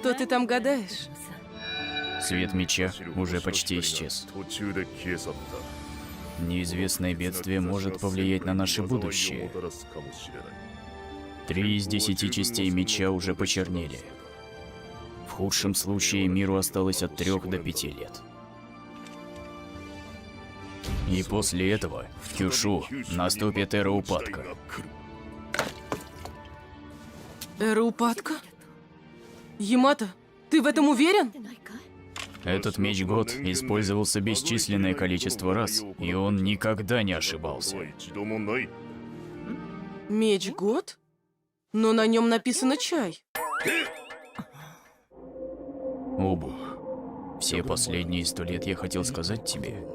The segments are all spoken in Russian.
Что ты там гадаешь? Свет меча уже почти исчез. Неизвестное бедствие может повлиять на наше будущее. 3 из 10 частей меча уже почернели. В худшем случае миру осталось от 3 до 5 лет. И после этого в Кюшу наступит эра упадка. Эра упадка? Ямато, ты в этом уверен? Этот меч год использовался бесчисленное количество раз, и он никогда не ошибался. Меч год? Но на нем написано чай. Обу, все последние 100 лет я хотел сказать тебе.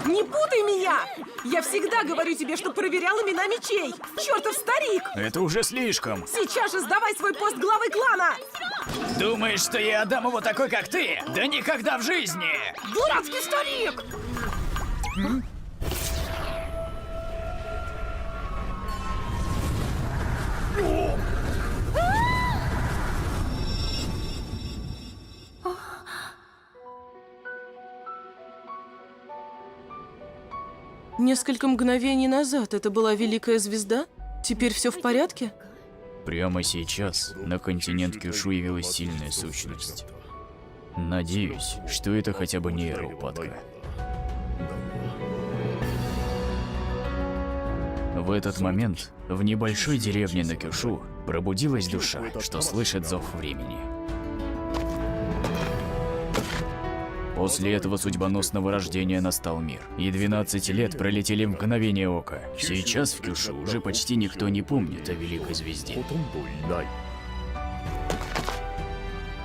Не путай меня! Я всегда говорю тебе, что проверял имена мечей! Чертов старик! Это уже слишком! Сейчас же сдавай свой пост главы клана! Думаешь, что я отдам его такой, как ты? Да никогда в жизни! Дурацкий старик! Несколько мгновений назад это была великая звезда? Теперь все в порядке? Прямо сейчас на континент Кюшу явилась сильная сущность. Надеюсь, что это хотя бы не эра упадка. В этот момент в небольшой деревне на Кюшу пробудилась душа, что слышит зов времени. После этого судьбоносного рождения настал мир, и 12 лет пролетели в мгновение ока. Сейчас в Кюшу уже почти никто не помнит о Великой Звезде.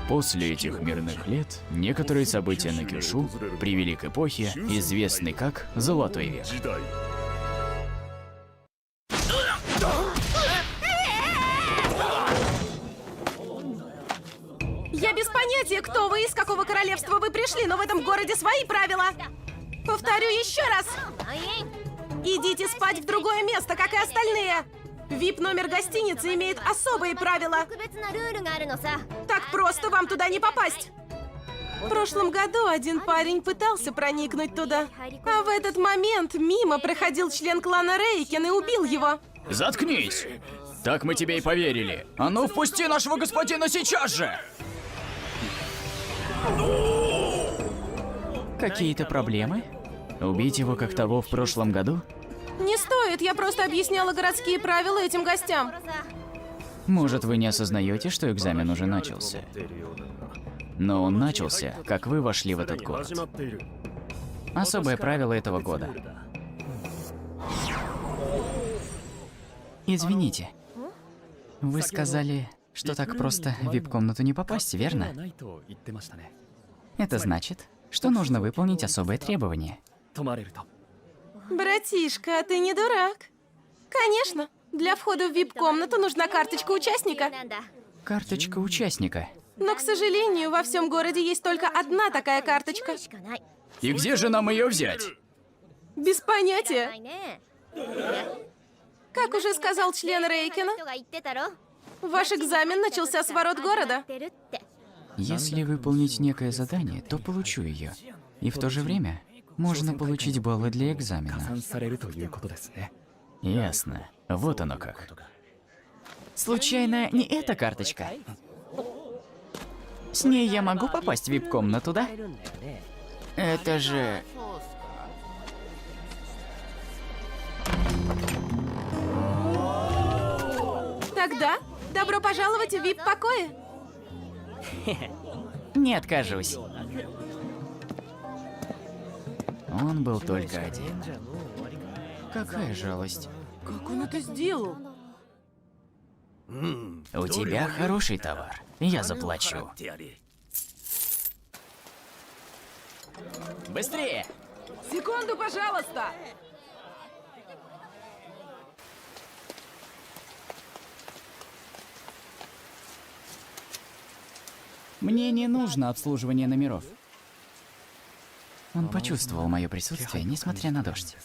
После этих мирных лет некоторые события на Кюшу привели к эпохе, известной как Золотой век. Я без понятия, кто вы и из какого королевства вы пришли, но в этом городе свои правила. Повторю еще раз. Идите спать в другое место, как и остальные. VIP-номер гостиницы имеет особые правила. Так просто вам туда не попасть. В прошлом году один парень пытался проникнуть туда. А в этот момент мимо проходил член клана Рейкен и убил его. Заткнись! Так мы тебе и поверили. А ну впусти нашего господина сейчас же! Какие-то проблемы? Убить его, как того в прошлом году? Не стоит, я просто объясняла городские правила этим гостям. Может, вы не осознаете, что экзамен уже начался? Но он начался, как вы вошли в этот город. Особое правило этого года. Извините. Вы сказали, что так просто в вип-комнату не попасть, верно? Это значит, что нужно выполнить особое требование. Братишка, а ты не дурак. Конечно, для входа в VIP-комнату нужна карточка участника. Карточка участника. Но, к сожалению, во всем городе есть только одна такая карточка. И где же нам ее взять? Без понятия. Как уже сказал член Рейкена, ваш экзамен начался с ворот города. Если выполнить некое задание, то получу ее. И в то же время можно получить баллы для экзамена. Ясно. Вот оно как. Случайно не эта карточка? С ней я могу попасть в вип-комнату, да? Это же... Тогда добро пожаловать в VIP-покои. Не откажусь. Он был только один. Какая жалость. Как он это сделал? У тебя хороший товар. Я заплачу. Быстрее! Секунду, пожалуйста. Мне не нужно обслуживание номеров. Он почувствовал мое присутствие, несмотря на дождь.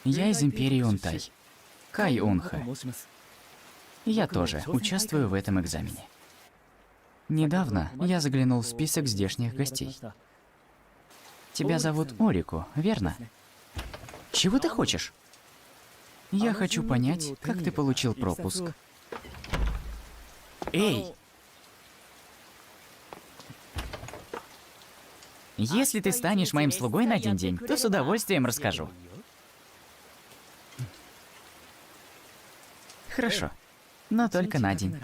Я из Империи Унтай. Кай Унха. Я тоже участвую в этом экзамене. Недавно я заглянул в список здешних гостей. Тебя зовут Орику, верно? Чего ты хочешь? Я хочу понять, как ты получил пропуск. Эй! Если ты станешь моим слугой на один день, то с удовольствием расскажу. Хорошо, но только на день.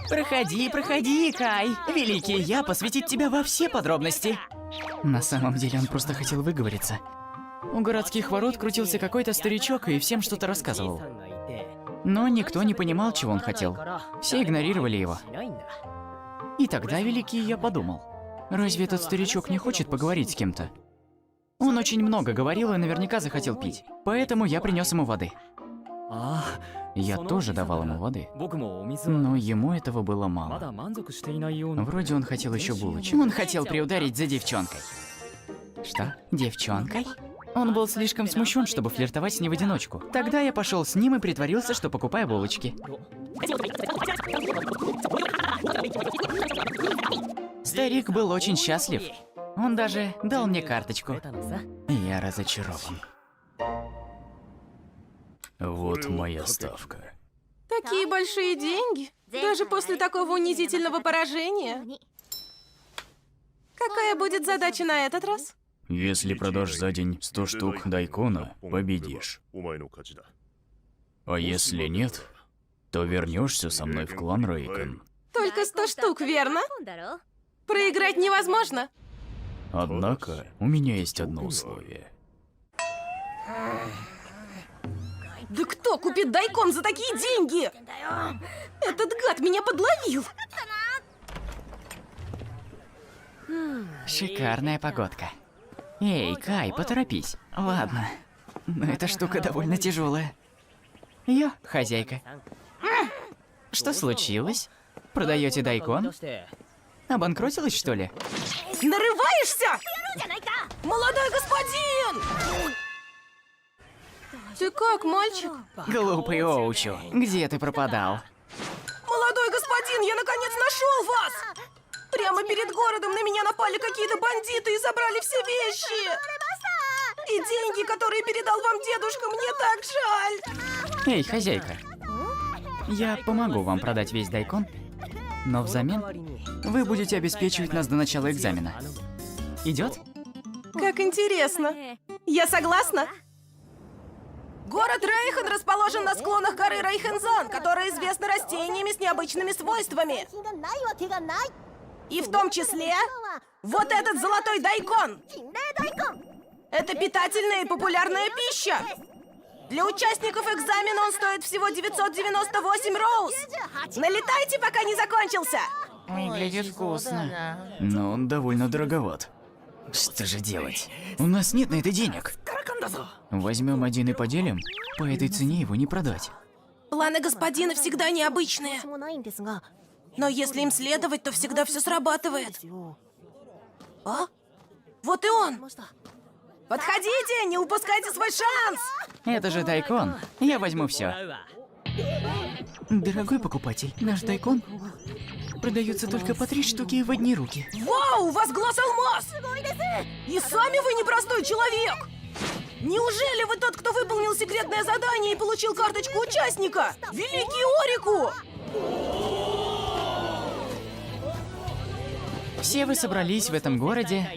Проходи, проходи, Кай! Великий я посвятить тебя во все подробности. На самом деле он просто хотел выговориться. У городских ворот крутился какой-то старичок и всем что-то рассказывал. Но никто не понимал, чего он хотел. Все игнорировали его. И тогда Великий я подумал. Разве этот старичок не хочет поговорить с кем-то? Он очень много говорил и наверняка захотел пить. Поэтому я принес ему воды. Я тоже давал ему воды. Но ему этого было мало. Вроде он хотел еще булочек. Он хотел приударить за девчонкой. Что? Девчонкой? Он был слишком смущен, чтобы флиртовать с ней в одиночку. Тогда я пошел с ним и притворился, что покупаю булочки. Старик был очень счастлив. Он даже дал мне карточку. Я разочарован. Вот моя ставка. Такие большие деньги. Даже после такого унизительного поражения. Какая будет задача на этот раз? Если продашь за день 100 штук дайкона, победишь. А если нет, то вернешься со мной в клан Рейкон. Только 100 штук, верно? Проиграть невозможно. Однако, у меня есть одно условие. Да кто купит дайкон за такие деньги? Этот гад меня подловил. Шикарная погодка. Эй, Кай, поторопись. Ладно. Но эта штука довольно тяжелая. Йо, хозяйка. Что случилось? Продаете дайкон? Обанкротилась, что ли? Нарываешься? Молодой господин! Ты как, мальчик? Глупый Оучу, где ты пропадал? Молодой господин, я наконец нашел вас! Прямо перед городом на меня напали какие-то бандиты и забрали все вещи! И деньги, которые передал вам дедушка, мне так жаль! Эй, хозяйка. Я помогу вам продать весь дайкон, но взамен вы будете обеспечивать нас до начала экзамена. Идет? Как интересно. Я согласна. Город Рейхан расположен на склонах горы Рейхензан, которая известна растениями с необычными свойствами. И в том числе вот этот золотой дайкон. Это питательная и популярная пища. Для участников экзамена он стоит всего 998 роуз. Налетайте, пока не закончился. Выглядит вкусно. Но он довольно дороговат. Что же делать? У нас нет на это денег. Возьмем один и поделим. По этой цене его не продать. Планы господина всегда необычные. Но если им следовать, то всегда все срабатывает. А? Вот и он. Подходите, не упускайте свой шанс. Это же дайкон. Я возьму все. Дорогой покупатель, наш дайкон продается только по 3 штуки в одни руки. Вау, у вас глаз алмаз! И сами вы непростой человек! Неужели вы тот, кто выполнил секретное задание и получил карточку участника? Великий Орику! Все вы собрались в этом городе,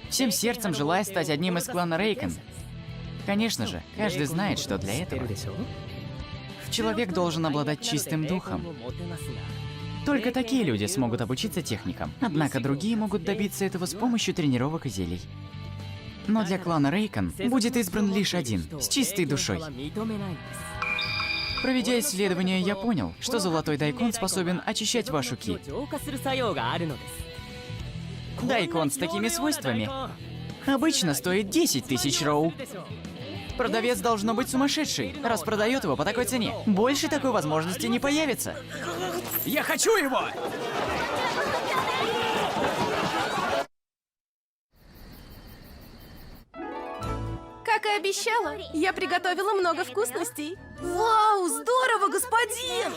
всем сердцем желая стать одним из клана Рейкон. Конечно же, каждый знает, что для этого человек должен обладать чистым духом. Только такие люди смогут обучиться техникам. Однако другие могут добиться этого с помощью тренировок и зелий. Но для клана Рейкон будет избран лишь один, с чистой душой. Проведя исследование, я понял, что золотой дайкон способен очищать вашу ки. Дайкон с такими свойствами обычно стоит 10 000 роу. Продавец должно быть сумасшедший, раз продает его по такой цене. Больше такой возможности не появится. Я хочу его! Как и обещала, я приготовила много вкусностей. Вау, здорово, господин!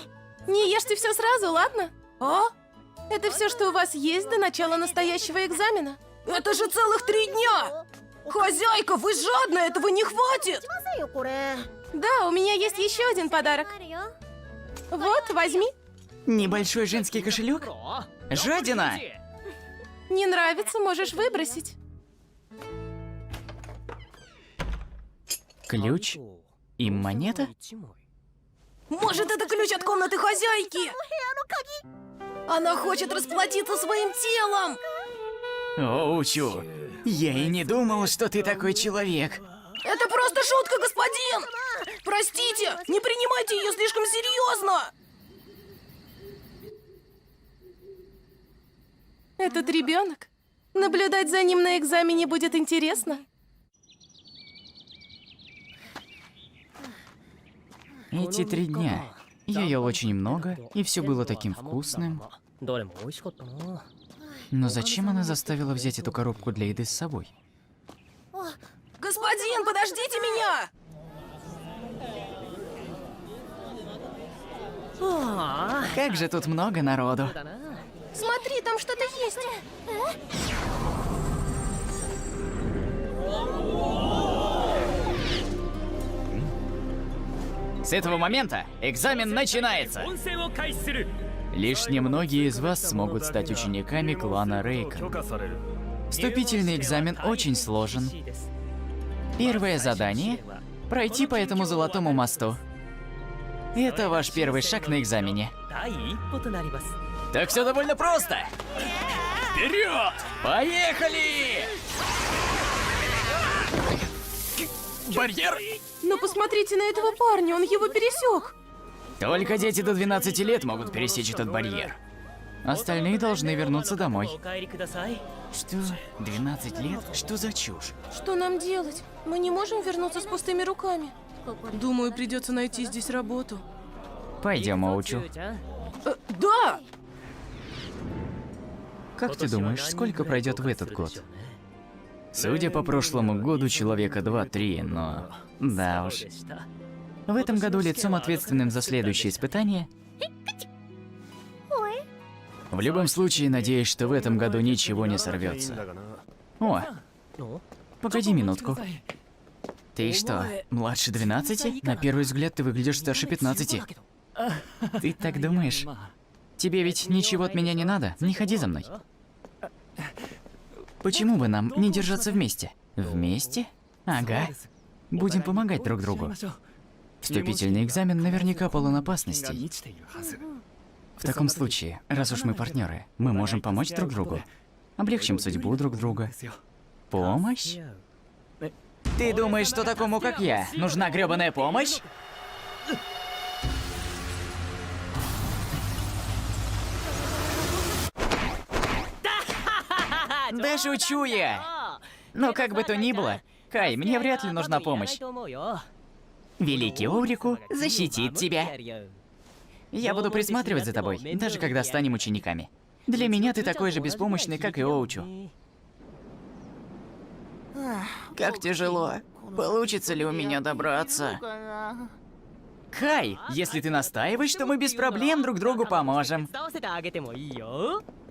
Не ешьте все сразу, ладно? А? Это все, что у вас есть до начала настоящего экзамена? Это же целых 3 дня! Хозяйка, вы жадная, этого не хватит! Да, у меня есть еще один подарок. Вот, возьми. Небольшой женский кошелек? Жадина! Не нравится, можешь выбросить. Ключ и монета? Может, это ключ от комнаты хозяйки? Она хочет расплатиться своим телом! Оучу, я и не думал, что ты такой человек. Это просто шутка, господин! Простите, не принимайте ее слишком серьезно! Этот ребенок? Наблюдать за ним на экзамене будет интересно. Эти 3 дня я ел очень много, и все было таким вкусным. Но зачем она заставила взять эту коробку для еды с собой? Господин, подождите меня! Как же тут много народу. Смотри, там что-то есть. С этого момента экзамен начинается. Лишь немногие из вас смогут стать учениками клана Рейкон. Вступительный экзамен очень сложен. Первое задание – пройти по этому золотому мосту. Это ваш первый шаг на экзамене. Так все довольно просто. Вперед! Поехали! Барьер! Но посмотрите на этого парня, он его пересек. Только дети до 12 лет могут пересечь этот барьер. Остальные должны вернуться домой. Что? 12 лет? Что за чушь? Что нам делать? Мы не можем вернуться с пустыми руками. Думаю, придется найти здесь работу. Пойдем, Оучу. Да! Как ты думаешь, сколько пройдет в этот год? Судя по прошлому году, человека 2-3, но... Да уж. В этом году лицом, ответственным за следующее испытание... В любом случае, надеюсь, что в этом году ничего не сорвется. О, погоди минутку. Ты что, младше 12? На первый взгляд ты выглядишь старше 15. Ты так думаешь? Тебе ведь ничего от меня не надо, не ходи за мной. Почему бы нам не держаться вместе? Вместе? Ага. Будем помогать друг другу. Вступительный экзамен наверняка полон опасностей. В таком случае, раз уж мы партнеры, мы можем помочь друг другу. Облегчим судьбу друг друга. Помощь? Ты думаешь, что такому, как я, нужна грёбаная помощь? Да шучу я! Но как бы то ни было, Кай, мне вряд ли нужна помощь. Великий Оурику защитит тебя. Я буду присматривать за тобой, даже когда станем учениками. Для меня ты такой же беспомощный, как и Оучу. Как тяжело. Получится ли у меня добраться? Кай, если ты настаиваешь, то мы без проблем друг другу поможем.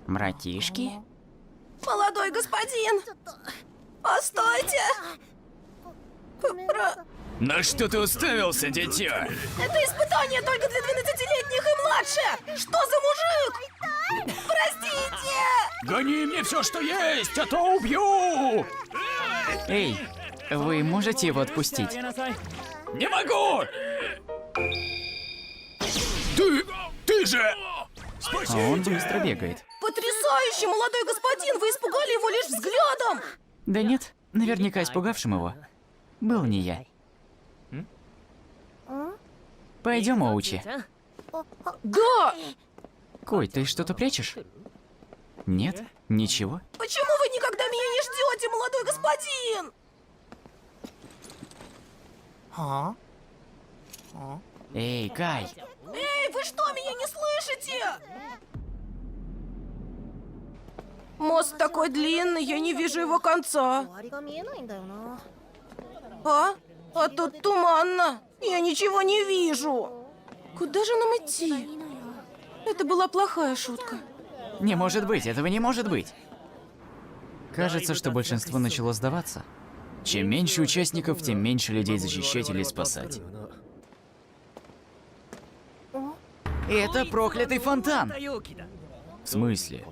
Братишки? Молодой господин! Постойте! На что ты уставился, дитя? Это испытание только для 12-летних и младше! Что за мужик? Простите! Гони мне все, что есть, а то убью! Эй, вы можете его отпустить? Не могу! Ты же... А он быстро бегает. Потрясающе, молодой господин! Вы испугали его лишь взглядом! Да нет, наверняка испугавшим его был не я. Пойдем, Оучи. Да! Кой, ты что-то прячешь? Нет? Ничего? Почему вы никогда меня не ждете, молодой господин? Эй, Кай! Эй, вы что, меня не слышите? Мост такой длинный, я не вижу его конца. А? А тут туманно. Я ничего не вижу. Куда же нам идти? Это была плохая шутка. Не может быть, этого не может быть. Кажется, что большинство начало сдаваться. Чем меньше участников, тем меньше людей защищать или спасать. Это проклятый фонтан. В смысле?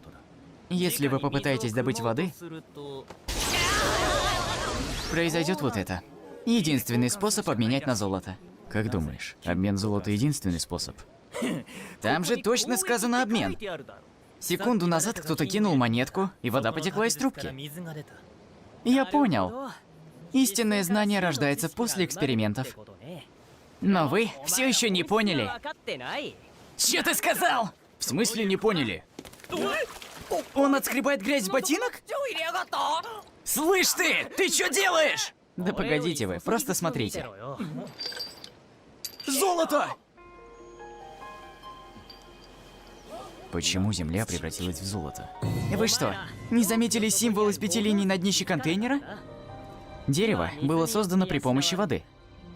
Если вы попытаетесь добыть воды, произойдет вот это. Единственный способ обменять на золото. Как думаешь, обмен золота единственный способ? Там же точно сказано обмен. Секунду назад кто-то кинул монетку, и вода потекла из трубки. Я понял. Истинное знание рождается после экспериментов. Но вы все еще не поняли. Что ты сказал? В смысле не поняли? Он отскребает грязь с ботинок? Слышь ты! Ты что делаешь? Да погодите вы, просто смотрите. Золото! Почему Земля превратилась в золото? Вы что, не заметили символ из 5 линий на днище контейнера? Дерево было создано при помощи воды.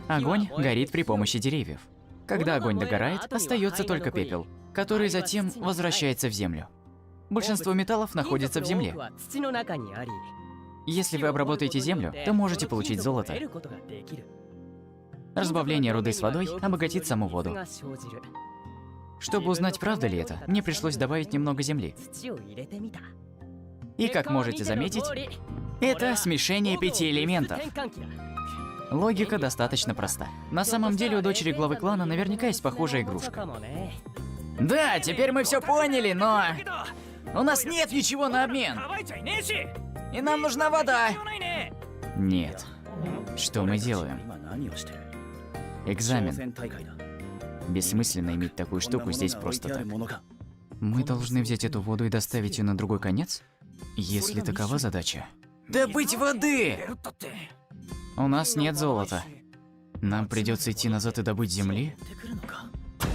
Огонь горит при помощи деревьев. Когда огонь догорает, остается только пепел, который затем возвращается в землю. Большинство металлов находится в земле. Если вы обработаете землю, то можете получить золото. Разбавление руды с водой обогатит саму воду. Чтобы узнать, правда ли это, мне пришлось добавить немного земли. И как можете заметить, это смешение 5 элементов. Логика достаточно проста. На самом деле у дочери главы клана наверняка есть похожая игрушка. Да, теперь мы все поняли, но... У нас нет ничего на обмен. И нам нужна вода. Нет. Что мы делаем? Экзамен. Бессмысленно иметь такую штуку здесь просто так. Мы должны взять эту воду и доставить ее на другой конец? Если такова задача. Добыть воды! У нас нет золота. Нам придется идти назад и добыть земли?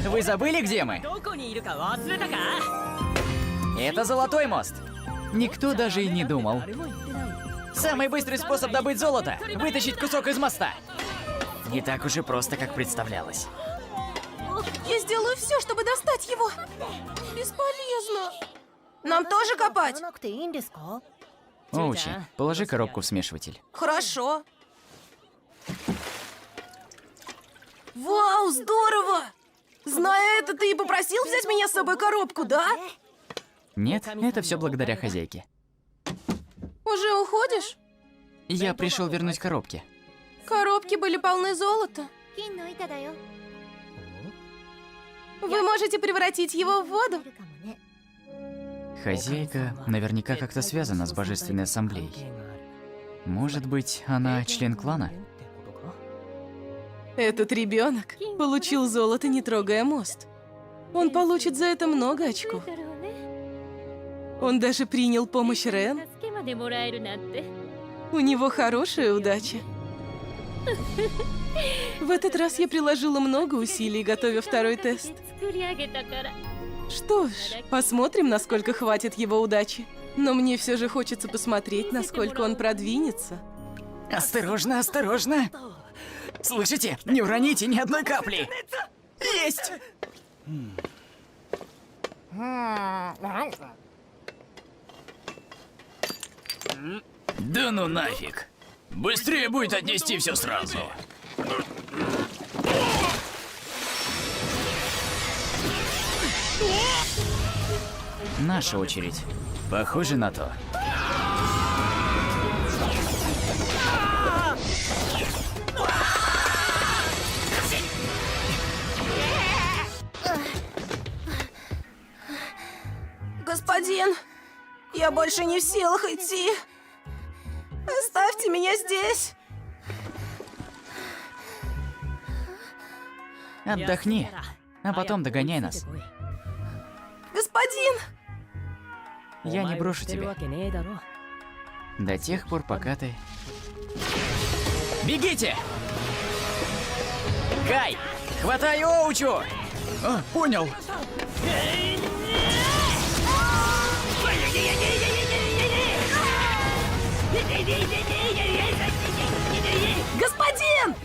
Вы забыли, где мы? Это Золотой мост. Никто даже и не думал. Самый быстрый способ добыть золото – вытащить кусок из моста. Не так уж и просто, как представлялось. Я сделаю все, чтобы достать его. Бесполезно. Нам тоже копать? Оучи, положи коробку в смешиватель. Хорошо. Вау, здорово! Зная это, ты и попросил взять меня с собой коробку, да? Нет, это все благодаря хозяйке. Уже уходишь? Я пришел вернуть коробки. Коробки были полны золота. Вы можете превратить его в воду. Хозяйка наверняка как-то связана с Божественной Ассамблеей. Может быть, она член клана? Этот ребенок получил золото, не трогая мост. Он получит за это много очков. Он даже принял помощь Рен. У него хорошая удача. В этот раз я приложила много усилий, готовя второй тест. Что ж, посмотрим, насколько хватит его удачи. Но мне все же хочется посмотреть, насколько он продвинется. Осторожно, осторожно! Слышите? Не уроните ни одной капли! Есть! Да ну нафиг! Быстрее будет отнести все сразу! Наша очередь. Похоже на то. Господин, я больше не в силах идти. Оставьте меня здесь. Отдохни, а потом догоняй нас. Господин! Я не брошу тебя. До тех пор, пока ты... Бегите! Кай, хватай Оучу! А, понял! Господин!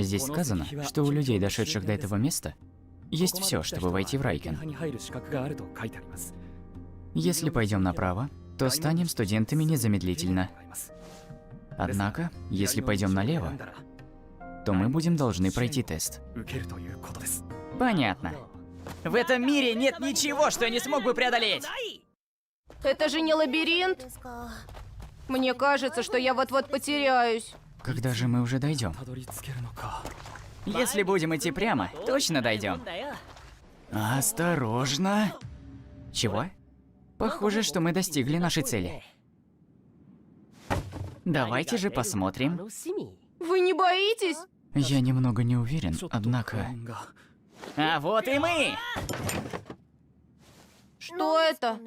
Здесь сказано, что у людей, дошедших до этого места, есть все, чтобы войти в Райкен. Если пойдем направо, то станем студентами незамедлительно. Однако, если пойдем налево, то мы будем должны пройти тест. Понятно. В этом мире нет ничего, что я не смог бы преодолеть. Это же не лабиринт. Мне кажется, что я вот-вот потеряюсь. Когда же мы уже дойдем? Если будем идти прямо, точно дойдем. Осторожно. Чего? Похоже, что мы достигли нашей цели. Давайте же посмотрим. Вы не боитесь? Я немного не уверен, однако... А вот и мы! Что это?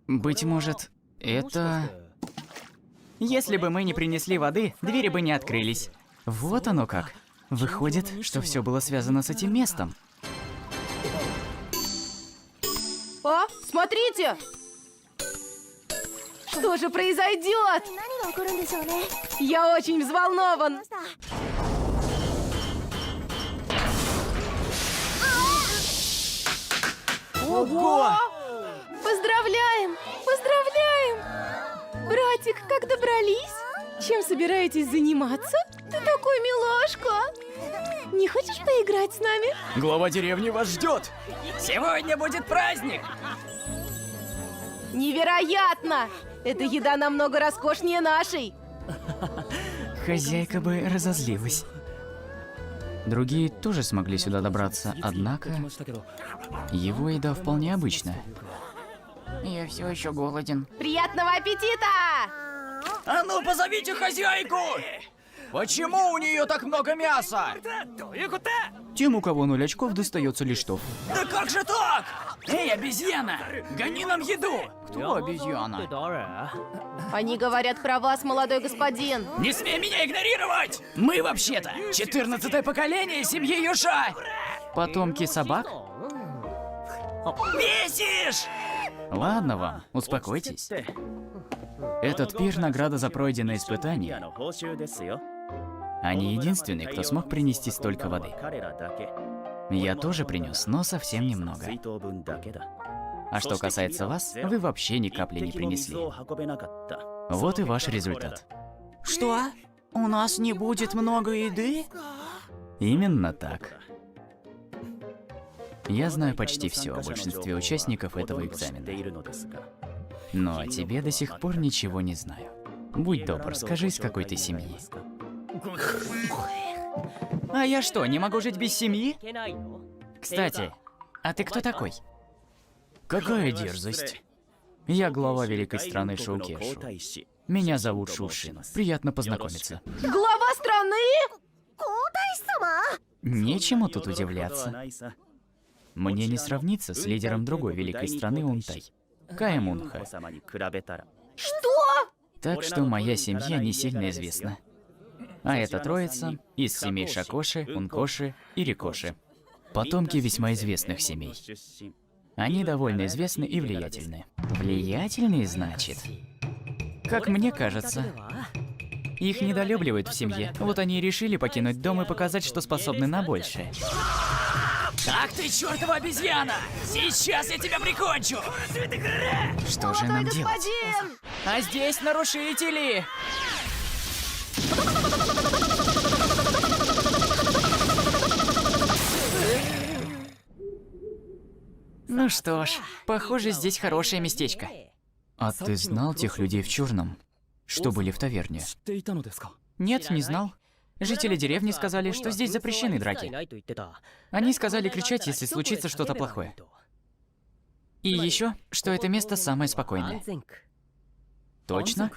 Быть может, это... Если бы мы не принесли воды, двери бы не открылись. Вот оно как. Выходит, что все было связано с этим местом. А, смотрите! Что же произойдет? Я очень взволнован. Ого! Поздравляем! Поздравляем! Братик, как добрались? Чем собираетесь заниматься? Ты такой милашка! Не хочешь поиграть с нами? Глава деревни вас ждет! Сегодня будет праздник! Невероятно! Эта еда намного роскошнее нашей. Хозяйка бы разозлилась. Другие тоже смогли сюда добраться, однако его еда вполне обычная. Я все еще голоден. Приятного аппетита! А ну позовите хозяйку! Почему у нее так много мяса? Тем, у кого 0 очков, достается лишь тофу. Да как же так? Эй, обезьяна! Гони нам еду! Кто обезьяна? Они говорят про вас, молодой господин. Не смей меня игнорировать! Мы вообще-то 14-е поколение семьи Юша! Потомки собак? Бесишь! Ладно вам, успокойтесь. Этот пир — награда за пройденное испытание. Они единственные, кто смог принести столько воды. Я тоже принес, но совсем немного. А что касается вас, вы вообще ни капли не принесли. Вот и ваш результат. Что? У нас не будет много еды? Именно так. Я знаю почти все о большинстве участников этого экзамена. Но о тебе до сих пор ничего не знаю. Будь добр, скажи, из какой ты семьи. А я что, не могу жить без семьи? Кстати, а ты кто такой? Какая дерзость. Я глава великой страны Шоукешу. Меня зовут Шушин. Приятно познакомиться. Глава страны? Нечему тут удивляться. Мне не сравниться с лидером другой великой страны Унтай. Каэмунха. Что? Так что моя семья не сильно известна. А эта троица из семей Шакоши, Ункоши и Рикоши. Потомки весьма известных семей. Они довольно известны и влиятельны. Влиятельные, значит? Как мне кажется. Их недолюбливают в семье. Вот они и решили покинуть дом и показать, что способны на большее. Ах ты, чертова обезьяна! Сейчас я тебя прикончу! Что же нам делать? Господин! А здесь нарушители! Ну что ж, похоже, здесь хорошее местечко. А ты знал тех людей в черном, что были в таверне? Нет, не знал. Жители деревни сказали, что здесь запрещены драки. Они сказали кричать, если случится что-то плохое. И еще, что это место самое спокойное. Точно?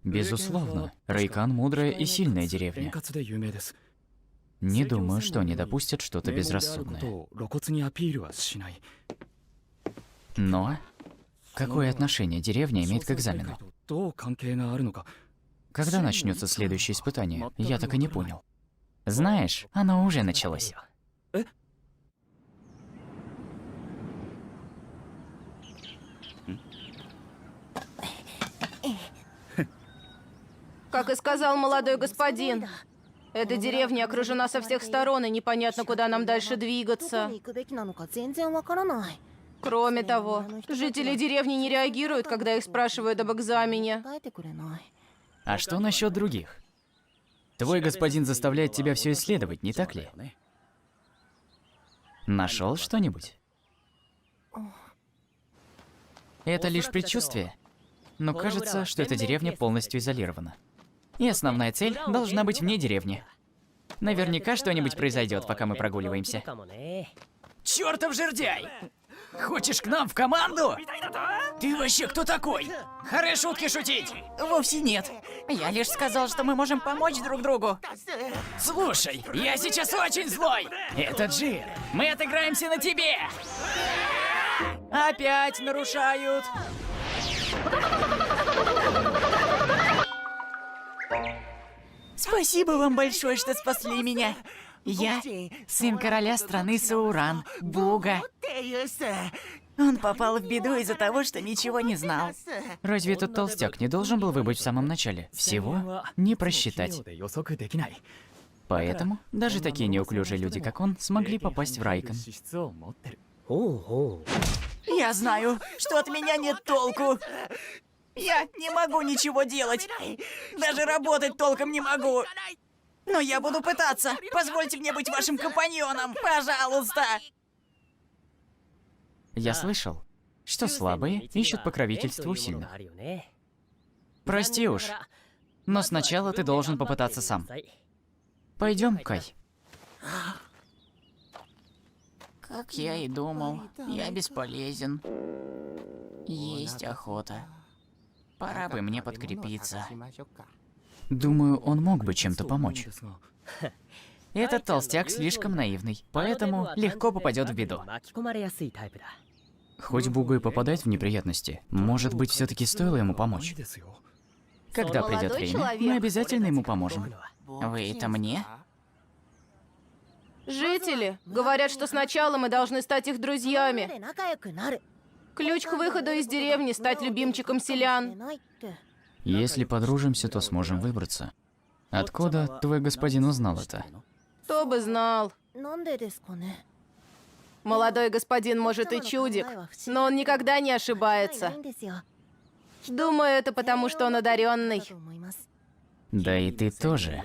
Безусловно. Райкан мудрая и сильная деревня. Не думаю, что они допустят что-то безрассудное. Но какое отношение деревня имеет к экзамену? Когда начнется следующее испытание, я так и не понял. Знаешь, оно уже началось. Как и сказал молодой господин. Эта деревня окружена со всех сторон, и непонятно, куда нам дальше двигаться. Кроме того, жители деревни не реагируют, когда их спрашивают об экзамене. А что насчет других? Твой господин заставляет тебя все исследовать, не так ли? Нашел что-нибудь? Это лишь предчувствие. Но кажется, что эта деревня полностью изолирована. И основная цель должна быть вне деревни. Наверняка что-нибудь произойдет, пока мы прогуливаемся. Чёртов жердяй! Хочешь к нам в команду? Ты вообще кто такой? Харе шутки шутить! Вовсе нет. Я лишь сказал, что мы можем помочь друг другу. Слушай, я сейчас очень злой! Это Джир! Мы отыграемся на тебе! Опять нарушают! Спасибо вам большое, что спасли меня. Я сын короля страны Сауран, Буга. Он попал в беду из-за того, что ничего не знал. Разве этот толстяк не должен был выбыть в самом начале? Всего не просчитать. Поэтому даже такие неуклюжие люди, как он, смогли попасть в Райкон. Я знаю, что от меня нет толку. Я не могу ничего делать. Даже работать толком не могу. Но я буду пытаться. Позвольте мне быть вашим компаньоном, пожалуйста. Я слышал, что слабые ищут покровительство у сильных. Прости уж, но сначала ты должен попытаться сам. Пойдем, Кай. Как я и думал, я бесполезен. Есть охота. Пора бы мне подкрепиться. Думаю, он мог бы чем-то помочь. Этот толстяк слишком наивный, поэтому легко попадет в беду. Хоть Буга и попадает в неприятности, может быть, все-таки стоило ему помочь. Когда придет Молодой время, человек. мы обязательно ему поможем. Вы это мне? Жители говорят, что сначала мы должны стать их друзьями. Ключ к выходу из деревни — стать любимчиком селян. Если подружимся, то сможем выбраться. Откуда твой господин узнал это? Кто бы знал. Молодой господин, может, и чудик, но он никогда не ошибается. Думаю, это потому, что он одаренный. Да и ты тоже.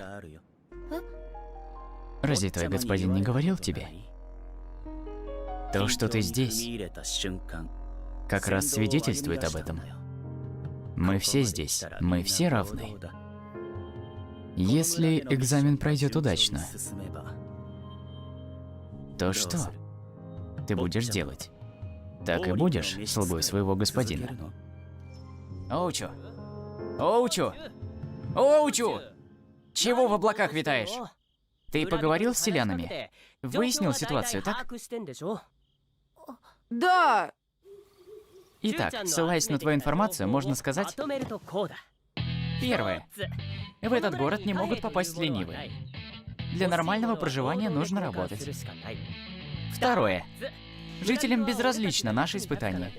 Разве твой господин не говорил тебе? То, что ты здесь, как раз свидетельствует об этом. Мы все здесь, мы все равны. Если экзамен пройдет удачно, то что ты будешь делать? Так и будешь слугой своего господина? Оучу! Оучу! Оучу! Чего в облаках витаешь? Ты поговорил с селянами? Выяснил ситуацию, так? Да, Итак, ссылаясь на твою информацию, можно сказать... Первое. В этот город не могут попасть ленивые. Для нормального проживания нужно работать. Второе. Жителям безразлично наше испытание.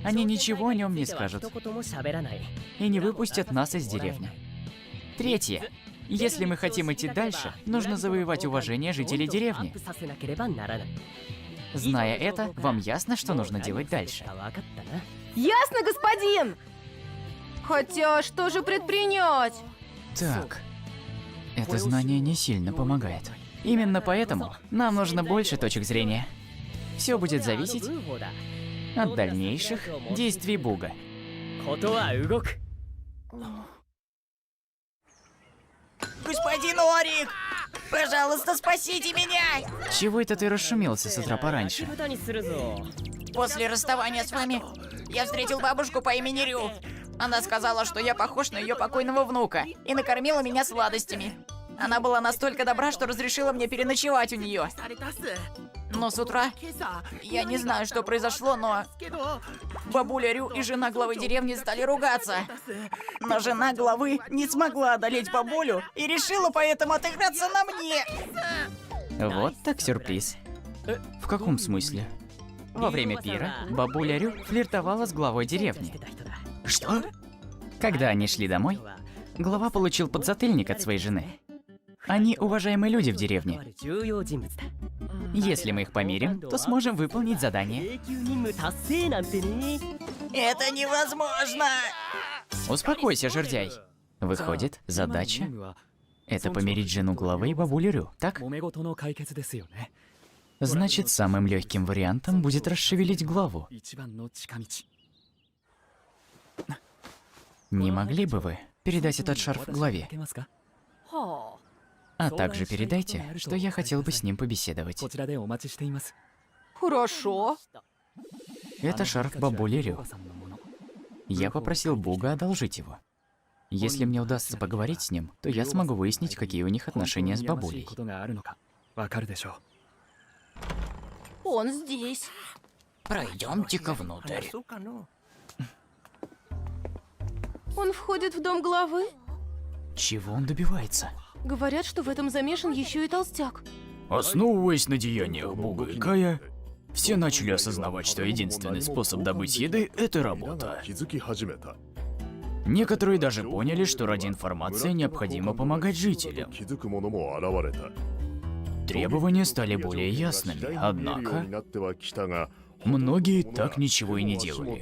Они ничего о нем не скажут. И не выпустят нас из деревни. Третье. Если мы хотим идти дальше, нужно завоевать уважение жителей деревни. Зная это, вам ясно, что нужно делать дальше? ясно, господин! Хотя, что же предпринять? Так, это знание не сильно помогает. Именно поэтому нам нужно больше точек зрения. Все будет зависеть от дальнейших действий Буга. Господин Орик! Пожалуйста, спасите меня! Чего это ты расшумелся с утра пораньше? После расставания с вами я встретил бабушку по имени Рю. Она сказала, что я похож на ее покойного внука и накормила меня сладостями. Она была настолько добра, что разрешила мне переночевать у нее. Но с утра я не знаю, что произошло, но бабуля Рю и жена главы деревни стали ругаться. Но жена главы не смогла одолеть бабулю и решила поэтому отыграться на мне. Вот так сюрприз. В каком смысле? Во время пира бабуля Рю флиртовала с главой деревни. Что? Когда они шли домой, глава получил подзатыльник от своей жены. Они уважаемые люди в деревне. Если мы их помирим, то сможем выполнить задание. Это невозможно! Успокойся, жердяй. Выходит, задача — это помирить жену главы и бабулю Рю, так? Значит, самым легким вариантом будет расшевелить главу. Не могли бы вы передать этот шарф главе? А также передайте, что я хотел бы с ним побеседовать. Хорошо. Это шарф бабули Рю. Я попросил Буга одолжить его. Если мне удастся поговорить с ним, то я смогу выяснить, какие у них отношения с бабулей. Он здесь. Пройдемте-ка внутрь. Он входит в дом главы. Чего он добивается? Говорят, что в этом замешан еще и толстяк. Основываясь на деяниях Буга и Кая, все начали осознавать, что единственный способ добыть еды – это работа. Некоторые даже поняли, что ради информации необходимо помогать жителям. Требования стали более ясными, однако многие так ничего и не делали.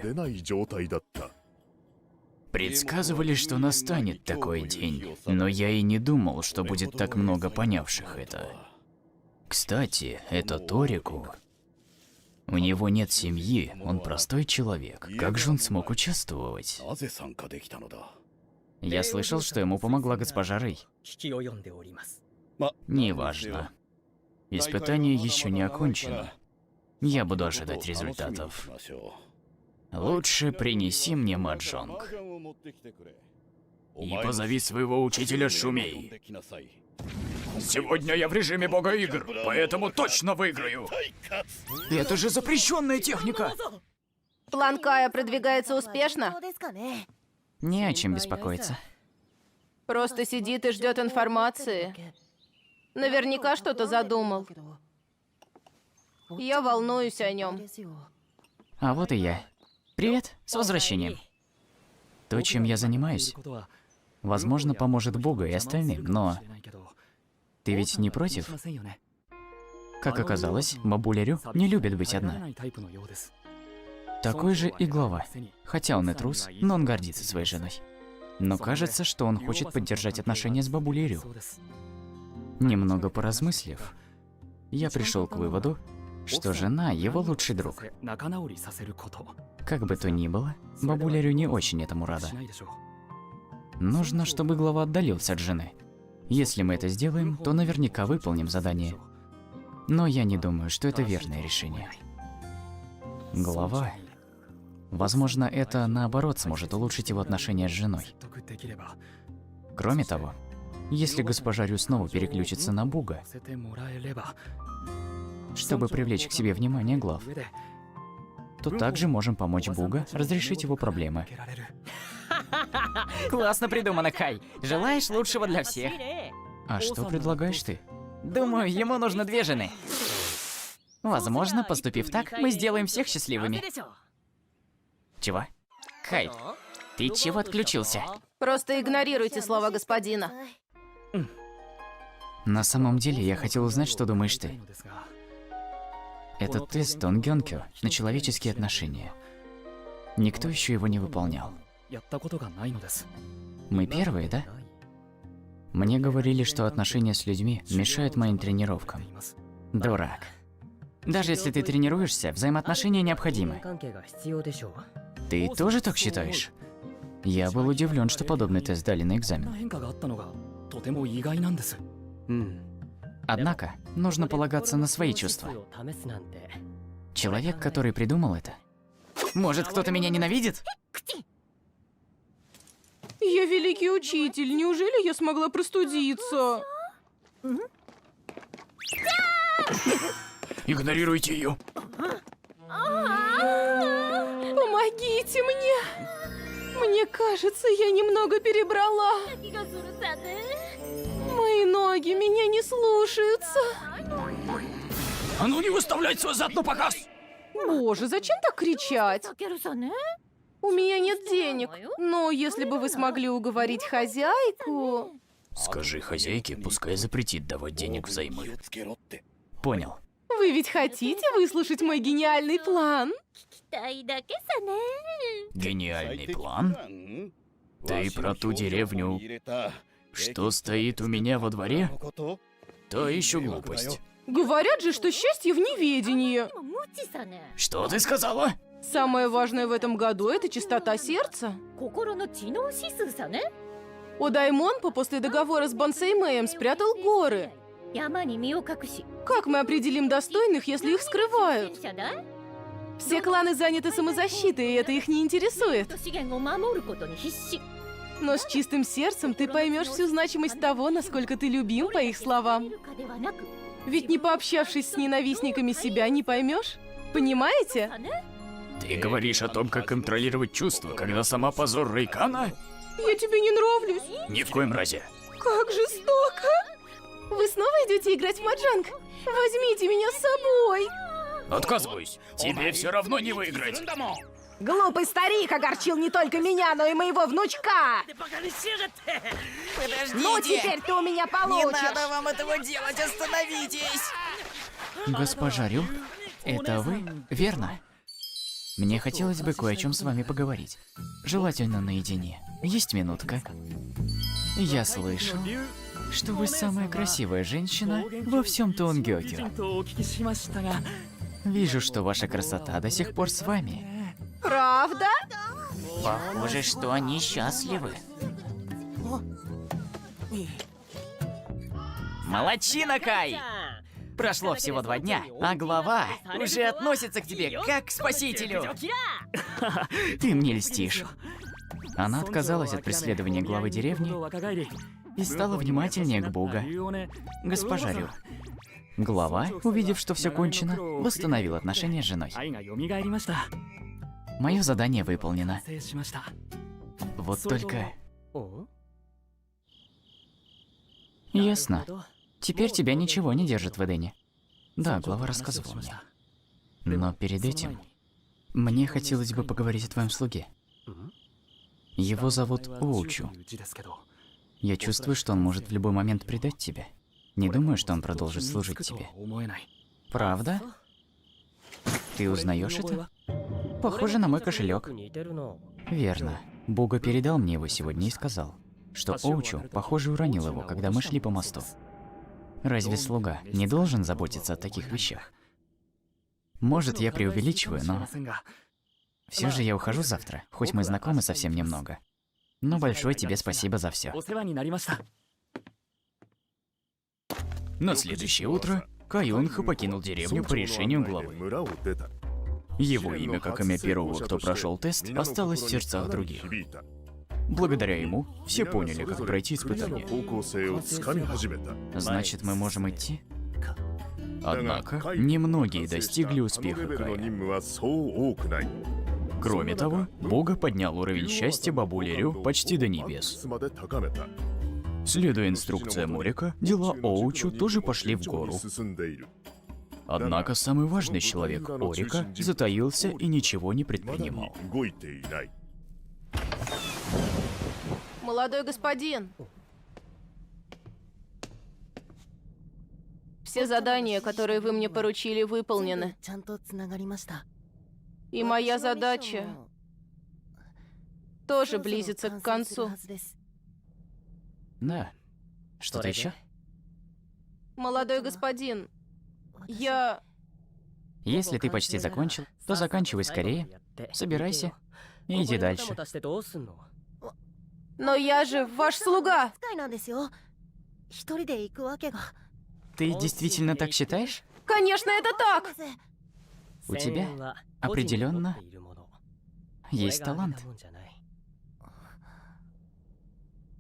Предсказывали, что настанет такой день, но я и не думал, что будет так много понявших это. Кстати, это Торику. У него нет семьи, он простой человек. Как же он смог участвовать? Я слышал, что ему помогла госпожа Рэй. Неважно. Испытание еще не окончено. Я буду ожидать результатов. Лучше принеси мне маджонг. И позови своего учителя Шумей. Сегодня я в режиме бога игр, поэтому точно выиграю. Это же запрещенная техника. План Кая продвигается успешно. Не о чем беспокоиться. Просто сидит и ждет информации. Наверняка что-то задумал. Я волнуюсь о нем. А вот и я. Привет, с возвращением. То, чем я занимаюсь, возможно, поможет Богу и остальным, но... Ты ведь не против? Как оказалось, бабуля Рю не любит быть одна. Такой же и глава. Хотя он и трус, но он гордится своей женой. Но кажется, что он хочет поддержать отношения с бабулей Рю. Немного поразмыслив, я пришел к выводу, что жена его лучший друг. Как бы то ни было, бабуля Рю не очень этому рада. Нужно, чтобы глава отдалился от жены. Если мы это сделаем, то наверняка выполним задание. Но я не думаю, что это верное решение. Глава... Возможно, это, наоборот, сможет улучшить его отношения с женой. Кроме того, если госпожа Рю снова переключится на Буга, чтобы привлечь к себе внимание глав, то также можем помочь Буга разрешить его проблемы. Классно придумано, Кай. Желаешь лучшего для всех? А что предлагаешь ты? Думаю, ему нужно 2 жены. Возможно, поступив так, мы сделаем всех счастливыми. Чего? Кай, ты чего отключился? Просто игнорируйте слова господина. На самом деле, я хотел узнать, что думаешь ты. Это тест Тонгёнкё на человеческие отношения. Никто еще его не выполнял. Мы первые, да? Мне говорили, что отношения с людьми мешают моим тренировкам. Дурак. Даже если ты тренируешься, взаимоотношения необходимы. Ты тоже так считаешь? Я был удивлен, что подобный тест дали на экзамен. Однако, нужно полагаться на свои чувства. Человек, который придумал это... Может, кто-то меня ненавидит? Я великий учитель. Неужели я смогла простудиться? Игнорируйте ее. Помогите мне. Мне кажется, я немного перебрала. Мои ноги меня не слушаются. А ну не выставлять свой зад на показ! Боже, зачем так кричать? У меня нет денег, но если бы вы смогли уговорить хозяйку... Скажи хозяйке, пускай запретит давать денег взаймы. Понял. Вы ведь хотите выслушать мой гениальный план? Гениальный план? Ты про ту деревню, что стоит у меня во дворе? То еще глупость. Говорят же, что счастье в неведении. Что ты сказала? Самое важное в этом году — это чистота сердца. Одаймонпо после договора с Бонсеймэем спрятал горы. Как мы определим достойных, если их скрывают? Все кланы заняты самозащитой, и это их не интересует. Но с чистым сердцем ты поймешь всю значимость того, насколько ты любим, по их словам. Ведь не пообщавшись с ненавистниками себя, не поймешь. Понимаете? Ты говоришь о том, как контролировать чувства, когда сама позор Рейкана? Я тебе не нравлюсь. Ни в коем разе. Как жестоко. Вы снова идете играть в маджанг? Возьмите меня с собой. Отказываюсь. Тебе все равно не выиграть. Глупый старик огорчил не только меня, но и моего внучка. Подождите! Ну, теперь ты у меня Не получишь. надо вам этого делать, остановитесь! Госпожа Рю, это вы? Верно. Мне хотелось бы кое о чем с вами поговорить. Желательно наедине. Есть минутка. Я слышал, что вы самая красивая женщина во всем Туонгёкё. Вижу, что ваша красота до сих пор с вами. Правда? Похоже, что они счастливы. Молодчина, Кай! Прошло всего 2 дня, а глава уже относится к тебе как к спасителю. Ты мне льстишь. Она отказалась от преследования главы деревни и стала внимательнее к Бога. Госпожа Рю, глава, увидев, что все кончено, восстановил отношения с женой. Мое задание выполнено. Вот только... Ясно. Теперь тебя ничего не держит в Эдене. Да, глава рассказывал мне. Но перед этим мне хотелось бы поговорить о твоем слуге. Его зовут Оучу. Я чувствую, что он может в любой момент предать тебя. Не думаю, что он продолжит служить тебе. Правда? Ты узнаешь это? Похоже на мой кошелек. Верно. Бога передал мне его сегодня и сказал, что Оучу, похоже, уронил его, когда мы шли по мосту. Разве слуга не должен заботиться о таких вещах? Может, я преувеличиваю, но... Все же я ухожу завтра, хоть мы знакомы совсем немного. Но большое тебе спасибо за все. На следующее утро Каюнха покинул деревню по решению главы. Его имя, как имя первого, кто прошел тест, осталось в сердцах других. Благодаря ему все поняли, как пройти испытание. Значит, мы можем идти? Однако, немногие достигли успеха Кая. Кроме того, Бога поднял уровень счастья бабули Рю почти до небес. Следуя инструкциям Орика, дела Оучу тоже пошли в гору. Однако самый важный человек Орика затаился и ничего не предпринимал. Молодой господин. Все задания, которые вы мне поручили, выполнены. И моя задача тоже близится к концу. Да. Что-то еще? Молодой господин, я... Если ты почти закончил, то заканчивай скорее, собирайся и иди дальше. Но я же ваш слуга. Ты действительно так считаешь? Конечно, это так. У тебя определенно есть талант.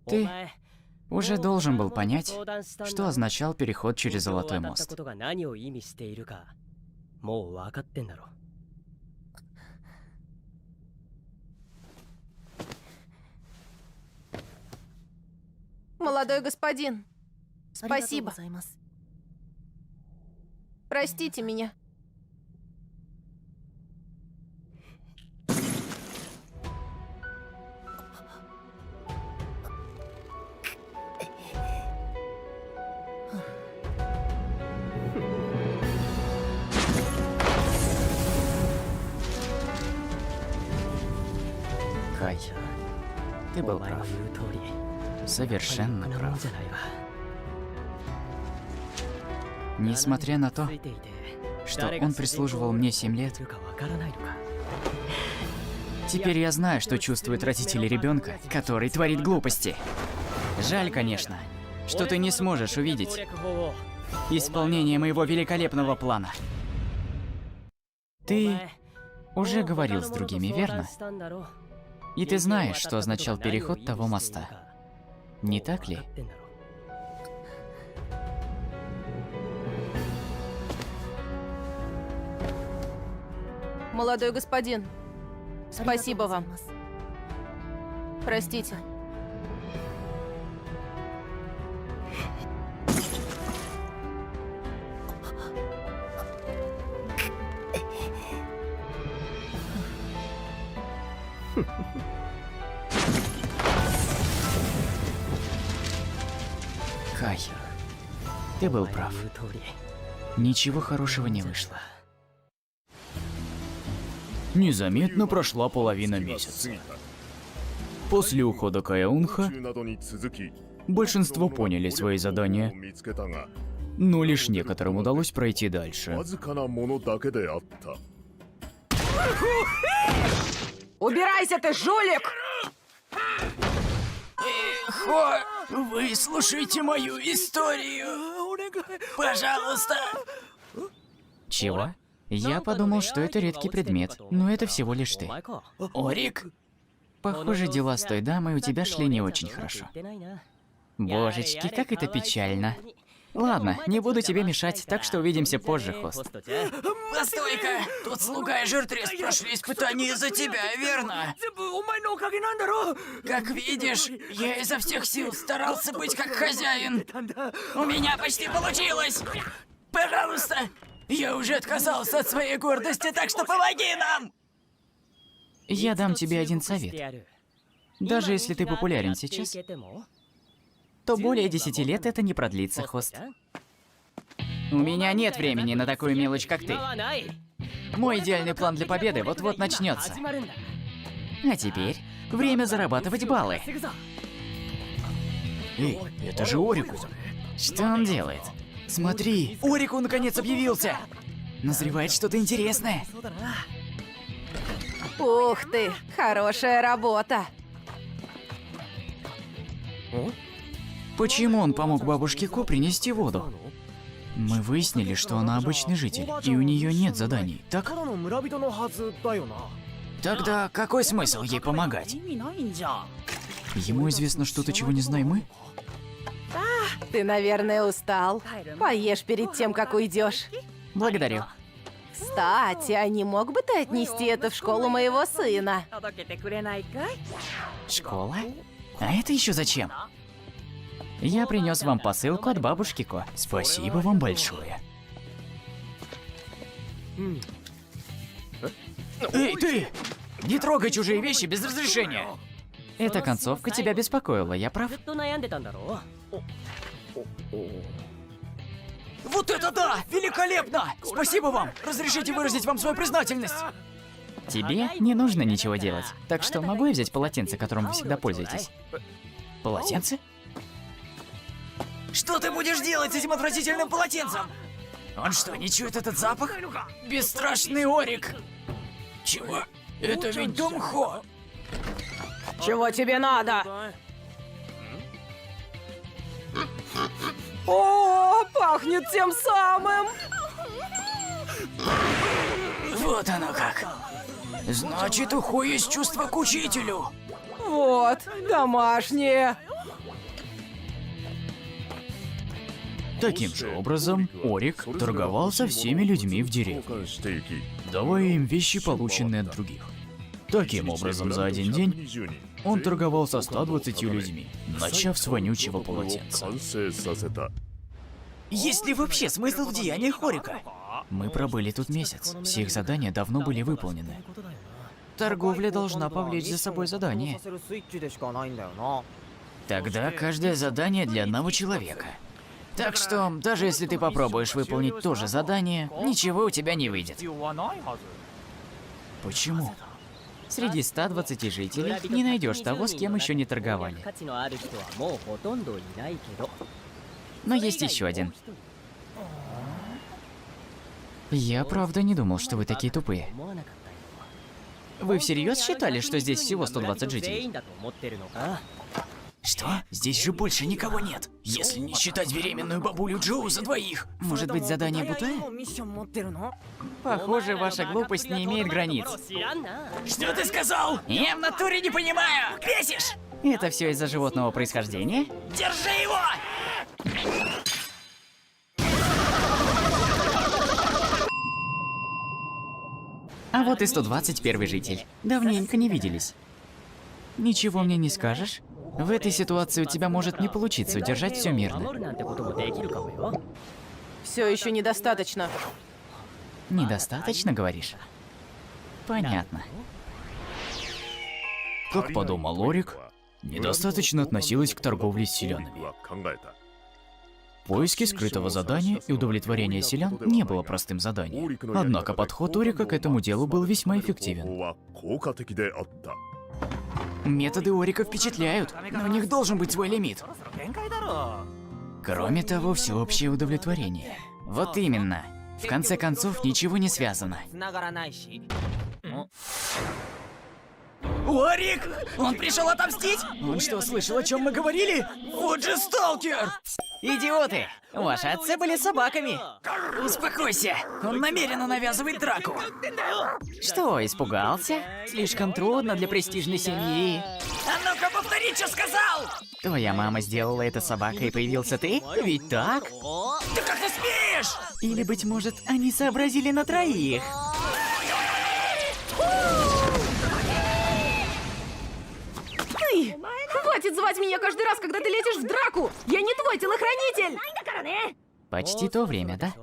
Ты уже должен был понять, что означал переход через Золотой мост. Молодой господин, спасибо. Простите меня. Ты был прав. Совершенно прав. Несмотря на то, что он прислуживал мне 7 лет, теперь я знаю, что чувствуют родители ребенка, который творит глупости. Жаль, конечно, что ты не сможешь увидеть исполнение моего великолепного плана. Ты уже говорил с другими, верно? И ты знаешь, что означал переход того моста. Не так ли? Молодой господин, спасибо вам. Простите. Кай, ты был прав. Ничего хорошего не вышло. Незаметно прошла половина месяца. После ухода Кая Унха, большинство поняли свои задания, но лишь некоторым удалось пройти дальше. Убирайся ты, жулик! Выслушайте мою историю. Пожалуйста. Чего? Я подумал, что это редкий предмет, но это всего лишь ты. Орик? Похоже, дела с той дамой у тебя шли не очень хорошо. Божечки, как это печально. Ладно, не буду тебе мешать, так что увидимся позже, хост. Постой-ка! Тут слуга и жиртрес прошли испытания из-за тебя, верно? Как видишь, я изо всех сил старался быть как хозяин. У меня почти получилось! Пожалуйста! Я уже отказался от своей гордости, так что помоги нам! Я дам тебе один совет. Даже если ты популярен сейчас, то более 10 лет это не продлится, хост. У меня нет времени на такую мелочь, как ты. Мой идеальный план для победы вот-вот начнется. А теперь время зарабатывать баллы. Эй, это же Орику. Что он делает? Смотри, Орику наконец объявился. Назревает что-то интересное. Ух ты, хорошая работа. Почему он помог бабушке Ко принести воду? Мы выяснили, что она обычный житель, и у нее нет заданий, так? Тогда какой смысл ей помогать? Ему известно что-то, чего не знаем мы? Ты, наверное, устал. Поешь перед тем, как уйдешь. Благодарю. Кстати, а не мог бы ты отнести это в школу моего сына? Школа? А это еще зачем? Я принес вам посылку от бабушки Ко. Спасибо вам большое. Эй, ты! Не трогай чужие вещи без разрешения! Эта концовка тебя беспокоила, я прав? Вот это да! Великолепно! Спасибо вам! Разрешите выразить вам свою признательность! Тебе не нужно ничего делать, так что могу я взять полотенце, которым вы всегда пользуетесь? Полотенце? Что ты будешь делать с этим отвратительным полотенцем? Он что, не чует этот запах? Бесстрашный Орик! Чего? Это ведь Думхо! Чего тебе надо? О, пахнет тем самым! Вот оно как! Значит, у Хо есть чувство к учителю! Вот, домашние. Таким же образом, Орик торговал со всеми людьми в деревне, давая им вещи, полученные от других. Таким образом, за один день он торговал со 120 людьми, начав с вонючего полотенца. Есть ли вообще смысл в деяниях Орика? Мы пробыли тут месяц, все их задания давно были выполнены. Торговля должна повлечь за собой задание. Тогда каждое задание для одного человека. Так что, даже если ты попробуешь выполнить то же задание, ничего у тебя не выйдет. Почему? Среди 120 жителей не найдешь того, с кем еще не торговали. Но есть еще один. Я правда не думал, что вы такие тупые. Вы всерьез считали, что здесь всего 120 жителей? Что? Здесь же больше никого нет. Если не считать беременную бабулю Джоу за двоих. Может быть, задание Бутая? Похоже, ваша глупость не имеет границ. Что ты сказал? Я в натуре не понимаю. Бесишь? Это все из-за животного происхождения? Держи его! А вот и 121 житель. Давненько не виделись. Ничего мне не скажешь? В этой ситуации у тебя может не получиться удержать все мирно. Все еще недостаточно. Недостаточно, говоришь? Понятно. Как подумал Орик, недостаточно относилась к торговле с селянами. Поиски скрытого задания и удовлетворение селян не было простым заданием. Однако подход Орика к этому делу был весьма эффективен. Методы Орика впечатляют, но у них должен быть свой лимит. Кроме того, всеобщее удовлетворение. Вот именно. В конце концов, ничего не связано. Орик! Он пришел отомстить? Он что, слышал, о чем мы говорили? Вот же сталкер! Идиоты! Ваши отцы были собаками. Успокойся! Он намеренно навязывает драку. Что, испугался? Слишком трудно для престижной семьи. А ну-ка повтори, что сказал! Твоя мама сделала это собакой, и появился ты? Ведь так? Ты как ты смеешь? Или, быть может, они сообразили на троих? Ты! Хватит звать меня каждый раз, когда ты лезешь в драку! Я не твой телохранитель! Почти то время, да?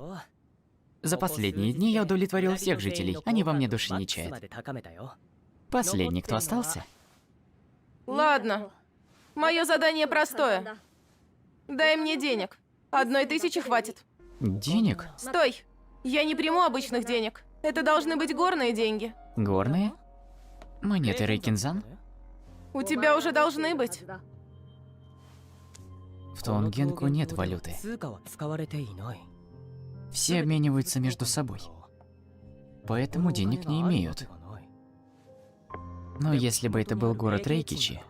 За последние дни я удовлетворил всех жителей, они во мне души не чают. Последний, кто остался? Ладно. Мое задание простое. Дай мне денег. 1000 хватит. Денег? Стой! Я не приму обычных денег. Это должны быть горные деньги. Горные? Монеты Рейкинзан? У тебя уже должны быть. В Тонгенку нет валюты. Все обмениваются между собой. Поэтому денег не имеют. Но если бы это был город Рейкичи...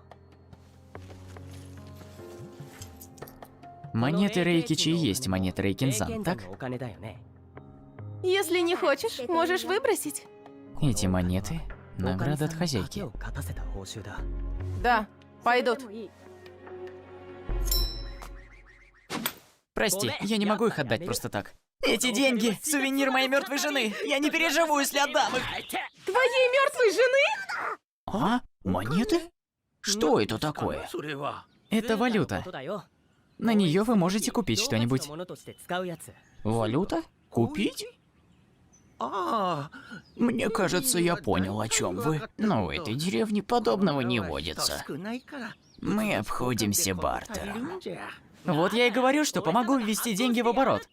Монеты Рейкичи и есть монеты Рейкинзан, так? Если не хочешь, можешь выбросить. Эти монеты — награда от хозяйки. Да, пойдут. Прости, я не могу их отдать просто так. Эти деньги — сувенир моей мертвой жены. Я не переживу, если отдам их. Твоей мертвой жены? А? Монеты? Что это такое? Это валюта. На нее вы можете купить что-нибудь. Валюта? Купить? Мне кажется, я понял, о чем вы. Но в этой деревне подобного не водится. Мы обходимся бартером. Вот я и говорю, что помогу ввести деньги в оборот.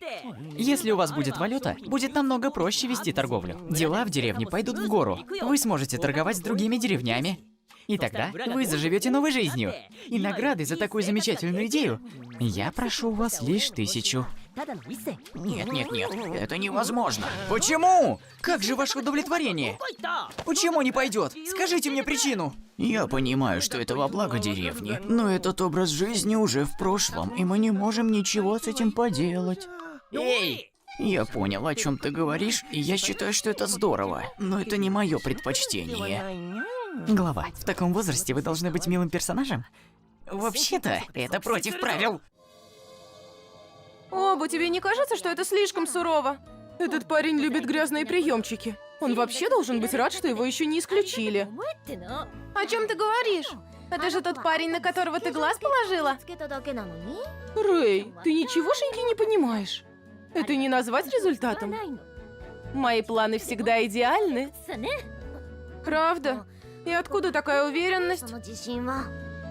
Если у вас будет валюта, будет намного проще вести торговлю. Дела в деревне пойдут в гору. Вы сможете торговать с другими деревнями. И тогда вы заживете новой жизнью. И награды за такую замечательную идею я прошу у вас лишь 1000. Нет, это невозможно. Почему? Как же ваше удовлетворение? Почему не пойдет? Скажите мне причину. Я понимаю, что это во благо деревни, но этот образ жизни уже в прошлом, и мы не можем ничего с этим поделать. Эй! Я понял, о чем ты говоришь, и я считаю, что это здорово, но это не мое предпочтение. Глава, в таком возрасте вы должны быть милым персонажем? Вообще-то, это против правил. Оба, тебе не кажется, что это слишком сурово? Этот парень любит грязные приемчики. Он вообще должен быть рад, что его еще не исключили. О чем ты говоришь? Это же тот парень, на которого ты глаз положила? Рэй, ты ничегошеньки не понимаешь. Это не назвать результатом. Мои планы всегда идеальны. Правда? И откуда такая уверенность?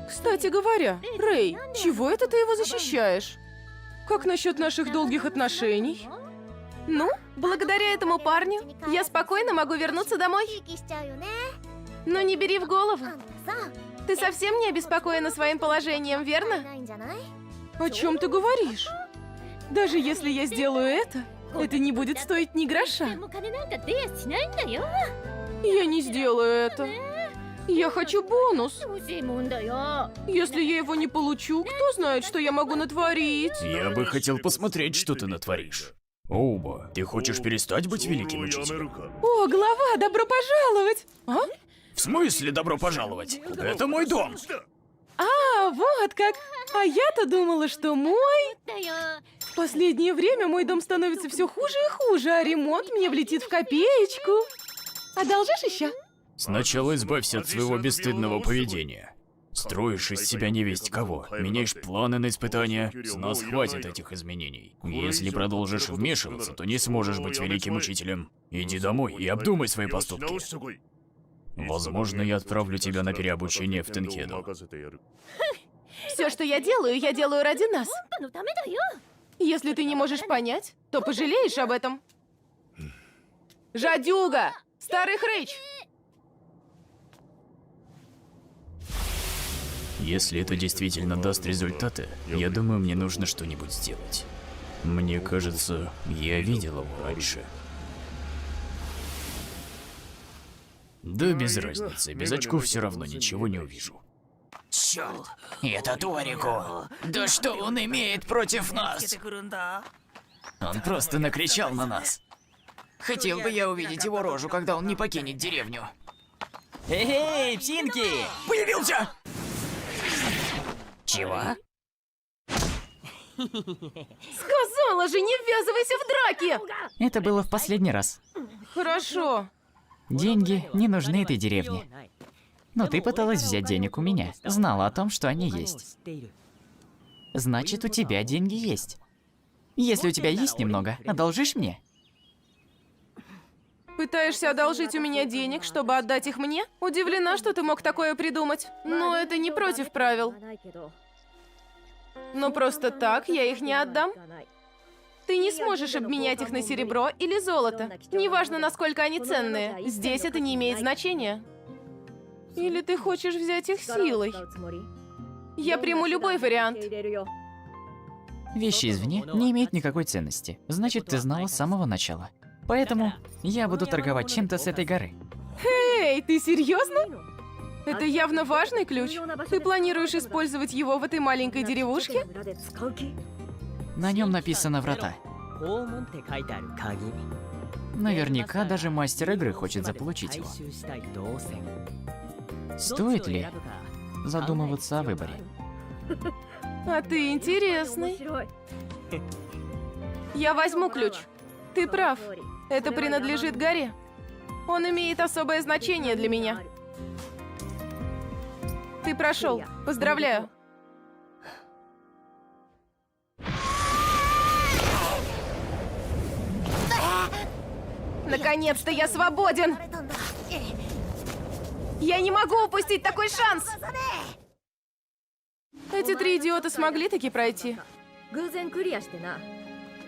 Кстати говоря, Рэй, чего это ты его защищаешь? Как насчет наших долгих отношений? Ну, благодаря этому парню я спокойно могу вернуться домой. Но не бери в голову. Ты совсем не обеспокоена своим положением, верно? О чем ты говоришь? Даже если я сделаю это не будет стоить ни гроша. Я не сделаю это. Я хочу бонус. Если я его не получу, кто знает, что я могу натворить? Я бы хотел посмотреть, что ты натворишь. Оуба, ты хочешь перестать быть великим учителем? О, глава, добро пожаловать! А? В смысле добро пожаловать? Это мой дом! А, вот как! А я-то думала, что мой... В последнее время мой дом становится все хуже и хуже, а ремонт мне влетит в копеечку. Одолжишь еще? Сначала избавься от своего бесстыдного поведения. Строишь из себя невесть кого, меняешь планы на испытания, с нас хватит этих изменений. Если продолжишь вмешиваться, то не сможешь быть великим учителем. Иди домой и обдумай свои поступки. Возможно, я отправлю тебя на переобучение в Тенкеду. Все, что я делаю ради нас. Если ты не можешь понять, то пожалеешь об этом. Жадюга! Старый хрыч! Если это действительно даст результаты, я думаю, мне нужно что-нибудь сделать. Мне кажется, я видел его раньше. Да без разницы, без очков все равно ничего не увижу. Черт, это Торику. Да что он имеет против нас? Он просто накричал на нас. Хотел бы я увидеть его рожу, когда он не покинет деревню. Эй, псинки! Появился! Чего? Сказала же, не ввязывайся в драки! Это было в последний раз. Хорошо. Деньги не нужны этой деревне. Но ты пыталась взять денег у меня. Знала о том, что они есть. Значит, у тебя деньги есть. Если у тебя есть немного, одолжишь мне? Пытаешься одолжить у меня денег, чтобы отдать их мне? Удивлена, что ты мог такое придумать. Но это не против правил. Но просто так я их не отдам. Ты не сможешь обменять их на серебро или золото. Неважно, насколько они ценные. Здесь это не имеет значения. Или ты хочешь взять их силой? Я приму любой вариант. Вещи извне не имеют никакой ценности. Значит, ты знала с самого начала. Поэтому я буду торговать чем-то с этой горы. Эй, ты серьезно? Это явно важный ключ. Ты планируешь использовать его в этой маленькой деревушке? На нем написано «Врата». Наверняка даже мастер игры хочет заполучить его. Стоит ли задумываться о выборе? А ты интересный. Я возьму ключ. Ты прав. Это принадлежит горе. Он имеет особое значение для меня. Ты прошел. Поздравляю. Наконец-то я свободен! Я не могу упустить такой шанс! Эти три идиота смогли таки пройти.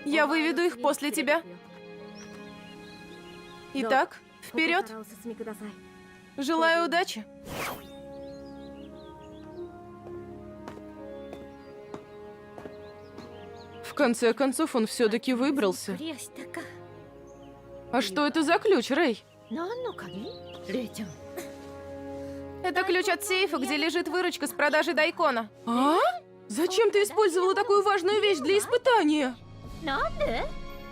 Я выведу их после тебя. Итак, вперед! Желаю удачи! В конце концов, он все-таки выбрался. А что это за ключ, Рэй? Это ключ от сейфа, где лежит выручка с продажи дайкона. А? Зачем ты использовала такую важную вещь для испытания?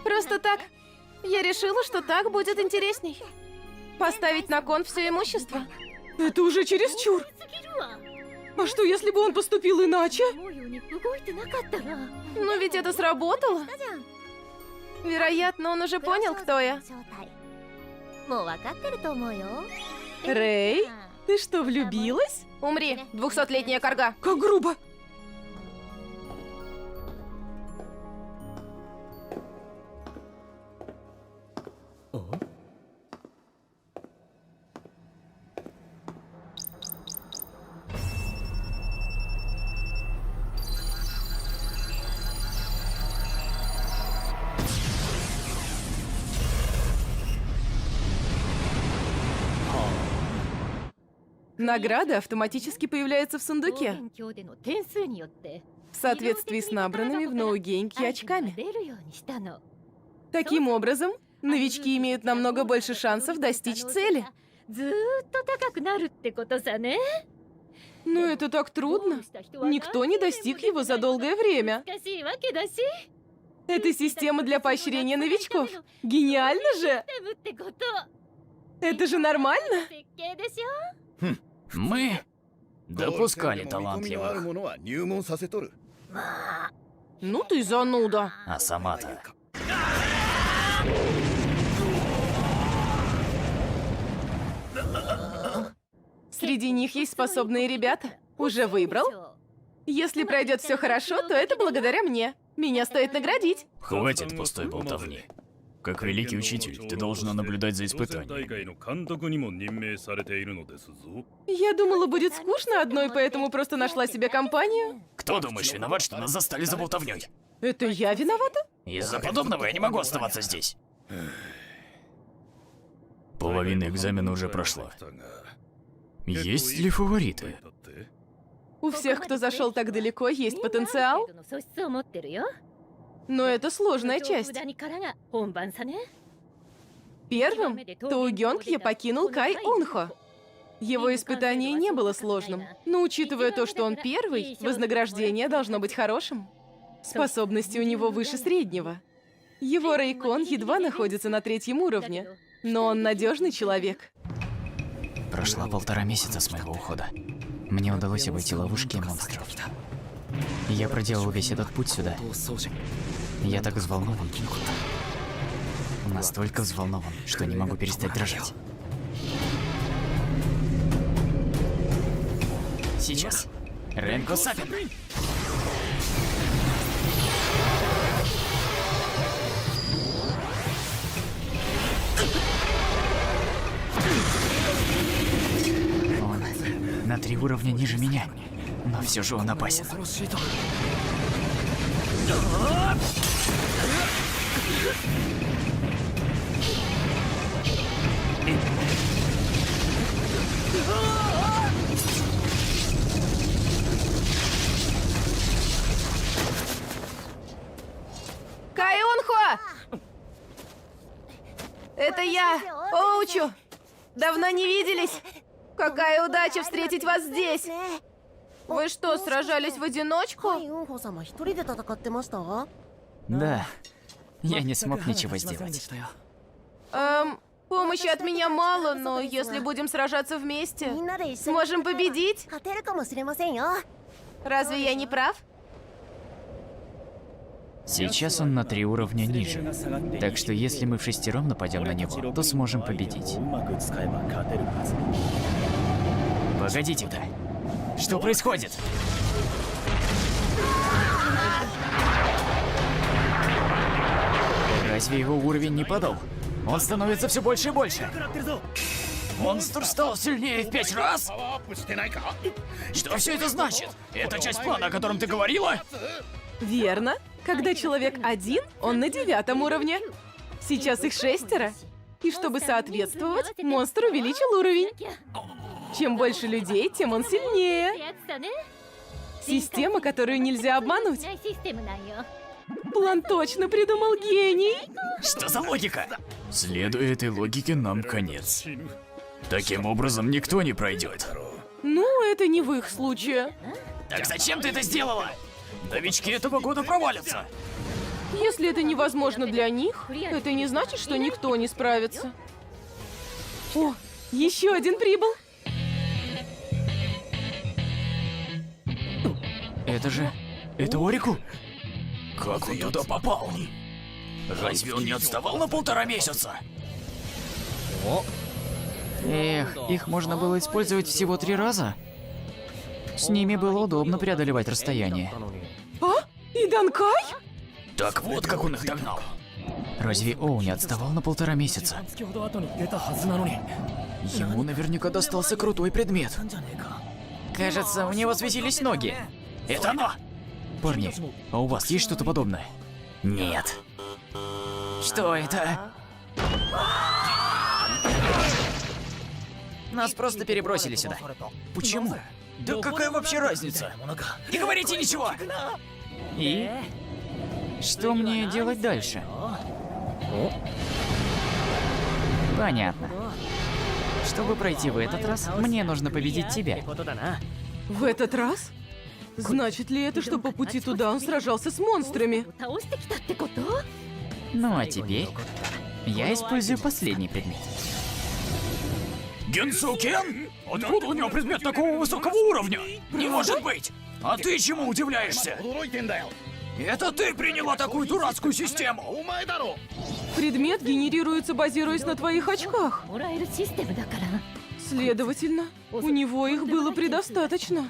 Просто так. Я решила, что так будет интересней. Поставить на кон все имущество. Это уже чересчур. А что, если бы он поступил иначе? Но ведь это сработало. Вероятно, он уже понял, кто я. Рэй, ты что, влюбилась? Умри, 200-летняя карга. Как грубо. Награда автоматически появляется в сундуке в соответствии с набранными в ноугейнке очками. Таким образом, новички имеют намного больше шансов достичь цели. Но это так трудно. Никто не достиг его за долгое время. Это система для поощрения новичков. Гениально же! Это же нормально? Мы допускали талантливых. Ну ты зануда. А сама-то... Среди них есть способные ребята. Уже выбрал? Если пройдет все хорошо, то это благодаря мне. Меня стоит наградить. Хватит пустой болтовни. Как великий учитель, ты должна наблюдать за испытанием. Я думала, будет скучно одной, поэтому просто нашла себе компанию. Кто, думаешь, виноват, что нас застали за болтовней? Это я виновата? Из-за подобного я не могу оставаться здесь. Половина экзамена уже прошла. Есть ли фавориты? У всех, кто зашел так далеко, есть потенциал, но это сложная часть. Первым Тоугёнгхе покинул Кай Унхо. Его испытание не было сложным, но учитывая то, что он первый, вознаграждение должно быть хорошим. Способности у него выше среднего. Его Рейкон едва находится на 3-м уровне, но он надежный человек. Прошло 1,5 месяца с моего ухода. Мне удалось обойти ловушки и монстров. Я проделал весь этот путь сюда. Я так взволнован. Настолько взволнован, что не могу перестать дрожать. Сейчас. Ренко Сапин! Он на 3 уровня ниже меня, но все же он опасен. Кай Унхо! Это я, Оучу. Давно не виделись. Какая удача встретить вас здесь. Вы что, сражались в одиночку? Да, я не смог ничего сделать. Помощи от меня мало, но если будем сражаться вместе, сможем победить. Разве я не прав? Сейчас он на 3 уровня ниже. Так что если мы вшестером нападем на него, то сможем победить. Погодите-ка. Что происходит? Разве его уровень не падал? Он становится все больше и больше. Монстр стал сильнее в 5 раз? Что все это значит? Это часть плана, о котором ты говорила? Верно. Когда человек один, он на 9-м уровне. Сейчас их 6. И чтобы соответствовать, монстр увеличил уровень. Чем больше людей, тем он сильнее. Система, которую нельзя обмануть. План точно придумал гений. Что за логика? Следуя этой логике, нам конец. Таким образом, никто не пройдет. Ну, это не в их случае. Так зачем ты это сделала? Новички этого года провалятся. Если это невозможно для них, это не значит, что никто не справится. О, еще один прибыл. Это же... Это Орику? Как он туда попал? Разве он не отставал на 1,5 месяца? Эх, их можно было использовать всего 3 раза. С ними было удобно преодолевать расстояние. А? И Данкай? Так вот, как он их догнал. Разве Оу не отставал на 1,5 месяца? Ему наверняка достался крутой предмет. Кажется, у него светились ноги. Это оно! Парни, а у вас есть что-то подобное? Нет. Что это? Нас просто перебросили сюда. Почему? Да какая вообще разница? Не говорите ничего! И? Что мне делать дальше? Понятно. Чтобы пройти в этот раз, мне нужно победить тебя. В этот раз? Значит ли это, что по пути туда он сражался с монстрами? Ну а теперь я использую последний предмет. Генсукен? Откуда у него предмет такого высокого уровня? Не может быть! А ты чему удивляешься? Это ты приняла такую дурацкую систему! Предмет генерируется, базируясь на твоих очках. Следовательно, у него их было предостаточно.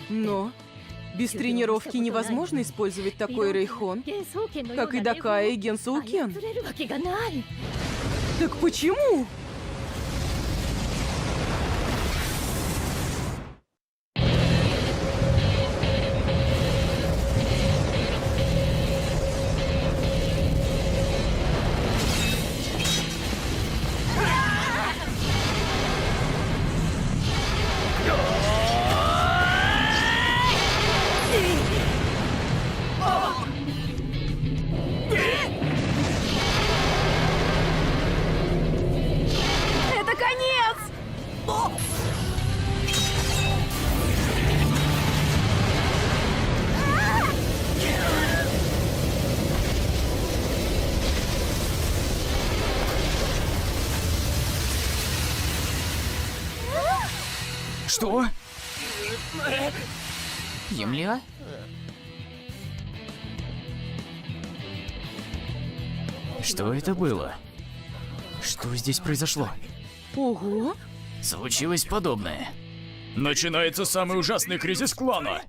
Но без тренировки невозможно использовать такой рейхон, как и Дакая и Генсукен. Так почему? Это конец! Что? Земля? Что это было? Что здесь произошло? Ого! Случилось подобное. Начинается самый ужасный кризис клана.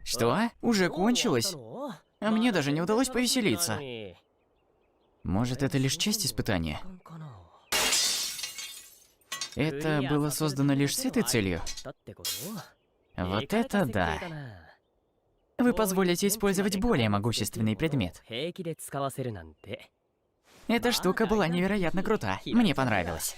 Что? Уже кончилось? А мне даже не удалось повеселиться. Может, это лишь часть испытания? Это было создано лишь с этой целью? Вот это да. Вы позволите использовать более могущественный предмет. Эта штука была невероятно крута. Мне понравилось.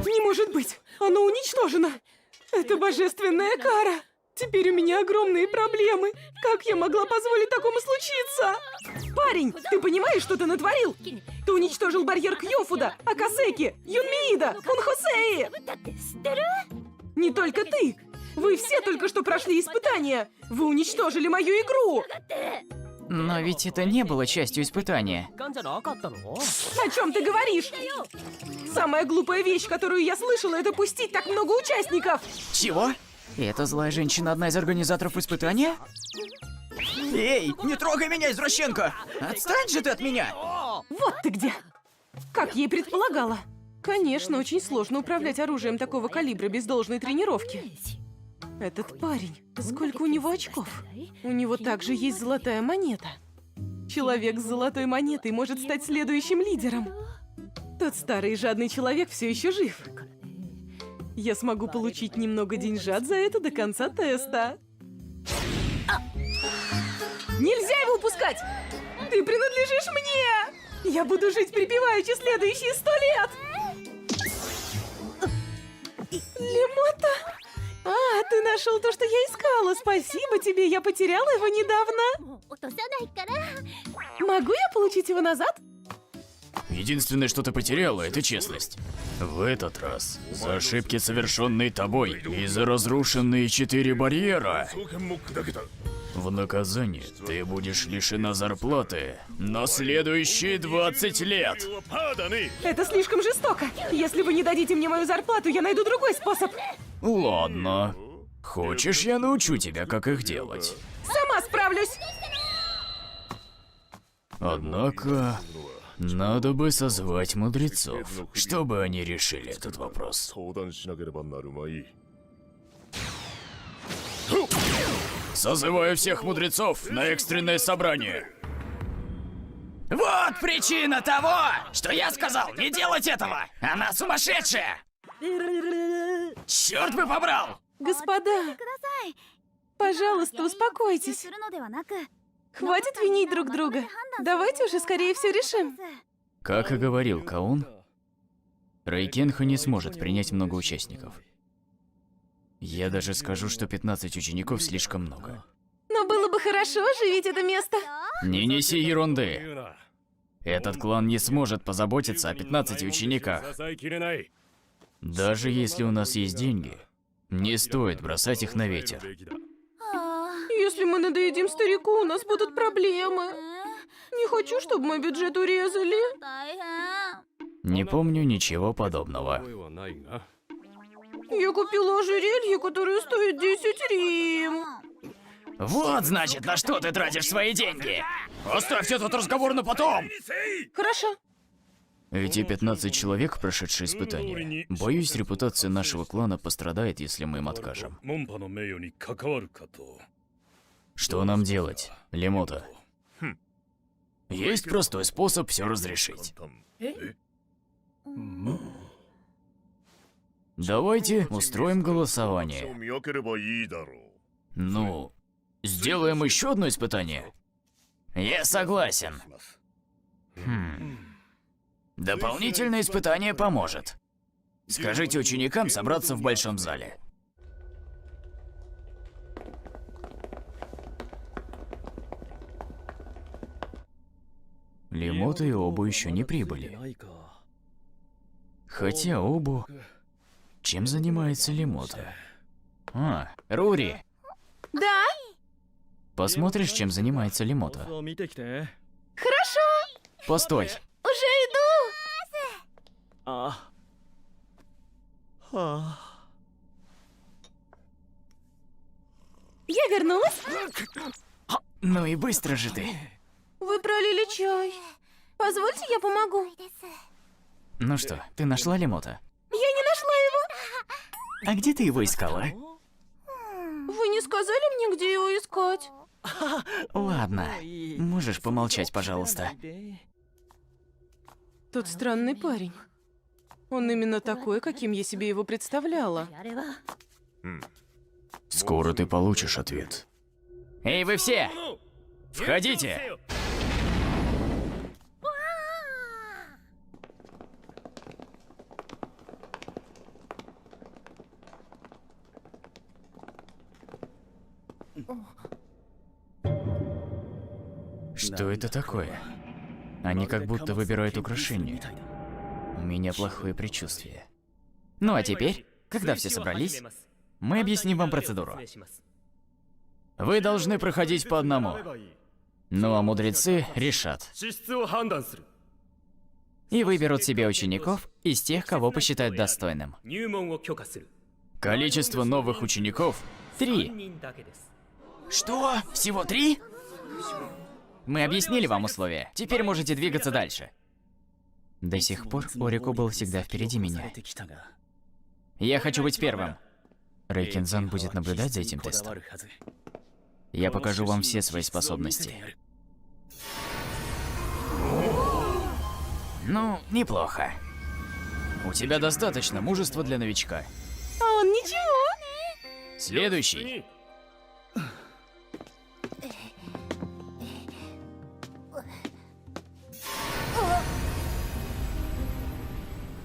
Не может быть! Оно уничтожено! Это божественная кара! Теперь у меня огромные проблемы! Как я могла позволить такому случиться? Парень, ты понимаешь, что ты натворил? Ты уничтожил барьер Кьёфуда, Акасеки, Юнмиида, Кунхосеи! Не только ты! Вы все только что прошли испытания! Вы уничтожили мою игру! Но ведь это не было частью испытания. О чем ты говоришь? Самая глупая вещь, которую я слышала, это пустить так много участников! Чего? Эта злая женщина одна из организаторов испытания? Эй, не трогай меня, извращенка! Отстань же ты от меня! Вот ты где! Как я и предполагала. Конечно, очень сложно управлять оружием такого калибра без должной тренировки. Этот парень, сколько у него очков? У него также есть золотая монета. Человек с золотой монетой может стать следующим лидером. Тот старый и жадный человек все еще жив. Я смогу получить немного деньжат за это до конца теста. Нельзя его упускать! Ты принадлежишь мне! Я буду жить припеваючи следующие 100 лет! Лемота! А, ты нашел то, что я искала. Спасибо тебе, я потеряла его недавно. Могу я получить его назад? Единственное, что ты потеряла, это честность. В этот раз за ошибки, совершенные тобой, и за разрушенные 4 барьера. В наказание ты будешь лишена зарплаты на следующие 20 лет. Это слишком жестоко. Если вы не дадите мне мою зарплату, я найду другой способ. Ладно. Хочешь, я научу тебя, как их делать? Сама справлюсь. Однако, надо бы созвать мудрецов, чтобы они решили этот вопрос. Созываю всех мудрецов на экстренное собрание. Вот причина того, что я сказал не делать этого! Она сумасшедшая! Черт бы побрал! Господа, пожалуйста, успокойтесь. Хватит винить друг друга. Давайте уже скорее все решим. Как и говорил Каун, Рейкенха не сможет принять много участников. Я даже скажу, что 15 учеников слишком много. Но было бы хорошо оживить это место. Не неси ерунды. Этот клан не сможет позаботиться о 15 учениках. Даже если у нас есть деньги, не стоит бросать их на ветер. Если мы надоедим старику, у нас будут проблемы. Не хочу, чтобы мой бюджет урезали. Не помню ничего подобного. Я купила ожерелье, которое стоит 10 рим. Вот, значит, на что ты тратишь свои деньги! Оставь этот разговор на потом! Хорошо. Эти 15 человек, прошедшие испытания. Боюсь, репутация нашего клана пострадает, если мы им откажем. Что нам делать, Лемота? Есть простой способ все разрешить. Давайте устроим голосование. Ну, сделаем еще одно испытание. Я согласен. Дополнительное испытание поможет. Скажите ученикам собраться в большом зале. Лемота и Обу еще не прибыли. Хотя Обу... Чем занимается Лемота? А, Рури, Да? посмотришь, чем занимается Лемота? Хорошо. Постой. Уже иду. Я вернулась. Ну и быстро же ты. Вы пролили чай. Позвольте, я помогу. Ну что, ты нашла Лемота? Я не нашла его. А где ты его искала? Вы не сказали мне, где его искать? Ладно, можешь помолчать, пожалуйста. Тот странный парень. Он именно такой, каким я себе его представляла. Скоро ты получишь ответ. Эй, вы все! Входите! Что это такое? Они как будто выбирают украшения. У меня плохое предчувствие. Ну а теперь, когда все собрались, мы объясним вам процедуру. Вы должны проходить по одному. Ну а мудрецы решат. И выберут себе учеников из тех, кого посчитают достойным. Количество новых учеников 3. Что? Всего 3? Мы объяснили вам условия. Теперь можете двигаться дальше. До сих пор Орико был всегда впереди меня. Я хочу быть первым. Рейкензан будет наблюдать за этим тестом. Я покажу вам все свои способности. Ну, неплохо. У тебя достаточно мужества для новичка. А он ничего. Следующий.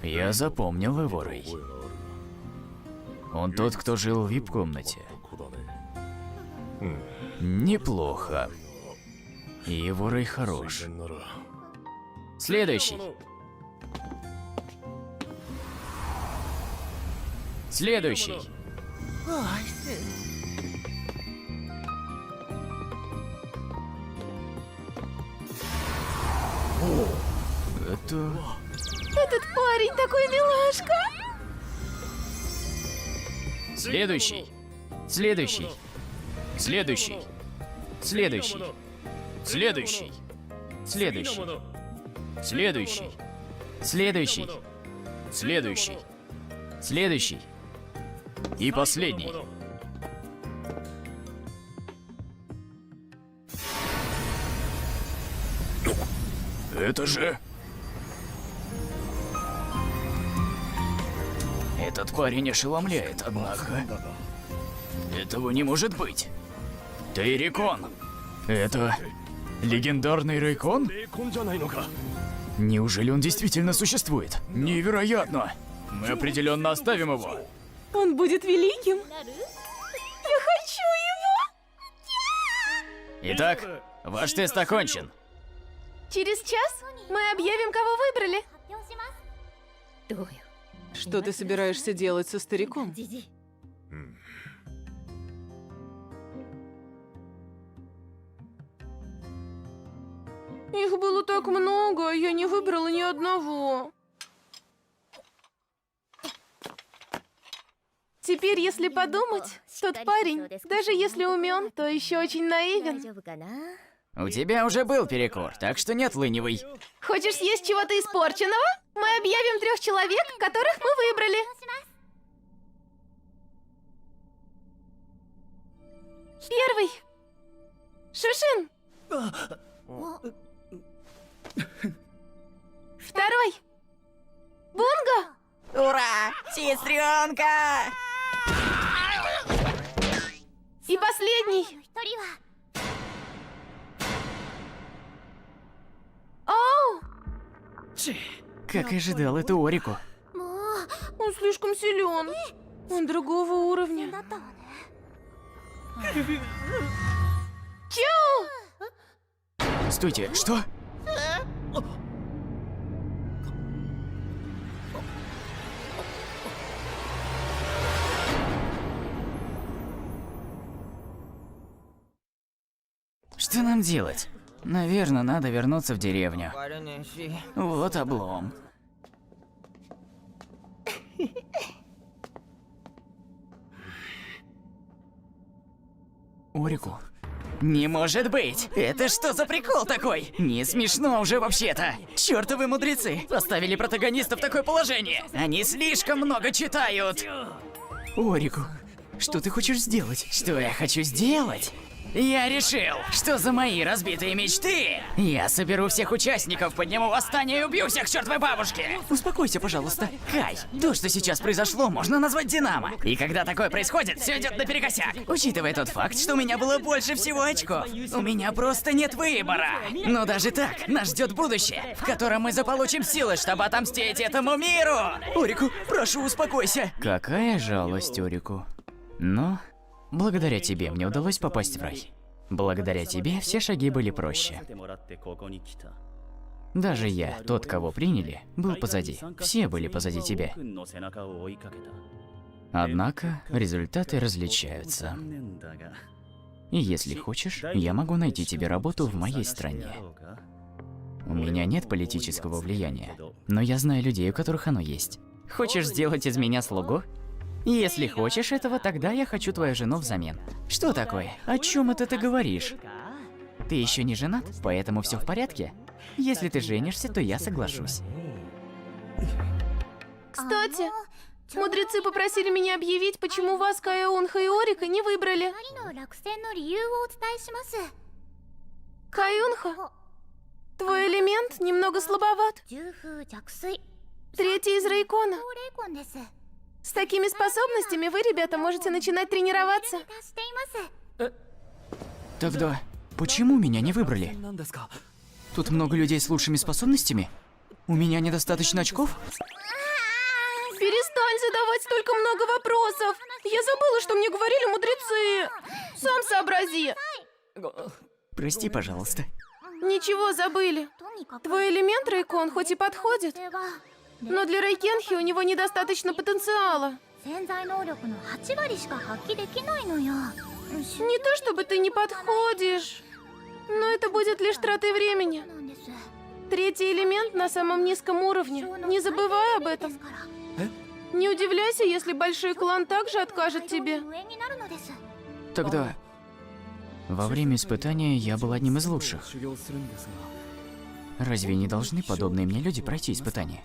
Я запомнил его, Рэй. Он тот, кто жил в вип-комнате. Неплохо. И его Рэй хорош. Следующий. Следующий. Это... Этот парень такой милашка. Следующий. Следующий. Следующий. Следующий. Следующий. Следующий. Следующий. Следующий. Следующий. Следующий. И последний. Это же... Этот парень ошеломляет, однако. Этого не может быть. Тейрикон. Это... легендарный Рейкон? Неужели он действительно существует? Невероятно! Мы определенно оставим его. Он будет великим. Я хочу его. Итак, ваш тест окончен. Через час мы объявим, кого выбрали. Что ты собираешься делать со стариком? Их было так много, а я не выбрала ни одного. Теперь, если подумать, тот парень, даже если умен, то еще очень наивен. У тебя уже был перекур, так что не отлынивай. Хочешь съесть чего-то испорченного? Мы объявим 3 человек, которых мы выбрали. Первый. Шушин. Второй. Бунго. Ура! Сестренка! И последний. Оу! Как и ожидал, это Орику. Он слишком силен. Он другого уровня. Чу! Стойте, что? Что нам делать? Наверное, надо вернуться в деревню. Вот облом. Орику. Не может быть! Это что за прикол такой? Не смешно уже вообще-то. Чёртовы мудрецы поставили протагонистов в такое положение. Они слишком много читают. Орику, что ты хочешь сделать? Что я хочу сделать? Я решил, что за мои разбитые мечты я соберу всех участников, подниму восстание и убью всех к чертовой бабушке. Успокойся, пожалуйста. Кай, то, что сейчас произошло, можно назвать Динамо. И когда такое происходит, все идет наперекосяк. Учитывая тот факт, что у меня было больше всего очков, у меня просто нет выбора. Но даже так, нас ждет будущее, в котором мы заполучим силы, чтобы отомстить этому миру. Орику, прошу, успокойся. Какая жалость, Орику. Но... благодаря тебе мне удалось попасть в рай. Благодаря тебе все шаги были проще. Даже я, тот, кого приняли, был позади. Все были позади тебя. Однако результаты различаются. И если хочешь, я могу найти тебе работу в моей стране. У меня нет политического влияния, но я знаю людей, у которых оно есть. Хочешь сделать из меня слугу? Если хочешь этого, тогда я хочу твою жену взамен. Что такое? О чем это ты говоришь? Ты еще не женат, поэтому все в порядке? Если ты женишься, то я соглашусь. Кстати, мудрецы попросили меня объявить, почему вас, Каэунха и Орика не выбрали. Каюнха, твой элемент немного слабоват. Третий из Рейкона. С такими способностями вы, ребята, можете начинать тренироваться. Тогда почему меня не выбрали? Тут много людей с лучшими способностями? У меня недостаточно очков? Перестань задавать столько много вопросов. Я забыла, что мне говорили мудрецы. Сам сообрази. Прости, пожалуйста. Ничего, забыли. Твой элемент, Рейкон, хоть и подходит, но для Рейкенхи у него недостаточно потенциала. Не то чтобы ты не подходишь, но это будет лишь тратой времени. Третий элемент на самом низком уровне. Не забывай об этом. Не удивляйся, если большой клан также откажет тебе. Тогда... во время испытания я был одним из лучших. Разве не должны подобные мне люди пройти испытание?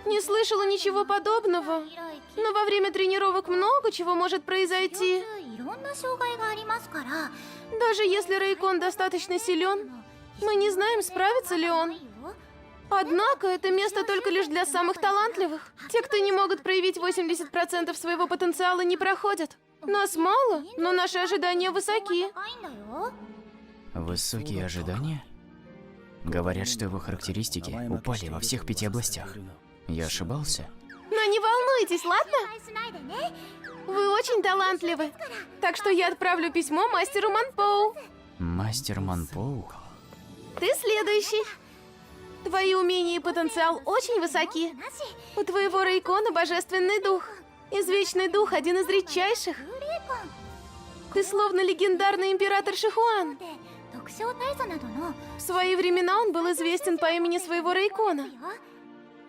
Не слышала ничего подобного. Но во время тренировок много чего может произойти. Даже если Рейкон достаточно силен, Мы не знаем, справится ли он. Однако, это место только лишь для самых талантливых. Те, кто не могут проявить 80% своего потенциала, не проходят. Нас мало, но наши ожидания высоки. Высокие ожидания? Говорят, что его характеристики упали во всех 5 областях. Я ошибался? Но не волнуйтесь, ладно? Вы очень талантливы. Так что я отправлю письмо мастеру Манпоу. Мастер Манпоу? Ты следующий. Твои умения и потенциал очень высоки. У твоего Рейкона божественный дух. Извечный дух — один из редчайших. Ты словно легендарный император Шихуан. В свои времена он был известен по имени своего Рейкона.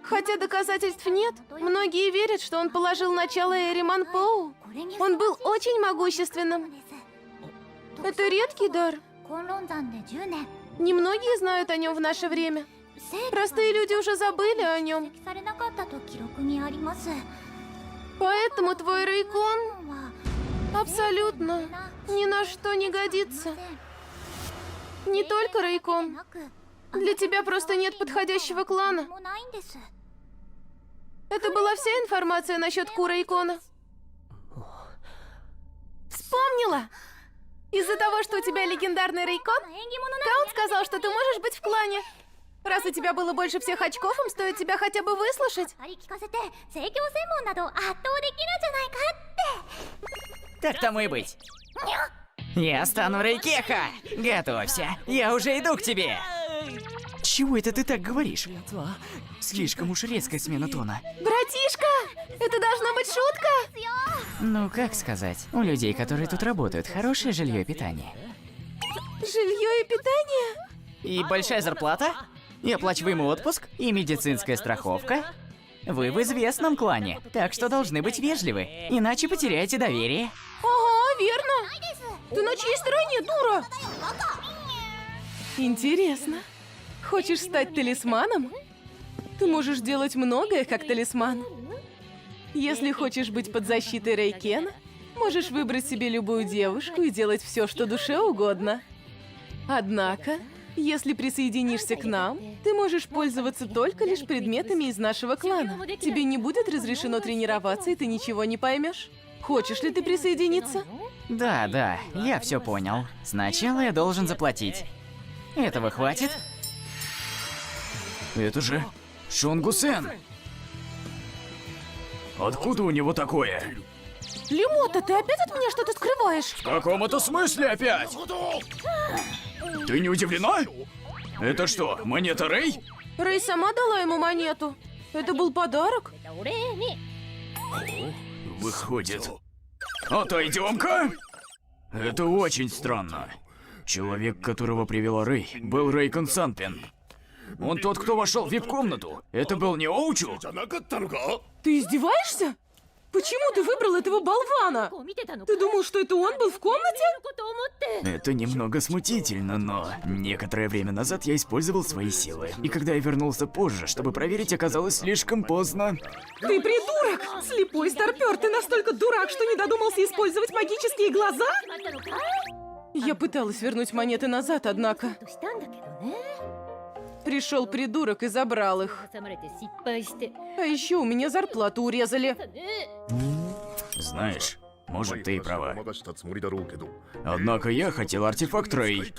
Хотя доказательств нет, многие верят, что он положил начало эре Манпоу. Он был очень могущественным. Это редкий дар. Немногие знают о нем в наше время. Простые люди уже забыли о нем. Поэтому твой Рейкон абсолютно ни на что не годится. Не только Рейкон. Для тебя просто нет подходящего клана. Это была вся информация насчет Ку Рейкона. Вспомнила! Из-за того, что у тебя легендарный Рейкон, Каунт сказал, что ты можешь быть в клане. Раз у тебя было больше всех очков, им стоит тебя хотя бы выслушать. Так тому и быть. Я стану Рейкеха! Готовься, я уже иду к тебе! Чего это ты так говоришь? Слишком уж резкая смена тона. Братишка, это должна быть шутка. Ну, как сказать, у людей, которые тут работают, хорошее жилье и питание. Жилье и питание? И большая зарплата, и оплачиваемый отпуск, и медицинская страховка. Вы в известном клане, так что должны быть вежливы, иначе потеряете доверие. Ага, верно. Ты на чьей стороне, дура? Интересно. Хочешь стать талисманом? Ты можешь делать многое, как талисман. Если хочешь быть под защитой Рейкена, можешь выбрать себе любую девушку и делать все, что душе угодно. Однако, если присоединишься к нам, ты можешь пользоваться только лишь предметами из нашего клана. Тебе не будет разрешено тренироваться, и ты ничего не поймешь. Хочешь ли ты присоединиться? Да, я все понял. Сначала я должен заплатить. Этого хватит? Это же Шонгу-сен! Откуда у него такое? Лимота, ты опять от меня что-то скрываешь? В каком это смысле опять? Ты не удивлена? Это что, монета Рэй? Рэй сама дала ему монету. Это был подарок. Выходит. Отойдем-ка! Это очень странно. Человек, которого привела Рэй, был Рейкон Санпин. Он тот, кто вошел в вип-комнату. Это был не Оучу? Ты издеваешься? Почему ты выбрал этого болвана? Ты думал, что это он был в комнате? Это немного смутительно, но некоторое время назад я использовал свои силы. И когда я вернулся позже, чтобы проверить, оказалось слишком поздно. Ты придурок! Слепой старпер, ты настолько дурак, что не додумался использовать магические глаза? Я пыталась вернуть монеты назад, однако... Пришел придурок и забрал их. А еще у меня зарплату урезали. Знаешь, может, ты и права. Однако я хотел артефакт Рэй.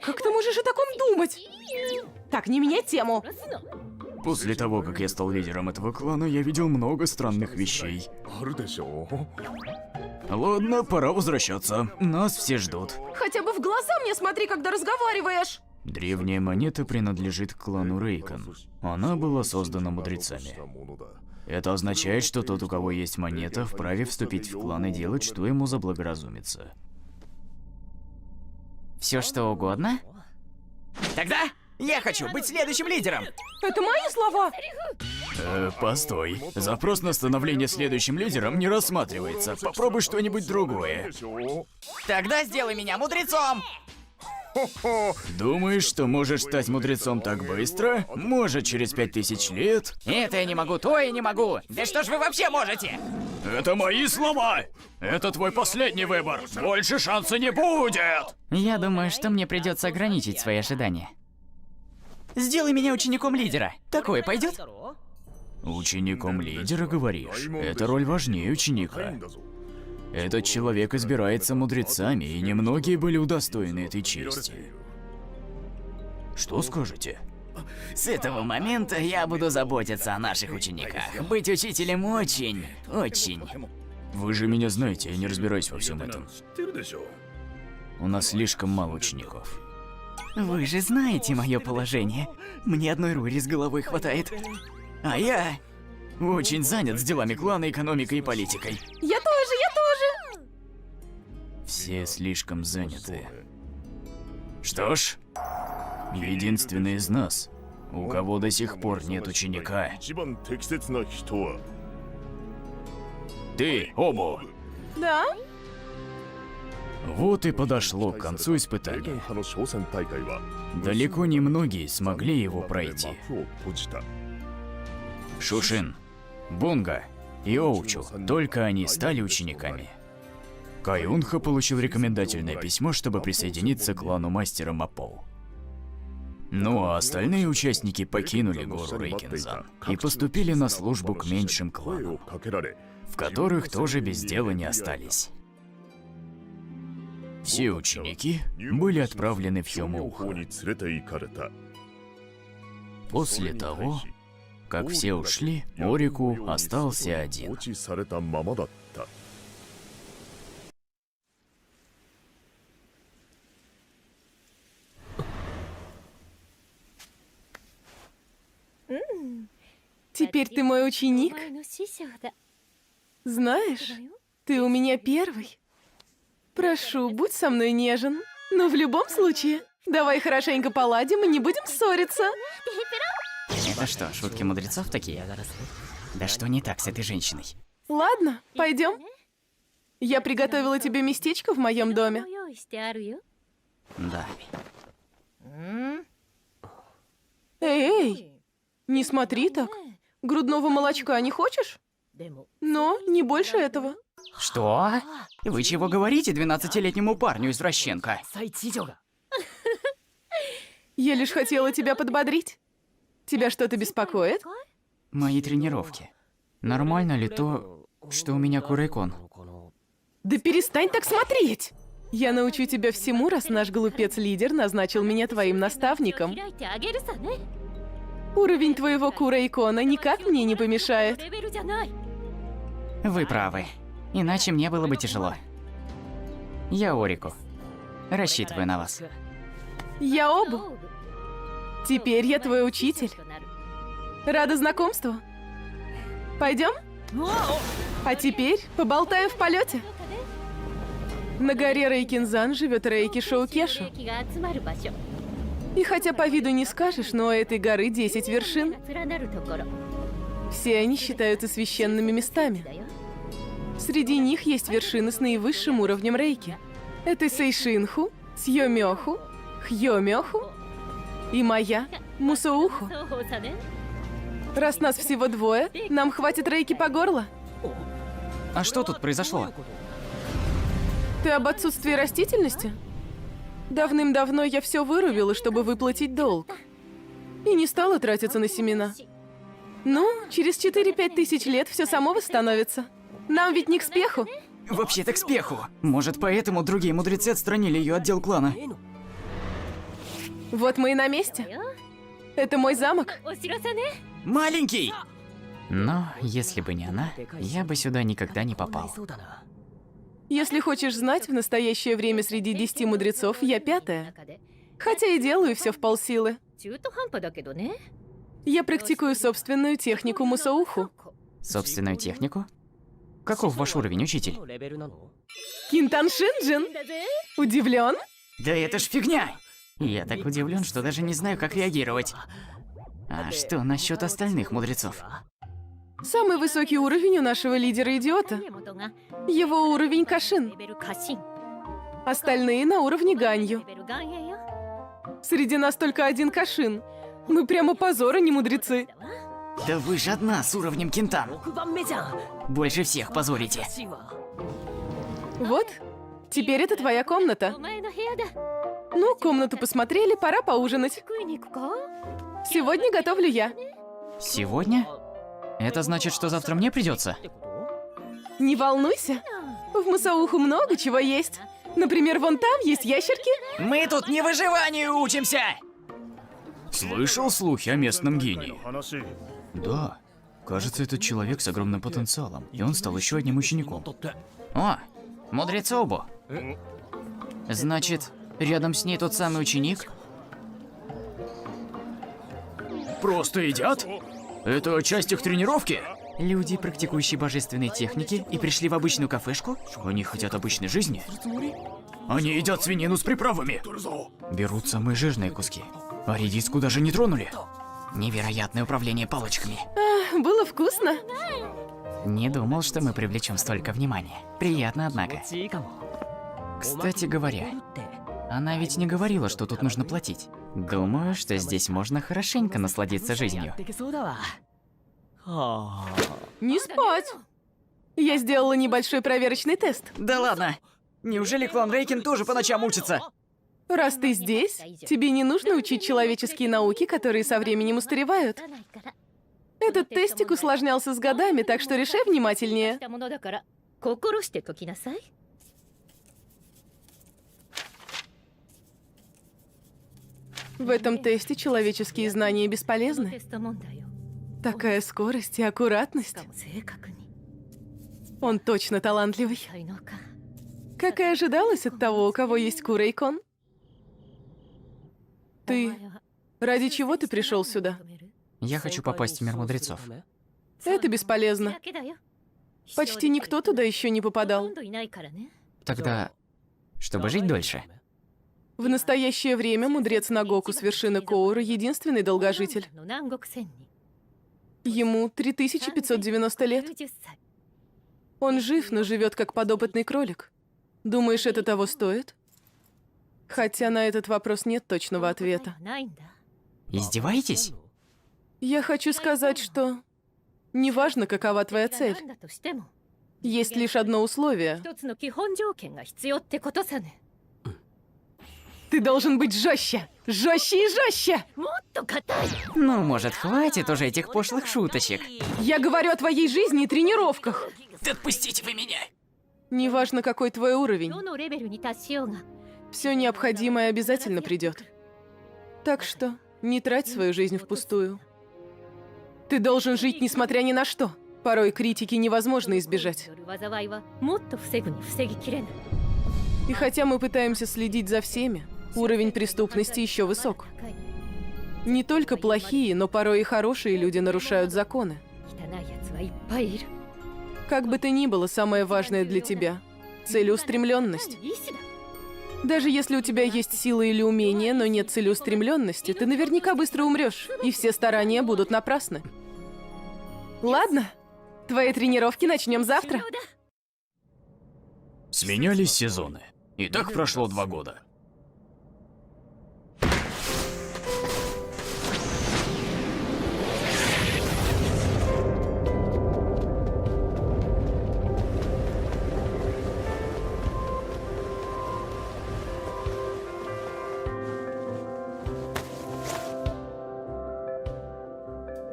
Как ты можешь о таком думать? Так, не меняй тему. После того, как я стал лидером этого клана, я видел много странных вещей. Ладно, пора возвращаться. Нас все ждут. Хотя бы в глаза мне смотри, когда разговариваешь. Древняя монета принадлежит клану Рейкон. Она была создана мудрецами. Это означает, что тот, у кого есть монета, вправе вступить в клан и делать, что ему заблагоразумится. Все что угодно? Тогда я хочу быть следующим лидером. Это мои слова. Постой. Запрос на становление следующим лидером не рассматривается. Попробуй что-нибудь другое. Тогда сделай меня мудрецом. Думаешь, что можешь стать мудрецом так быстро? Может, через 5000 лет? Это я не могу, то я не могу. Да что ж вы вообще можете? Это мои слова! Это твой последний выбор! Больше шанса не будет! Я думаю, что мне придется ограничить свои ожидания. Сделай меня учеником лидера. Такое пойдет? Учеником лидера, говоришь? Эта роль важнее ученика. Этот человек избирается мудрецами, и немногие были удостоены этой чести. Что скажете? С этого момента я буду заботиться о наших учениках. Быть учителем очень. Вы же меня знаете, я не разбираюсь во всем этом. У нас слишком мало учеников. Вы же знаете мое положение. Мне одной Рури с головой хватает. А я очень занят с делами клана, экономикой и политикой. Я тоже. Все слишком заняты. Что ж, единственный из нас, у кого до сих пор нет ученика. Ты, Обу. Да? Вот и подошло к концу испытания. Далеко не многие смогли его пройти. Шушин, Бунга и Оучу, только они стали учениками. Каюнха получил рекомендательное письмо, чтобы присоединиться к клану мастера Мапоу. Ну а остальные участники покинули гору Рейкинзан и поступили на службу к меньшим кланам, в которых тоже без дела не остались. Все ученики были отправлены в Хёмоухо. После того, как все ушли, Орику остался один. Теперь ты мой ученик? Знаешь, ты у меня первый. Прошу, будь со мной нежен. Но в любом случае, давай хорошенько поладим и не будем ссориться. Это что, шутки мудрецов такие? Да что не так с этой женщиной? Ладно, пойдем. Я приготовила тебе местечко в моем доме. Да. Эй, не смотри так. Грудного молочка не хочешь? Но не больше этого. Что? Вы чего говорите 12-летнему парню, извращенка? Я лишь хотела тебя подбодрить. Тебя что-то беспокоит? Мои тренировки. Нормально ли то, что у меня Курайкон? Да перестань так смотреть! Я научу тебя всему, раз наш глупец-лидер назначил меня твоим наставником. Уровень твоего Курайкона никак мне не помешает. Вы правы. Иначе мне было бы тяжело. Я Орику. Рассчитываю на вас. Я Обу. Теперь я твой учитель. Рада знакомству. Пойдем? А теперь поболтаем в полете. На горе Рейкинзан живет Рейки Шоукешу. И хотя по виду не скажешь, но у этой горы 10 вершин. Все они считаются священными местами. Среди них есть вершины с наивысшим уровнем рейки. Это Сейшинху, Сьёмёху, Хьёмёху и моя, Мусоуху. Раз нас всего двое, нам хватит рейки по горло. А что тут произошло? Ты об отсутствии растительности? Давным-давно я все вырубила, чтобы выплатить долг. И не стала тратиться на семена. Ну, через 4-5 тысяч лет все само восстановится. Нам ведь не к спеху. Вообще-то к спеху. Может, поэтому другие мудрецы отстранили ее от дел клана. Вот мы и на месте. Это мой замок. Маленький! Но если бы не она, я бы сюда никогда не попал. Если хочешь знать, в настоящее время среди 10 мудрецов я 5-я. Хотя и делаю все в полсилы. Я практикую собственную технику Мусоуху. Собственную технику? Каков ваш уровень, учитель? Кинтан Шинджин? Удивлен? Да это ж фигня! Я так удивлен, что даже не знаю, как реагировать. А что насчет остальных мудрецов? Самый высокий уровень у нашего лидера-идиота. Его уровень Кашин. Остальные на уровне Ганью. Среди нас только один Кашин. Мы прямо позор, а не мудрецы. Да вы же одна с уровнем Кентан. Больше всех позорите. Вот, теперь это твоя комната. Ну, комнату посмотрели, пора поужинать. Сегодня готовлю я. Сегодня? Это значит, что завтра мне придется? Не волнуйся. В Масауху много чего есть. Например, вон там есть ящерки. Мы тут не выживанию учимся! Слышал слухи о местном гении? Да. Кажется, этот человек с огромным потенциалом, и он стал еще одним учеником. О, Мудрецобу. Значит, рядом с ней тот самый ученик? Просто едят? Это часть их тренировки? Люди, практикующие божественные техники, и пришли в обычную кафешку? Они хотят обычной жизни? Они едят свинину с приправами. Берут самые жирные куски. А редиску даже не тронули. Невероятное управление палочками. Было вкусно. Не думал, что мы привлечем столько внимания. Приятно, однако. Кстати говоря, она ведь не говорила, что тут нужно платить. Думаю, что здесь можно хорошенько насладиться жизнью. Не спать. Я сделала небольшой проверочный тест. Да ладно! Неужели клан Рейкин тоже по ночам учится? Раз ты здесь, тебе не нужно учить человеческие науки, которые со временем устаревают. Этот тестик усложнялся с годами, так что решай внимательнее. В этом тесте человеческие знания бесполезны. Такая скорость и аккуратность. Он точно талантливый. Как и ожидалось от того, у кого есть Курейкон. Ты... Ради чего ты пришел сюда? Я хочу попасть в мир мудрецов. Это бесполезно. Почти никто туда еще не попадал. Тогда, чтобы жить дольше. В настоящее время мудрец Нагоку с вершины Коура единственный долгожитель. Ему 3590 лет. Он жив, но живет как подопытный кролик. Думаешь, это того стоит? Хотя на этот вопрос нет точного ответа. Издеваетесь? Я хочу сказать, что неважно, какова твоя цель. Есть лишь одно условие. Ты должен быть жестче! Жестче и жестче! Ну, может, хватит уже этих пошлых шуточек. Я говорю о твоей жизни и тренировках. Да отпустите вы меня! Неважно, какой твой уровень. Все необходимое обязательно придет. Так что не трать свою жизнь впустую. Ты должен жить, несмотря ни на что. Порой критики невозможно избежать. И хотя мы пытаемся следить за всеми, уровень преступности еще высок. Не только плохие, но порой и хорошие люди нарушают законы. Как бы то ни было, самое важное для тебя – целеустремленность. Даже если у тебя есть сила или умение, но нет целеустремленности, ты наверняка быстро умрешь, и все старания будут напрасны. Ладно, твои тренировки начнем завтра. Сменялись сезоны. И так прошло 2 года.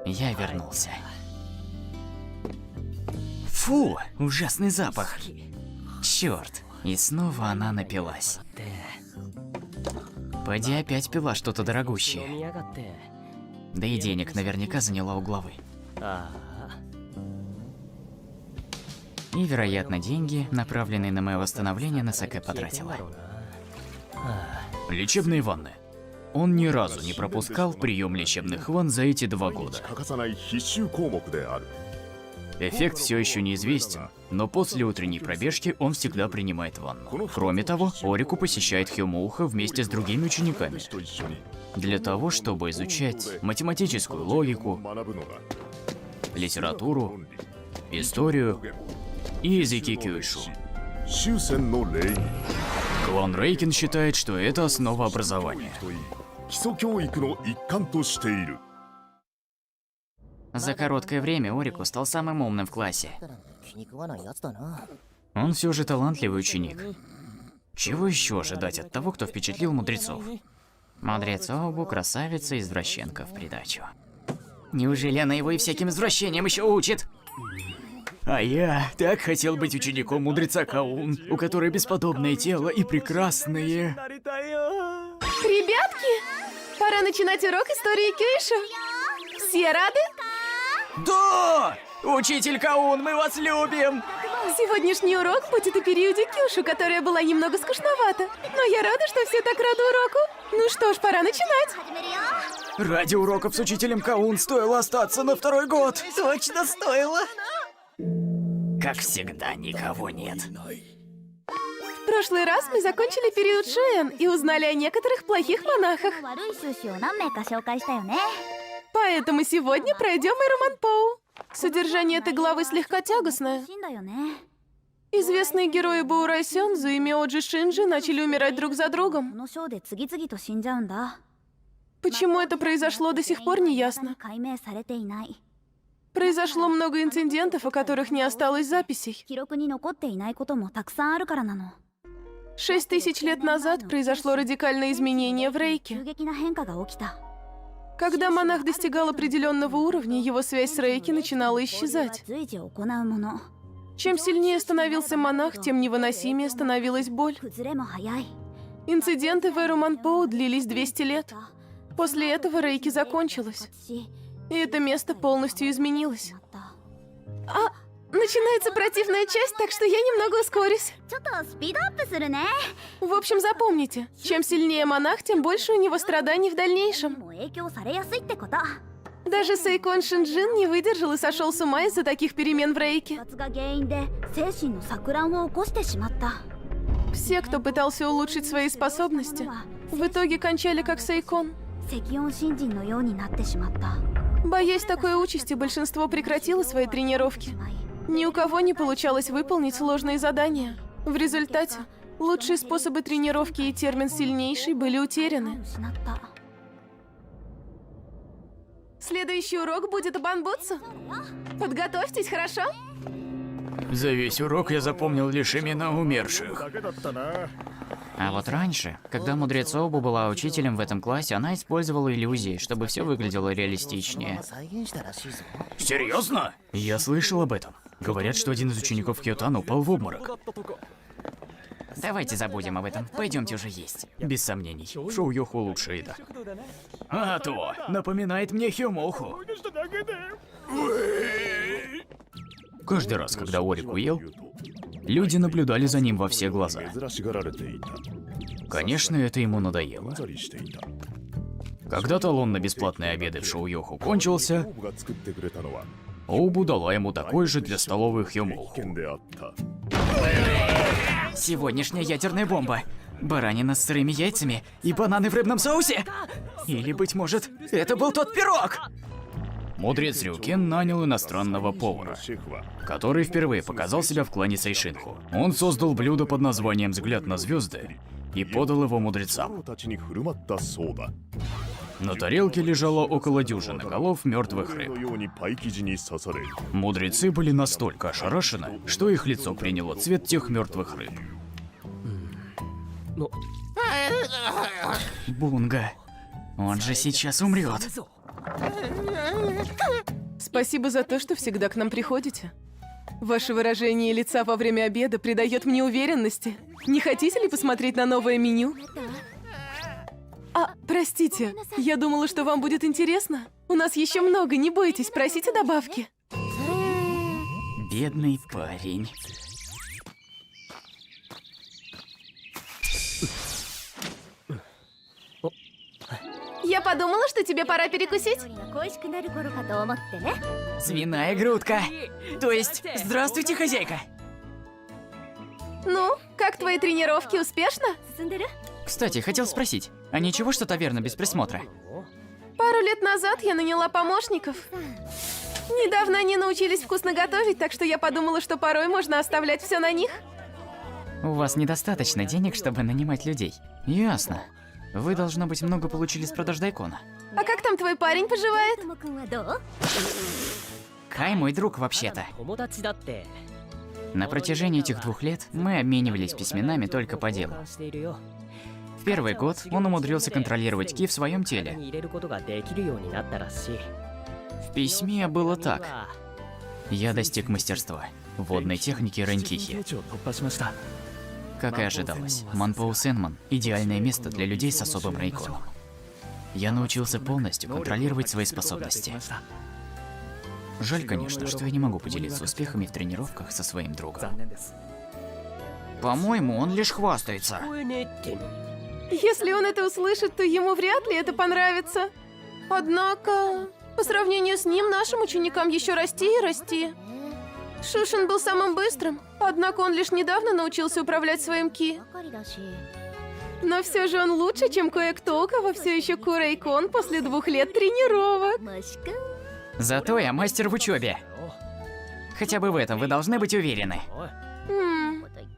Я вернулся. Фу, ужасный запах. Черт, и снова она напилась. Поди опять пила что-то дорогущее. Да и денег наверняка заняла у главы. И, вероятно, деньги, направленные на мое восстановление, на Саке потратила. Лечебные ванны. Он ни разу не пропускал прием лечебных ванн за эти 2 года. Эффект все еще неизвестен, но после утренней пробежки он всегда принимает ванну. Кроме того, Орику посещает Хёмоуха вместе с другими учениками. Для того, чтобы изучать математическую логику, литературу, историю и языки Кюйшу. Клан Рейкин считает, что это основа образования. 基礎教育の一環としている。 За короткое время Орику стал самым умным в классе. 気に食わないやつだな。 Он все же талантливый ученик. Чего еще ожидать от того, кто впечатлил мудрецов? Мудрец Оубу красавица извращенка в придачу. Неужели она его и всяким извращениям еще учит? А я так хотел быть учеником мудреца Каун, у которой бесподобное тело и прекрасные... Ребятки, пора начинать урок истории Кюишу. Все рады? Да! Учитель Каун, мы вас любим! Сегодняшний урок будет о периоде Кюшу, которая была немного скучновата. Но я рада, что все так рады уроку. Ну что ж, пора начинать. Ради уроков с учителем Каун стоило остаться на второй год. Точно стоило! Как всегда, никого нет. В прошлый раз мы закончили период Шуэн и узнали о некоторых плохих монахах. 悪い収集を何名か紹介したよね。 Поэтому сегодня пройдем Эруманпоу. Содержание этой главы слегка тягостное. 死んだよね。 Известные герои Баурай Сёнзу и Миоджи Шинджи начали умирать друг за こ другом. の章で次々と死んじゃうんだ。 Почему это произошло, до сих пор не ясно. 解明されていない。 Произошло много инцидентов, о которых не осталось записей. 記録に残っていないこともたくさんあるからなの。 6000 лет назад произошло радикальное изменение в急 Рейке. 激な変化が起きた。 Когда монах достигал определенного уровня, его связь с Рейки начинала исчезать. 随時行うもの。 Чем сильнее становился монах, тем невыносимее становилась боль. 崩れも早い。 Инциденты в Эруманпоу длились 200 лет. После этого Рейки закончилась, し и это место полностью изменилось. まった。 А, начинается противная часть, так что я немного ускорюсь. ちょっとスピードアップするね。 В общем, запомните, чем сильнее монах, тем больше у него страданий в に дальнейшем. も影響されやすいってこと。 Даже Сейкон Шинджин не выдержал и сошел с ума из-за таких перемен в Рейке. 発が原因で精神の錯乱を起こしてしまった。 Все, кто пытался улучшить свои способности, в итоге кончали как Сейкон. 赤音新人のようになってしまった。 Боясь такой участи, большинство прекратило свои тренировки. しまい Ни у кого не получалось выполнить сложные задания. В результате, лучшие способы тренировки и термин «сильнейший» были утеряны. 失った。 Следующий урок будет о бамбуцу. Подготовьтесь, хорошо? За весь урок я запомнил лишь имена умерших. だけだったな。 А вот раньше, когда мудрец Оубу была учителем в этом классе, она использовала иллюзии, чтобы все выглядело реалистичнее. 再現したらしいぞ。 Серьезно? Я слышал об этом. Говорят, что один из учеников Кьотана упал в обморок. Давайте забудем об этом. Пойдемте уже есть. Без сомнений, в шоу Йоху лучшая еда. А то, напоминает мне Хёмоху. Каждый раз, когда Орику ел, люди наблюдали за ним во все глаза. 珍しがられていた。 Конечно, это ему надоело. ざりしていた。 Когда талон на бесплатные обеды в шоу Йоху кончился, 僕が作ってくれたのは Оубу дала ему такой же для столовых Хёмоху. 危険であった。 Сегодняшняя ядерная бомба. Баранина с сырыми яйцами и бананы в рыбном соусе. Или, быть может, это был тот пирог? Мудрец Рюкен нанял иностранного повара, シェフは который впервые показал себя в клане Сейшинху. Он создал блюдо под названием «Взгляд на звезды» и подал его мудрецам. 王たちに振る舞ったそうだ。 На тарелке лежало около дюжины голов мертвых の рыб. ようにパイ生地に刺され、 Мудрецы были настолько ошарашены, что их лицо приняло цвет тех мертвых рыб. Бунга. Он же сейчас умрет. Спасибо за то, что всегда к нам приходите. Ваше выражение лица во время обеда придает мне уверенности. Не хотите ли посмотреть на новое меню? А, простите, я думала, что вам будет интересно. У нас еще много, не бойтесь, просите добавки. Бедный парень. Я подумала, что тебе пора перекусить. 恋しくなる頃かと思ってね。 Свиная грудка. То есть, здравствуйте, хозяйка. Ну, как твои тренировки, успешно? 進んでる？ Кстати, хотел спросить, а ничего, что таверна без присмотра? Пару лет назад я наняла помощников. Недавно они научились вкусно готовить, так что я подумала, что порой можно оставлять все на них. У вас недостаточно денег, чтобы нанимать людей. Ясно. Вы, должно быть, много получили с продаж дайкона. А как там твой парень поживает? 友くんはどう？ Кай мой друг, вообще-то. На протяжении этих 2 лет мы обменивались письменами только по делу. В первый год он умудрился контролировать ки в своем теле. В письме было так. Я достиг мастерства водной техники Рэнкихи. Как и ожидалось, Манпоу Сенмон – идеальное место для людей с особым рейконом. Я научился полностью контролировать свои способности. Жаль, конечно, что я не могу поделиться успехами в тренировках со своим другом. По-моему, он лишь хвастается. Если он это услышит, то ему вряд ли это понравится. Однако, по сравнению с ним, нашим ученикам еще расти и расти. Шушин был самым быстрым, однако он лишь недавно научился управлять своим ки. ばかりだし。 Но все же он лучше, чем кое-кто, у кого все еще курейкон после 2 лет тренировок. もしくん。 Зато я мастер в учебе. Хотя бы в этом вы должны быть уверены.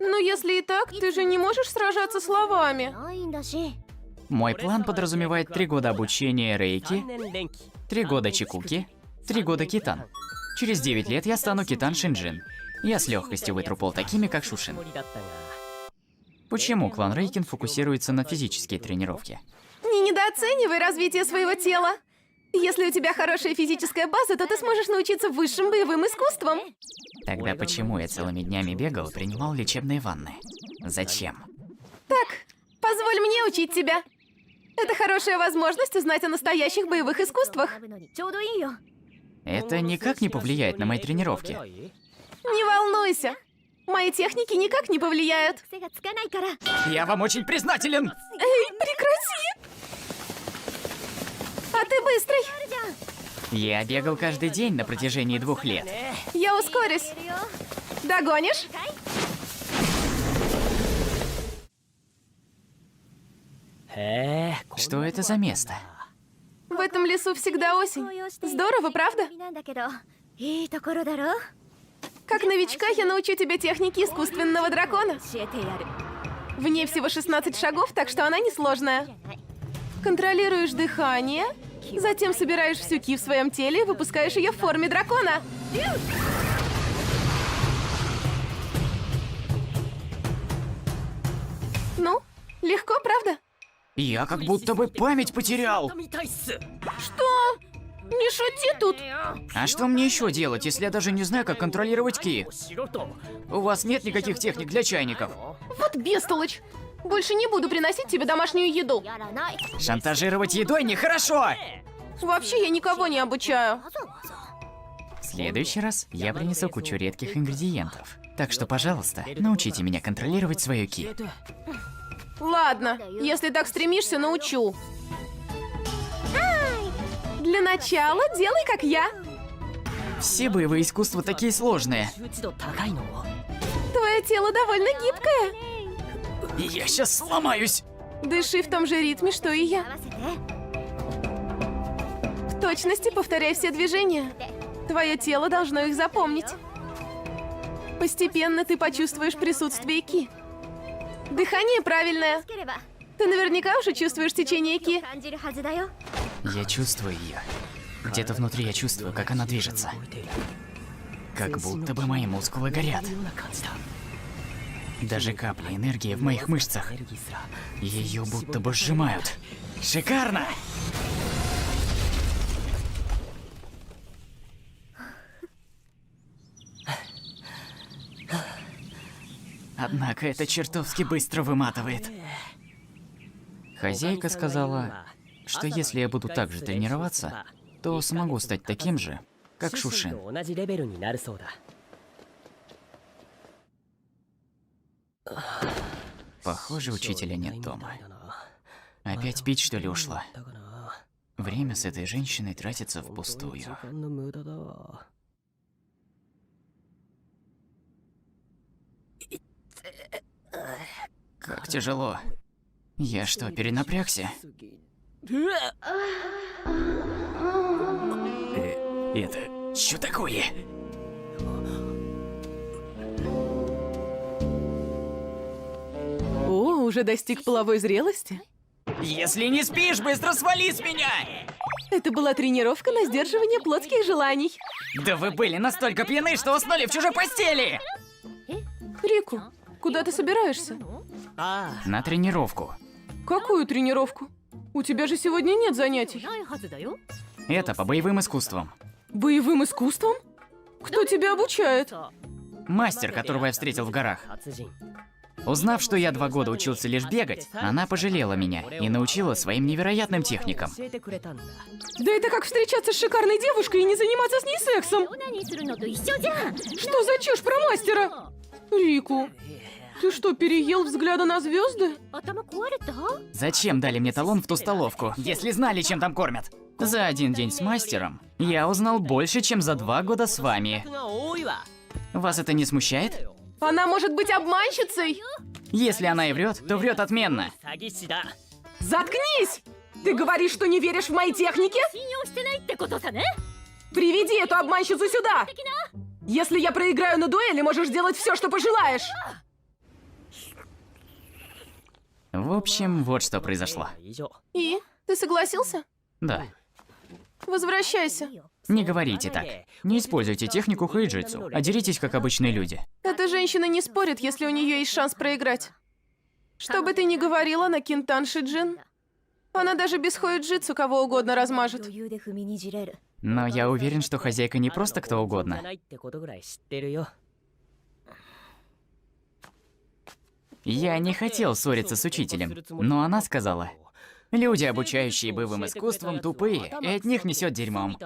Ну если и так, ты же не можешь сражаться словами. ないんだし。 Мой план подразумевает 3 года обучения рейки, 3 года чикуки, 3 года китан. Через 9 лет я стану китан Шинджин. Я с легкостью вытру пол такими, как Шушин. Почему клан Рейкин фокусируется на физические тренировки? Не недооценивай развитие своего тела. Если у тебя хорошая физическая база, то ты сможешь научиться высшим боевым искусствам. Тогда почему я целыми днями бегал и принимал лечебные ванны? Зачем? Так, позволь мне учить тебя. Это хорошая возможность узнать о настоящих боевых искусствах. 学ぶのにちょうどいいよ。 Это никак не повлияет на мои тренировки. Не волнуйся. Мои техники никак не повлияют. 癖がつかないから。 Я вам очень признателен! Эй, прекрати! А ты быстрый. Я бегал каждый день на протяжении 2 лет. Я ускорюсь. Догонишь? Что это за место? В этом лесу всегда осень. Здорово, правда? なんだけど、いいところだろ。 Как новичка я научу тебя технике искусственного дракона. 教えてやる。 В ней всего 16 шагов, так что она несложная. Контролируешь дыхание, затем собираешь всю ки в своем теле и выпускаешь ее в форме дракона. Ну, легко, правда? Я как будто бы память потерял. Что? Не шути тут. А что мне еще делать, если я даже не знаю, как контролировать ки? У вас нет никаких техник для чайников? Вот бестолочь. Больше не буду приносить тебе домашнюю еду. やらない。 Шантажировать едой нехорошо! Вообще я никого не обучаю. わざわざ。 В следующий раз я принесу кучу редких ингредиентов. Так что, пожалуйста, научите меня контролировать свою ки. Ладно, если так стремишься, научу. Для начала делай, как я. Все боевые искусства такие сложные. 周知度高いの Твое тело довольно гибкое. Я сейчас сломаюсь! Дыши в том же ритме, что и я. 合わせて。 В точности повторяй все движения. Твое тело должно их запомнить. Постепенно ты почувствуешь присутствие ки. Дыхание правильное. つければ Ты наверняка уже чувствуешь течение ки. 感じるはずだよ。 Я чувствую ее. Где-то внутри я чувствую, как она движется. Как будто бы мои мускулы горят. ような感じだ Даже капли энергии в моих мышцах. エネルギーすら Ее будто бы сжимают. Шикарно! Однако это чертовски быстро выматывает. Хозяйка сказала, что если я буду так же тренироваться, то смогу стать таким же, как シュシュ Шушин. と同じレベルになるそうだ Похоже, учителя нет дома. Опять пить, что ли, ушла? だから Время с этой женщиной тратится впустую. 時間の無駄だわ Как тяжело. Я что, перенапрягся? Это что такое? уже достиг половой зрелости? Если не спишь, быстро свали с меня! Это была тренировка на сдерживание плотских желаний. Да вы были настолько пьяны, что уснули в чужой постели! Рику, куда ты собираешься? На тренировку. Какую тренировку? У тебя же сегодня нет занятий. Это по боевым искусствам. Боевым искусством? Кто тебя обучает? Мастер, которого я встретил в горах. Узнав, что я 2 года учился лишь бегать, она пожалела меня и научила своим невероятным техникам. Да это как встречаться с шикарной девушкой и не заниматься с ней сексом. Что за чушь про мастера? Рику, ты что, переел взгляда на звезды? Зачем дали мне талон в ту столовку, если знали, чем там кормят? За 1 день с мастером я узнал больше, чем за 2 года с вами. Вас это не смущает? Она может быть обманщицей? Если она и врет, то врет отменно. Заткнись! Ты говоришь, что не веришь в мои техники? Приведи эту обманщицу сюда! Если я проиграю на дуэли, можешь делать все, что пожелаешь. В общем, вот что произошло. И? Ты согласился? Да. Возвращайся. Не говорите так. Не используйте технику хэйджитсу, а деритесь как обычные люди. Эта женщина не спорит, если у нее есть шанс проиграть. Что бы ты ни говорила на Кинтанши Джин, она даже без хэйджитсу кого угодно размажет. Но я уверен, что хозяйка не просто кто угодно. Я не хотел ссориться с учителем, но она сказала: люди, обучающие боевым искусствам, тупые, и от них несет дерьмом.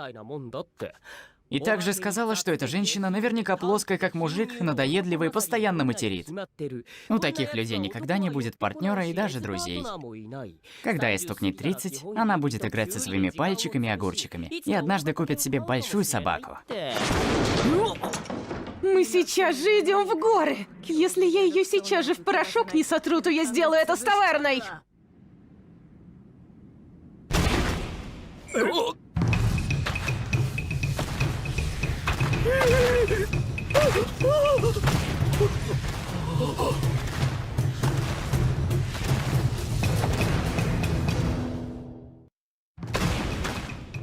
И также сказала, что эта женщина наверняка плоская, как мужик, надоедливая и постоянно материт. У таких людей никогда не будет партнера и даже друзей. Когда ей стукнет 30, она будет играть со своими пальчиками и огурчиками. И однажды купит себе большую собаку. Мы сейчас же идем в горы. Если я ее сейчас же в порошок не сотру, то я сделаю это с таверной.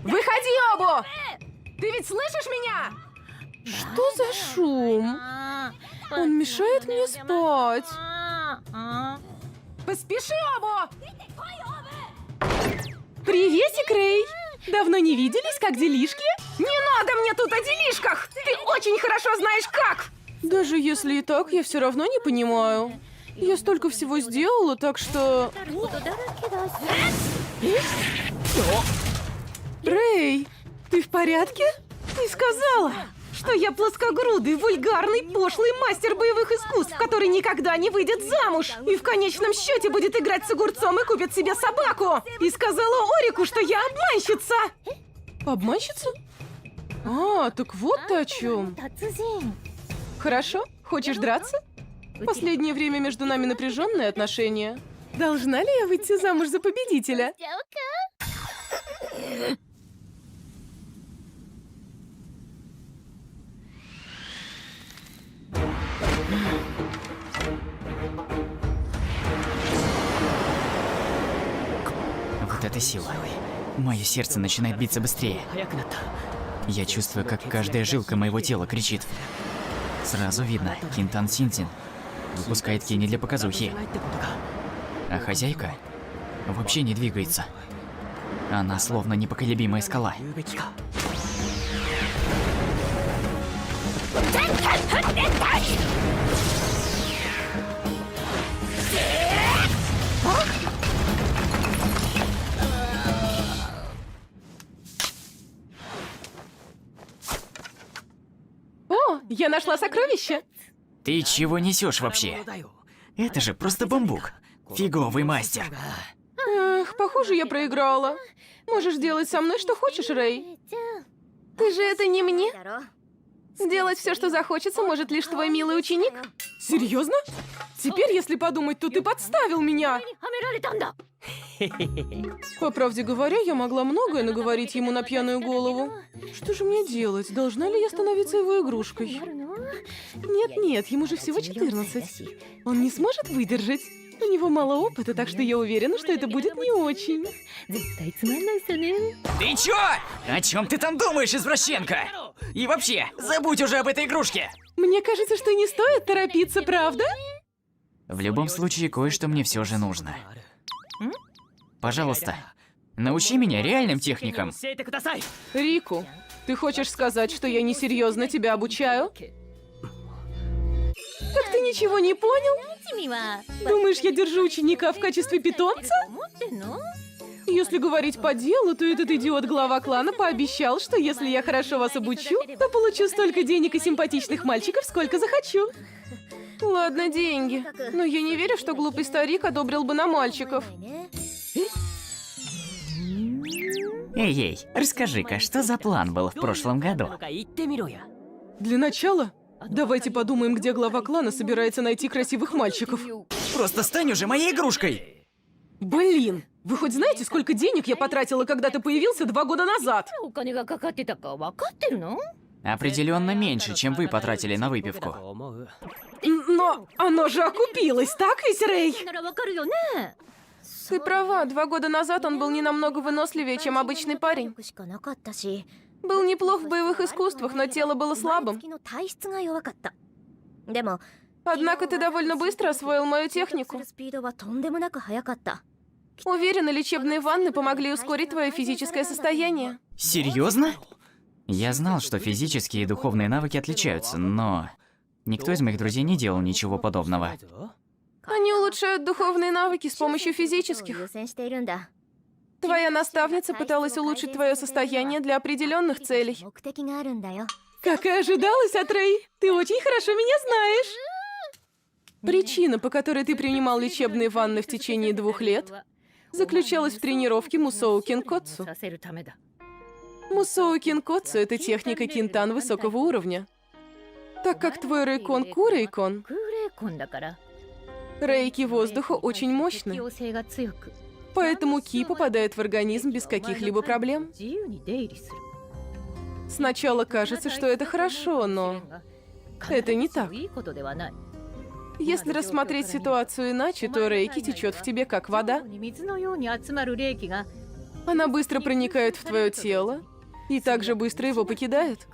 Выходи, Обу! Ты ведь слышишь меня? Что за шум? Он мешает мне спать. Поспеши, Обу! Приветик, Рэй! Давно не виделись, как делишки? Не надо мне тут о делишках! Ты очень хорошо знаешь как! Даже если и так, я все равно не понимаю. Я столько всего сделала, так что... Рэй, ты в порядке? Ты сказала, что я плоскогрудый, вульгарный, пошлый мастер боевых искусств, который никогда не выйдет замуж и в конечном счете будет играть с огурцом и купит себе собаку. И сказала Орику, что я обманщица. Обманщица? А, так вот ты о чем. Хорошо, хочешь драться? Последнее время между нами напряженные отношения. Должна ли я выйти замуж за победителя? Вот это сила. Мое сердце начинает биться быстрее. Я чувствую, как каждая жилка моего тела кричит. Сразу видно, Кинтан Синтин выпускает кени для показухи. А хозяйка вообще не двигается. Она словно непоколебимая скала. О, я нашла сокровище. Ты чего несешь вообще? Это же просто бамбук. Фиговый мастер. Эх, похоже, я проиграла. Можешь делать со мной что хочешь, Рэй. Ты же это не мне. Сделать все, что захочется, может лишь твой милый ученик. Серьезно? Теперь, если подумать, то ты подставил меня. По правде говоря, я могла многое наговорить ему на пьяную голову. Что же мне делать? Должна ли я становиться его игрушкой? Нет-нет, ему же всего 14. Он не сможет выдержать. У него мало опыта, так что я уверена, что это будет не очень. Ты чё? О чем ты там думаешь, извращенка? И вообще, забудь уже об этой игрушке. Мне кажется, что не стоит торопиться, правда? В любом случае, кое-что мне все же нужно. Пожалуйста, научи меня реальным техникам. Рику, ты хочешь сказать, что я несерьезно тебя обучаю? Так ты ничего не понял? Думаешь, я держу ученика в качестве питомца? Если говорить по делу, то этот идиот глава клана пообещал, что если я хорошо вас обучу, то получу столько денег и симпатичных мальчиков, сколько захочу. Ладно, деньги. Но я не верю, что глупый старик одобрил бы на мальчиков. Эй-эй, расскажи-ка, что за план был в прошлом году? Для начала, давайте подумаем, где глава клана собирается найти красивых мальчиков. Просто стань уже моей игрушкой. Блин, вы хоть знаете, сколько денег я потратила, когда ты появился 2 года назад? Определенно меньше, чем вы потратили на выпивку. Но оно же окупилось, так ведь, Рэй? Ты права, 2 года назад он был не намного выносливее, чем обычный парень. Был неплох в боевых искусствах, но тело было слабым. Однако ты довольно быстро освоил мою технику. Уверена, лечебные ванны помогли ускорить твое физическое состояние. Серьезно? Я знал, что физические и духовные навыки отличаются, но никто из моих друзей не делал ничего подобного. Они улучшают духовные навыки с помощью физических. Твоя наставница пыталась улучшить твое состояние для определенных целей. Как и ожидалось от Рэй, ты очень хорошо меня знаешь. Причина, по которой ты принимал лечебные ванны в течение 2 лет, заключалась в тренировке Мусоу Кинкотсу. Мусоу Кинкотсу — это техника кинтан высокого уровня. Так как твой рейкон Ку-рейкон, рейки воздуха очень мощны, поэтому ки попадает в организм без каких-либо проблем. Сначала кажется, что это хорошо, но это не так. Если рассмотреть ситуацию иначе, то рейки течет в тебе как вода. Она быстро проникает в твое тело и также быстро его покидает,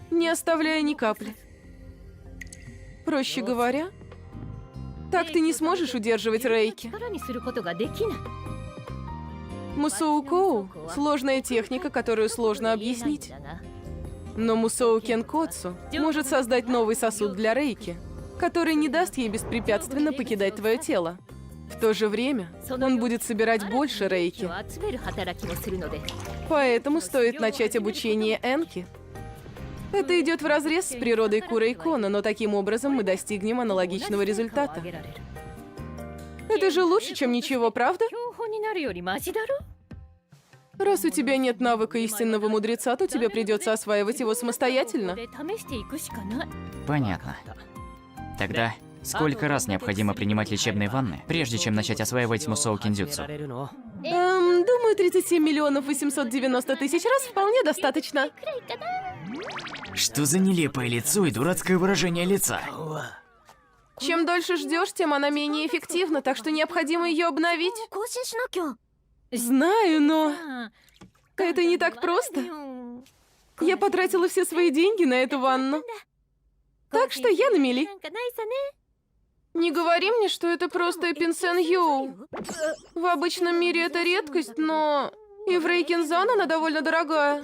не оставляя ни капли. Проще говоря, так ты не сможешь удерживать рейки. Мусоу Коу — сложная техника, которую сложно объяснить. Но Мусоу Кенкотсу может создать новый сосуд для рейки, который не даст ей беспрепятственно покидать твое тело. В то же время он будет собирать больше рейки. Поэтому стоит начать обучение Энки. Это идет вразрез с природой Ку-рейкона, но таким образом мы достигнем аналогичного результата. Это же лучше, чем ничего, правда? Раз у тебя нет навыка истинного мудреца, то тебе придется осваивать его самостоятельно. Понятно. Тогда сколько раз необходимо принимать лечебные ванны, прежде чем начать осваивать Мусоу Киндзюцу? Думаю, 37 миллионов 890 тысяч раз вполне достаточно. Что за нелепое лицо и дурацкое выражение лица? Чем дольше ждешь, тем она менее эффективна, так что необходимо ее обновить. Знаю, но это не так просто. Я потратила все свои деньги на эту ванну. Так что я на мели. Не говори мне, что это просто Эпинсен Йоу. В обычном мире это редкость, но и в Рейкинзан она довольно дорогая.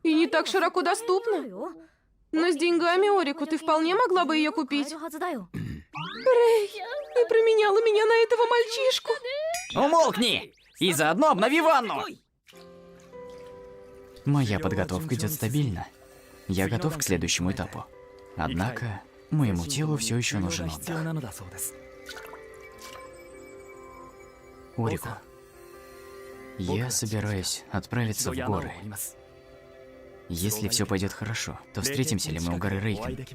И не так широко доступна. Но с деньгами, Орику, ты вполне могла бы ее купить. Рэй, ты променяла меня на этого мальчишку. Умолкни! И заодно обнови ванну! Моя подготовка идет стабильно. Я готов к следующему этапу. Однако, моему телу все еще нужен отдых. Орику, я собираюсь отправиться в горы. Если все пойдет хорошо, то встретимся ли мы у горы Рейкен?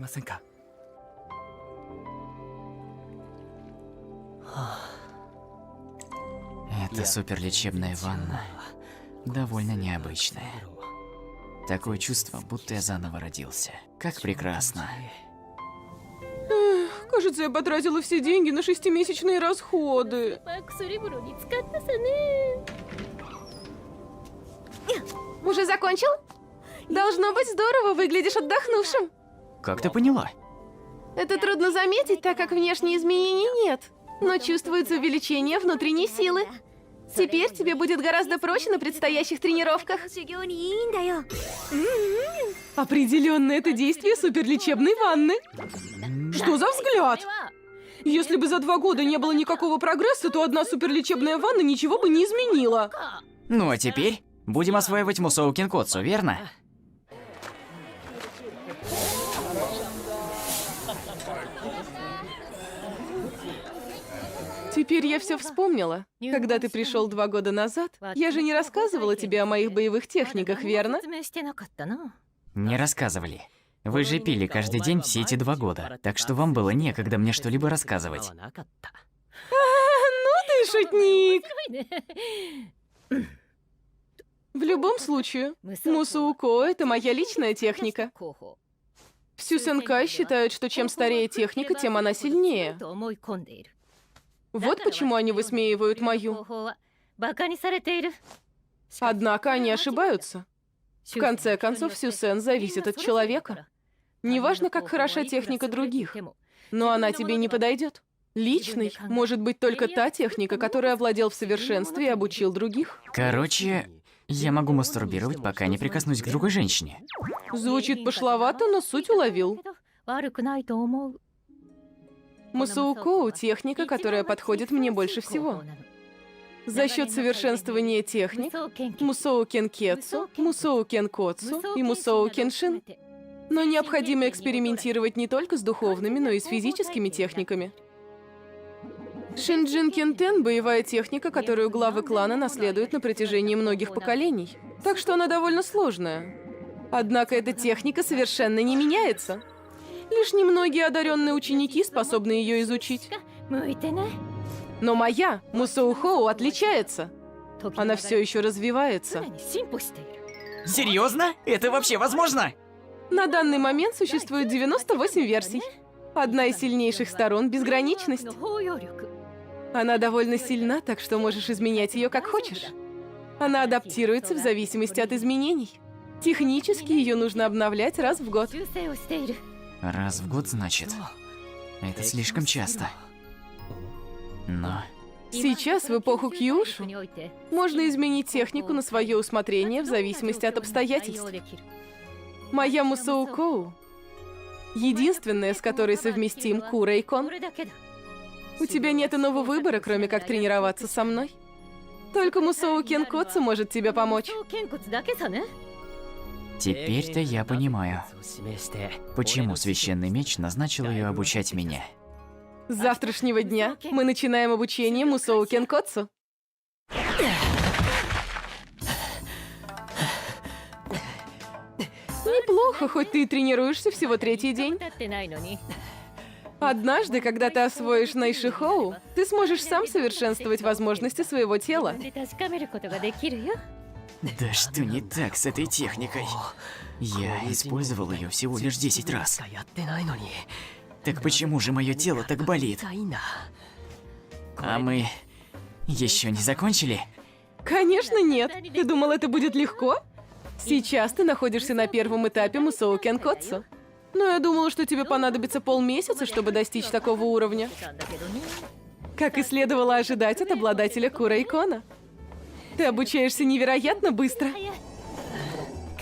Эта суперлечебная ванна довольно необычная. Такое чувство, будто я заново родился. Как прекрасно. Кажется, я потратила все деньги на 6-месячные расходы. Уже закончил? Должно быть здорово, выглядишь отдохнувшим. Как ты поняла? Это трудно заметить, так как внешних изменений нет. Но чувствуется увеличение внутренней силы. Теперь тебе будет гораздо проще на предстоящих тренировках. 修行にいいんだよ Определенно, это действие суперлечебной ванны. Что за взгляд? Если бы за 2 года не было никакого прогресса, то одна суперлечебная ванна ничего бы не изменила. Ну а теперь будем осваивать Мусоу Кинкоцу, верно? Теперь я все вспомнила. Когда ты пришел 2 года назад, я же не рассказывала тебе о моих боевых техниках, верно? Не рассказывали. Вы же пили каждый день все эти 2 года, так что вам было некогда мне что-либо рассказывать. Ты шутник! В любом случае, Мусоуко — это моя личная техника. В Сюсенкай считают, что чем старее техника, тем она сильнее. Вот почему они высмеивают мою. Однако они ошибаются. В конце концов, Сюсен зависит от человека. Неважно, как хороша техника других, но она тебе не подойдет. Личной может быть только та техника, которую овладел в совершенстве и обучил других. Короче, я могу мастурбировать, пока не прикоснусь к другой женщине. Звучит пошловато, но суть уловил. Мусоуко — техника, которая подходит мне больше всего. За счет совершенствования техник Мусоу Кенкетсу, Мусоу Кенкоцу и Мусоу Кеншин. Но необходимо экспериментировать не только с духовными, но и с физическими техниками. Шинджин Кентен — боевая техника, которую главы клана наследуют на протяжении многих поколений. Так что она довольно сложная. Однако эта техника совершенно не меняется. Лишь немногие одаренные ученики способны ее изучить. Но моя, Мусоухоу, отличается. Она все еще развивается. Серьезно? Это вообще возможно? На данный момент существует 98 версий. Одна из сильнейших сторон — безграничность. Она довольно сильна, так что можешь изменять ее как хочешь. Она адаптируется в зависимости от изменений. Технически ее нужно обновлять раз в год. Раз в год, значит. Это слишком часто. Но... Сейчас, в эпоху Кьюшу, можно изменить технику на свое усмотрение в зависимости от обстоятельств. Моя Мусоукоу — единственная, с которой совместим Курей-кон. У тебя нет иного выбора, кроме как тренироваться со мной. Только Мусоу Кенкоцу может тебе помочь. Теперь-то я понимаю, почему священный меч назначил ее обучать меня. С завтрашнего дня мы начинаем обучение Мусоу Кенкоцу. Неплохо, хоть ты и тренируешься всего 3-й день. Однажды, когда ты освоишь Найшихоу, ты сможешь сам совершенствовать возможности своего тела. Да что не так с этой техникой? Я использовал ее всего лишь 10 раз. Так почему же мое тело так болит? А мы еще не закончили? Конечно, нет. Ты думал, это будет легко? Сейчас ты находишься на первом этапе Мусоу Кенкоцу. Но я думала, что тебе понадобится полмесяца, чтобы достичь такого уровня. Как и следовало ожидать от обладателя Курей-кона. Ты обучаешься невероятно быстро.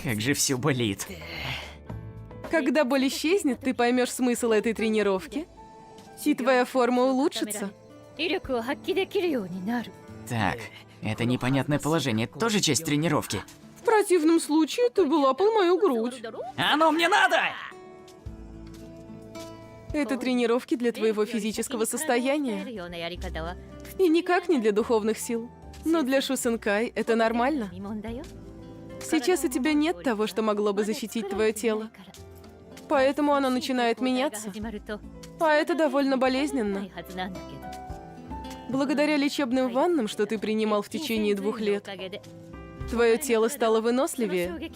Как же все болит. Когда боль исчезнет, ты поймешь смысл этой тренировки, и твоя форма улучшится. Так, это непонятное положение тоже часть тренировки. В противном случае ты бы лапал мою грудь. Оно мне надо! Это тренировки для твоего физического состояния. И никак не для духовных сил. Но для Шусенкай это нормально. Сейчас у тебя нет того, что могло бы защитить твое тело. Поэтому оно начинает меняться. А это довольно болезненно. Благодаря лечебным ваннам, что ты принимал в течение 2 лет, твое тело стало выносливее.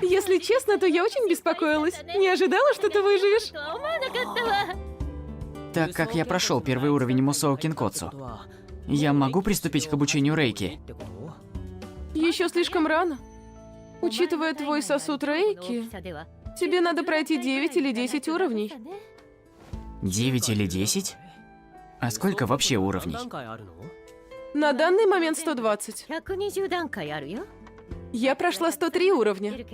Если честно, то я очень беспокоилась. Не ожидала, что ты выживешь. Так как я прошел первый уровень Мусоу Кинкоцу, я могу приступить к обучению рейки? Еще слишком рано. Учитывая твой сосуд рейки, тебе надо пройти 9 или 10 уровней. 9 или 10? А сколько вообще уровней? На данный момент 120. Я прошла 103 уровня.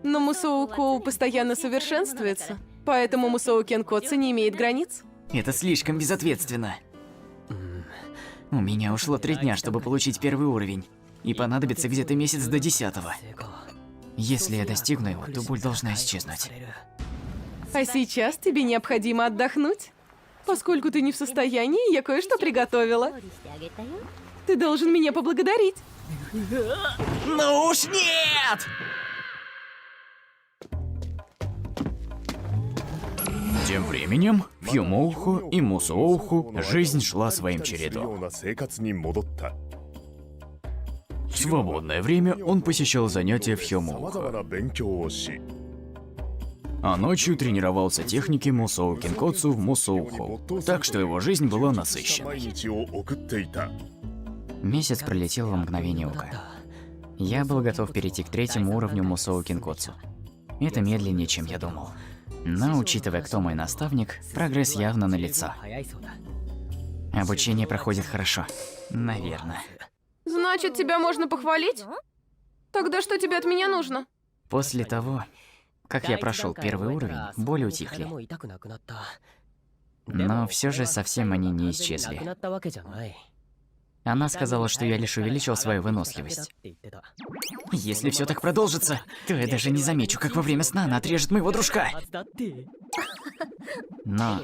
Но Мусоу Коу постоянно совершенствуется, поэтому Мусоу Кинкоцу не имеет границ. Это слишком безответственно. У меня ушло 3 дня, чтобы получить первый уровень. И понадобится где-то месяц до 10-го. Если я достигну его, то боль должна исчезнуть. А сейчас тебе необходимо отдохнуть. Поскольку ты не в состоянии, я кое-что приготовила. Ты должен меня поблагодарить. Ну уж нет! Тем временем, в Юмоуху и Мусоуху жизнь шла своим よう чередом. な生活に戻った В свободное время он посещал занятия в さまざま Хёмоуху, な勉強をし а ночью тренировался технике Мусоу Кинкоцу в Мусоуху, так что его жизнь была 毎 насыщенной. 日を送っていた Месяц пролетел во мгновение ока. Я был готов перейти к 3-му уровню Мусоу Кинкоцу. Это медленнее, чем я думал. Но, учитывая, кто мой наставник, прогресс явно налицо. Обучение проходит хорошо. Наверное. Значит, тебя можно похвалить? Тогда что тебе от меня нужно? После того, как я прошел первый уровень, боли утихли. Но все же совсем они не исчезли. Она сказала, что я лишь увеличил свою выносливость. Если все так продолжится, то я даже не замечу, как во время сна она отрежет моего дружка. Но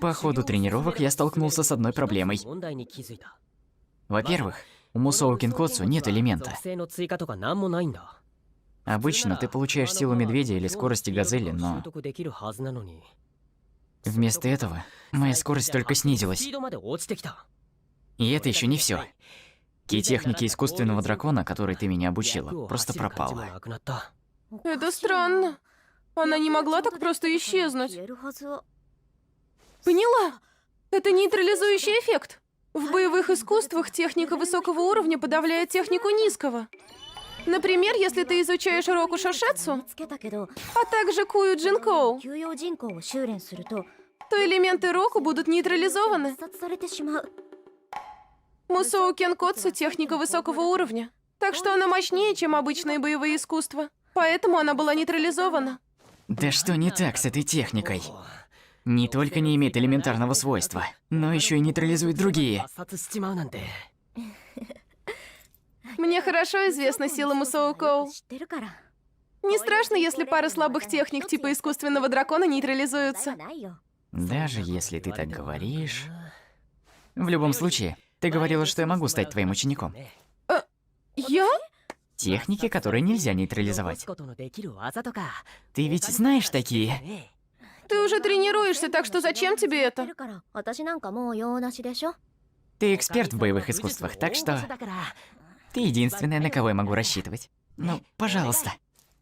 по ходу тренировок я столкнулся с одной проблемой. Во-первых, у Мусоу Кинкоцу нет элемента. Обычно ты получаешь силу медведя или скорости газели, но вместо этого моя скорость только снизилась. И это еще не все. Ки-техники искусственного дракона, которой ты меня обучила, просто пропала. Это странно. Она не могла так просто исчезнуть. Поняла. Это нейтрализующий эффект. В боевых искусствах техника высокого уровня подавляет технику низкого. Например, если ты изучаешь Року Шошетсу, а также Кую Джинкоу, то элементы Року будут нейтрализованы. Мусоу Кинкоцу — техника высокого уровня, так что она мощнее, чем обычные боевые искусства. Поэтому она была нейтрализована. Да что не так с этой техникой? Не только не имеет элементарного свойства, но еще и нейтрализует другие. Мне хорошо известна сила Мусоу Коу. Не страшно, если пара слабых техник типа искусственного дракона нейтрализуются. Даже если ты так говоришь... В любом случае, ты говорила, что я могу стать твоим учеником. Я? Техники, которые нельзя нейтрализовать. Ты ведь знаешь такие? Ты уже тренируешься, так что зачем тебе это? Ты эксперт в боевых искусствах, так что... Ты единственная, на кого я могу рассчитывать. Ну, пожалуйста.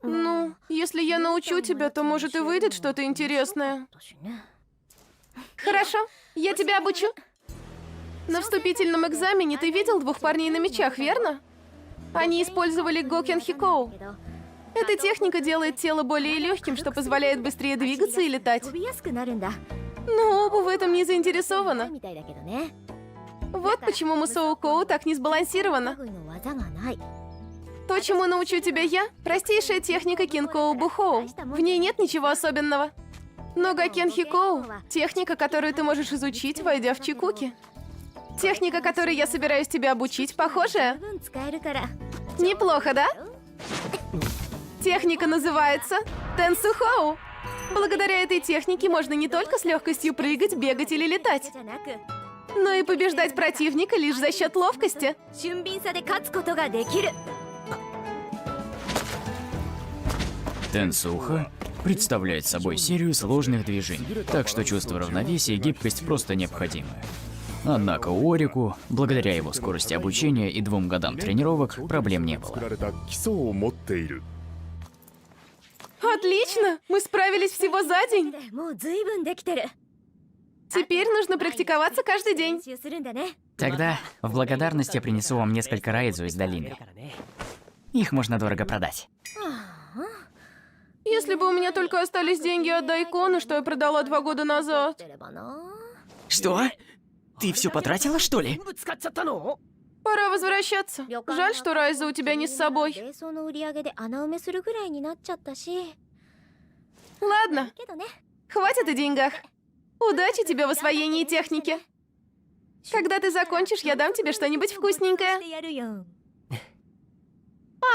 Ну, если я научу тебя, то может и выйдет что-то интересное. Хорошо, я тебя обучу. На вступительном экзамене ты видел 2 парней на мечах, верно? Они использовали Гокен Хикоу. Эта техника делает тело более легким, что позволяет быстрее двигаться и летать. Но оба в этом не заинтересованы. Вот почему Мусоу Коу так не сбалансирована. То, чему научу тебя я, простейшая техника Кинкоу Бухоу. В ней нет ничего особенного. Но Гокен Хикоу — техника, которую ты можешь изучить, войдя в Чикуки. Техника, которой я собираюсь тебя обучить, похожая? Неплохо, да? Техника называется Тенсухоу. Благодаря этой технике можно не только с легкостью прыгать, бегать или летать, но и побеждать противника лишь за счет ловкости. Тенсуха представляет собой серию сложных движений, так что чувство равновесия и гибкость просто необходимы. Однако у Орику, благодаря его скорости обучения и 2 годам тренировок, проблем не 作 было. られた基礎を持っている Отлично! Мы справились всего за день. もう随分できてる Теперь нужно практиковаться каждый день. 練習するんだね Тогда в благодарность я принесу вам несколько райзу из долины. Их можно дорого продать. Если бы у меня только остались деньги от Дайкона, что я продала 2 года назад. 出ればな Что? Ты все потратила, что ли? Пора возвращаться. Жаль, что Райза у тебя не с собой. 冷蔵の売り上げで穴埋めするぐらいになっちゃったし Ладно, けどね хватит о деньгах. Удачи тебе в освоении техники. Когда ты закончишь, я дам тебе что-нибудь вкусненькое. やるよ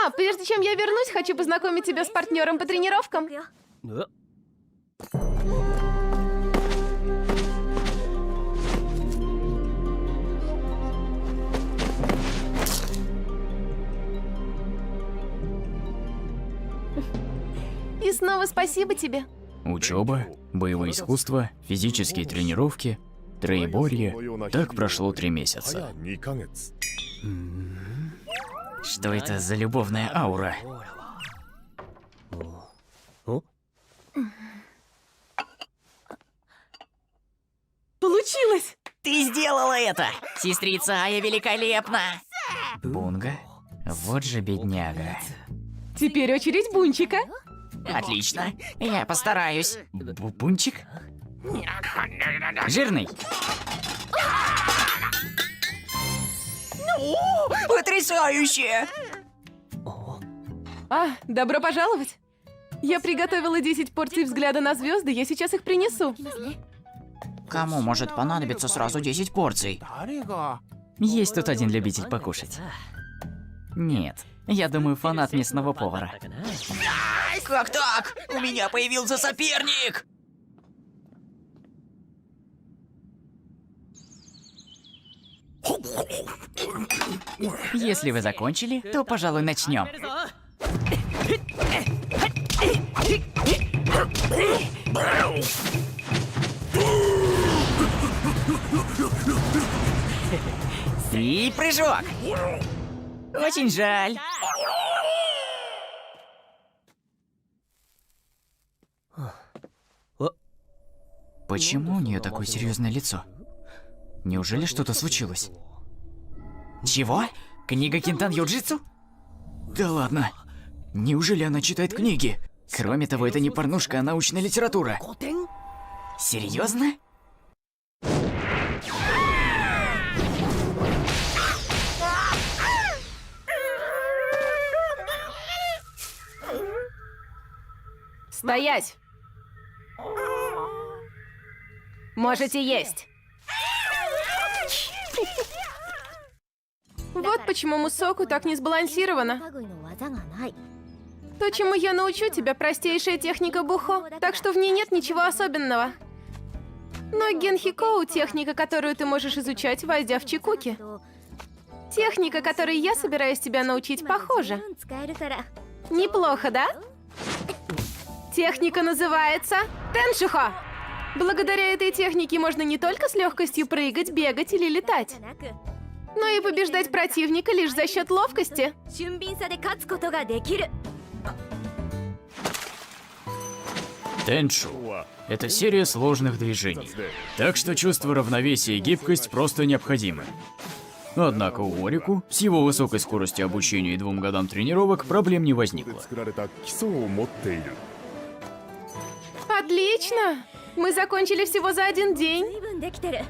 А, прежде чем я вернусь, хочу познакомить тебя с партнером по тренировкам. よ И снова спасибо тебе. Учеба, боевые искусства, физические тренировки, троеборье. Так прошло 3 месяца. 2ヶ月 Что это за любовная аура? Получилось! Ты сделала это! Сестрица Ая великолепна! Бунга? Вот же бедняга. Теперь очередь Бунчика. Отлично. Я постараюсь. Бунчик? Жирный. Потрясающе! А, добро пожаловать. Я приготовила 10 порций взгляда на звезды, я сейчас их принесу. Кому может понадобиться сразу 10 порций? Есть тут один любитель покушать. Нет, я думаю, фанат местного повара. Как так? У меня появился соперник! Если вы закончили, то, пожалуй, начнем. И прыжок! Очень жаль. Почему у нее такое серьезное лицо? Неужели что-то случилось? Чего? Книга Кентан Юджитсу? Да ладно. Неужели она читает книги? Кроме того, это не порнушка, а научная литература. Серьезно? Стоять! Можете есть. Вот почему Мусоку так не сбалансировано. 類の技がない То, чему я научу тебя, простейшая техника Бухо, так что в ней нет ничего особенного. Но Генхикоу — техника, которую ты можешь изучать, войдя в Чикуки. Техника, которой я собираюсь тебя научить, похожа. 使えるから Неплохо, да? Техника называется Теншихо. Благодаря этой технике можно не только с легкостью прыгать, бегать или летать, なく но и побеждать противника лишь за счет ловкости. 俊敏さで勝つことができる Теншу – это серия сложных движений. Так что чувство равновесия и гибкость просто необходимы. Однако у Орику, с его высокой скоростью обучения и 2 годам тренировок, проблем не возникло. 作られた基礎を持っている Отлично! Мы закончили всего за 1 день. 随分できてる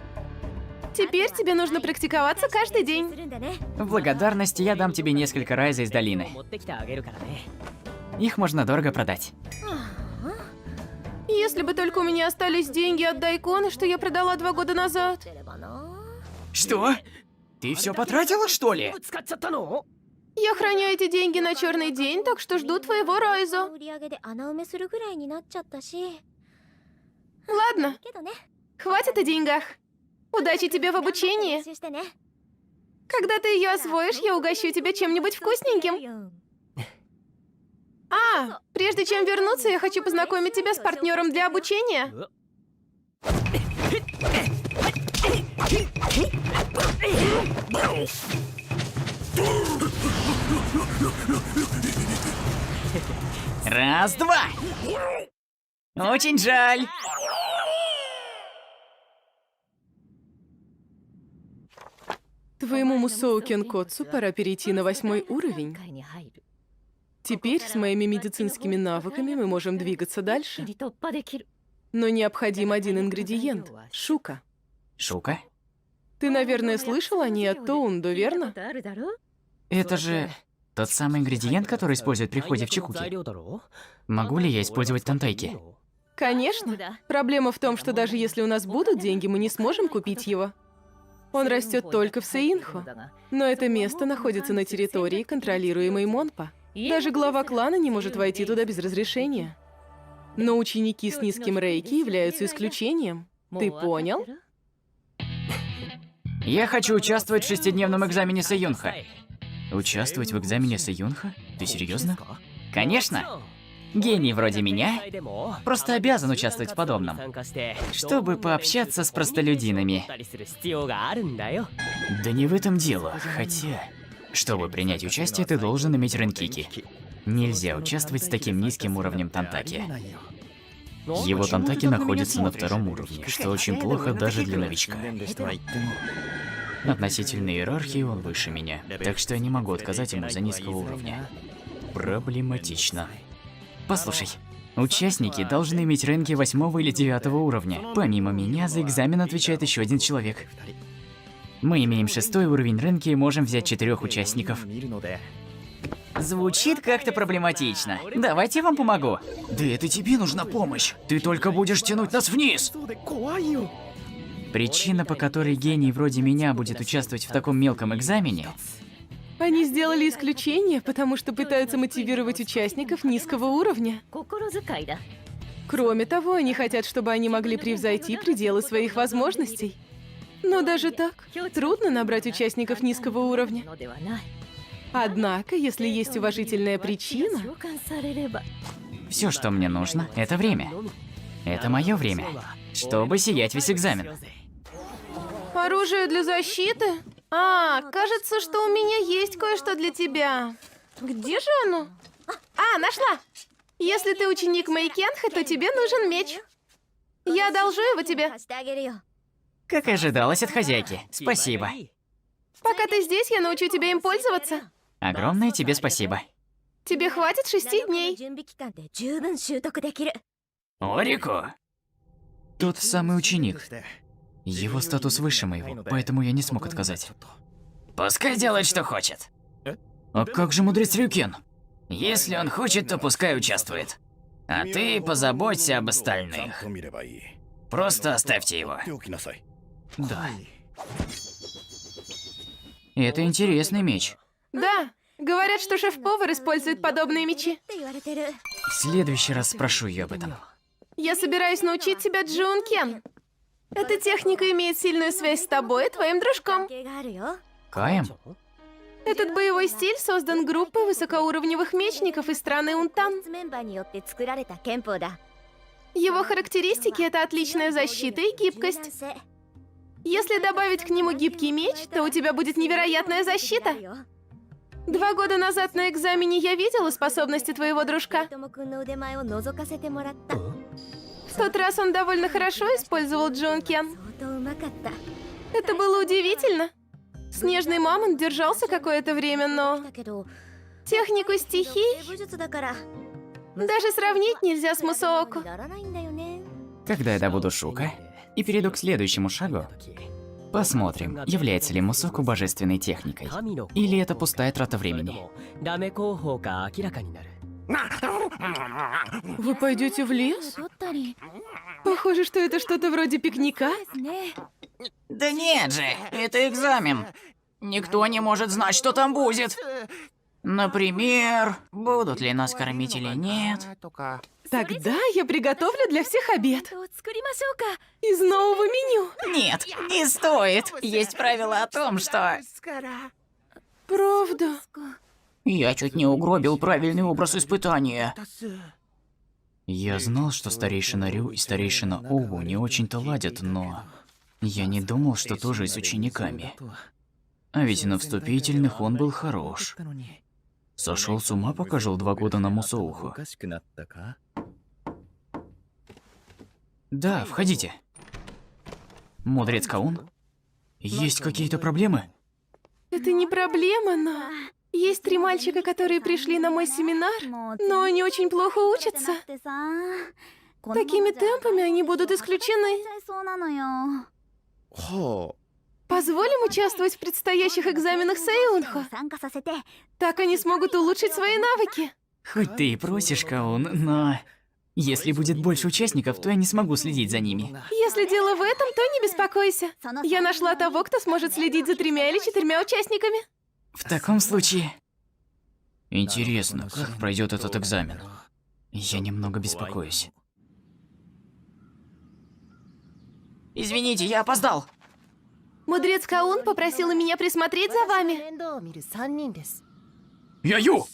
Теперь тебе нужно практиковаться каждый す день. るんだね В благодарность я дам тебе несколько райза из долины. Их можно дорого продать. Если бы только у меня остались деньги от Дайкона, что я продала 2 года назад. 出ればな Что? Ты все потратила, что ли? Я храню эти деньги на черный день, так что жду твоего Райзо. 売り上げで穴埋めするぐらいになっちゃったし Ладно, けどね хватит о деньгах. Удачи тебе в 練 обучении. 習してね Когда ты ее освоишь, я угощу тебя чем-нибудь вкусненьким. А, прежде чем вернуться, я хочу познакомить тебя с партнером для обучения. Раз, два. Очень жаль. Твоему Мусоу Кенкотсу пора перейти на 8-й уровень. Теперь с моими медицинскими навыками мы можем двигаться дальше. Но необходим один ингредиент — шука. Шука? Ты, наверное, слышал о ней от Тоундо, верно? Это же тот самый ингредиент, который используют при входе в Чикуки. Могу ли я использовать тантайки? Конечно. Проблема в том, что даже если у нас будут деньги, мы не сможем купить его. Он растет только в Сеинхо. Но это место находится на территории, контролируемой Монпа. Даже глава клана не может войти туда без разрешения. Но ученики с низким рейки являются исключением. Ты понял? Я хочу участвовать в 6-дневном экзамене Сэйюнха. Участвовать в экзамене Сэйюнха? Ты серьезно? Конечно. Гений вроде меня просто обязан участвовать в подобном, чтобы пообщаться с простолюдинами. Да не в этом дело, хотя... Чтобы принять участие, ты должен иметь рэнкики. Нельзя участвовать с таким низким уровнем тантаки. Его тантаки находятся на 2-м уровне, что очень плохо даже для новичка. Относительно иерархии он выше меня, так что я не могу отказать ему за низкого уровня. Проблематично. Послушай, участники должны иметь рэнки 8 или 9 уровня. Помимо меня, за экзамен отвечает еще один человек. Мы имеем 6-й уровень рэнки и можем взять 4 участников. Звучит как-то проблематично. Давайте я вам помогу. Да это тебе нужна помощь. Ты только будешь тянуть нас вниз. Причина, по которой гений вроде меня будет участвовать в таком мелком экзамене... Они сделали исключение, потому что пытаются мотивировать участников низкого уровня. Кроме того, они хотят, чтобы они могли превзойти пределы своих возможностей. Но даже так, трудно набрать участников низкого уровня. Однако, если есть уважительная причина... Все, что мне нужно, это время. Это мое время, чтобы сиять весь экзамен. Оружие для защиты? Кажется, что у меня есть кое-что для тебя. Где же оно? Нашла! Если ты ученик Мэйкенха, то тебе нужен меч. Я одолжу его тебе. Как и ожидалось от хозяйки. Спасибо. Пока ты здесь, я научу тебя им пользоваться. Огромное тебе спасибо. Тебе хватит 6 дней. Орико? Тот самый ученик. Его статус выше моего, поэтому я не смог отказать. Пускай делает, что хочет. А как же мудрец Рюкен? Если он хочет, то пускай участвует. А ты позаботься об остальных. Просто оставьте его. Да. Это интересный меч. Да, говорят, что шеф-повар использует подобные мечи. В следующий раз спрошу ее об этом. Я собираюсь научить тебя Джун Кен. Эта техника имеет сильную связь с тобой и твоим дружком. Каем? Этот боевой стиль создан группой высокоуровневых мечников из страны Унтан. Его характеристики — это отличная защита и гибкость. Если добавить к нему гибкий меч, то у тебя будет невероятная защита. 2 года назад на экзамене я видела способности твоего дружка. В тот раз он довольно хорошо использовал Джун Кен. Это было удивительно. Снежный мамонт держался какое-то время, но... Технику стихий даже сравнить нельзя с Мусооку. Когда я добуду Шука и перейду к следующему шагу, посмотрим, является ли Мусоку божественной техникой. Или это пустая трата времени. Вы пойдете в лес? Похоже, что это что-то вроде пикника. Да нет же, это экзамен. Никто не может знать, что там будет. Например, будут ли нас кормить или нет. Тогда я приготовлю для всех обед. Из нового меню. Нет, не стоит. Есть правило о том, что... Правда? Я чуть не угробил правильный образ испытания. Я знал, что старейшина Рю и старейшина Оу не очень-то ладят, но... Я не думал, что тоже и с учениками. А ведь на вступительных он был хорош. Сошел с ума, пока жил 2 года на Мусоуху. Да, входите. Мудрец Каун? Есть какие-то проблемы? Это не проблема, но... Есть 3 мальчика, которые пришли на мой семинар, но они очень плохо учатся. Такими темпами они будут исключены. Позволим участвовать в предстоящих экзаменах Сэйунхо. Так они смогут улучшить свои навыки. Хоть ты и просишь, Каун, но... Если будет больше участников, то я не смогу следить за ними. Если дело в этом, то не беспокойся. Я нашла того, кто сможет следить за 3 или 4 участниками. В таком случае... Интересно, как пройдет этот экзамен? Я немного беспокоюсь. Извините, я опоздал. Мудрец Каун попросила меня присмотреть за вами. Я Ю!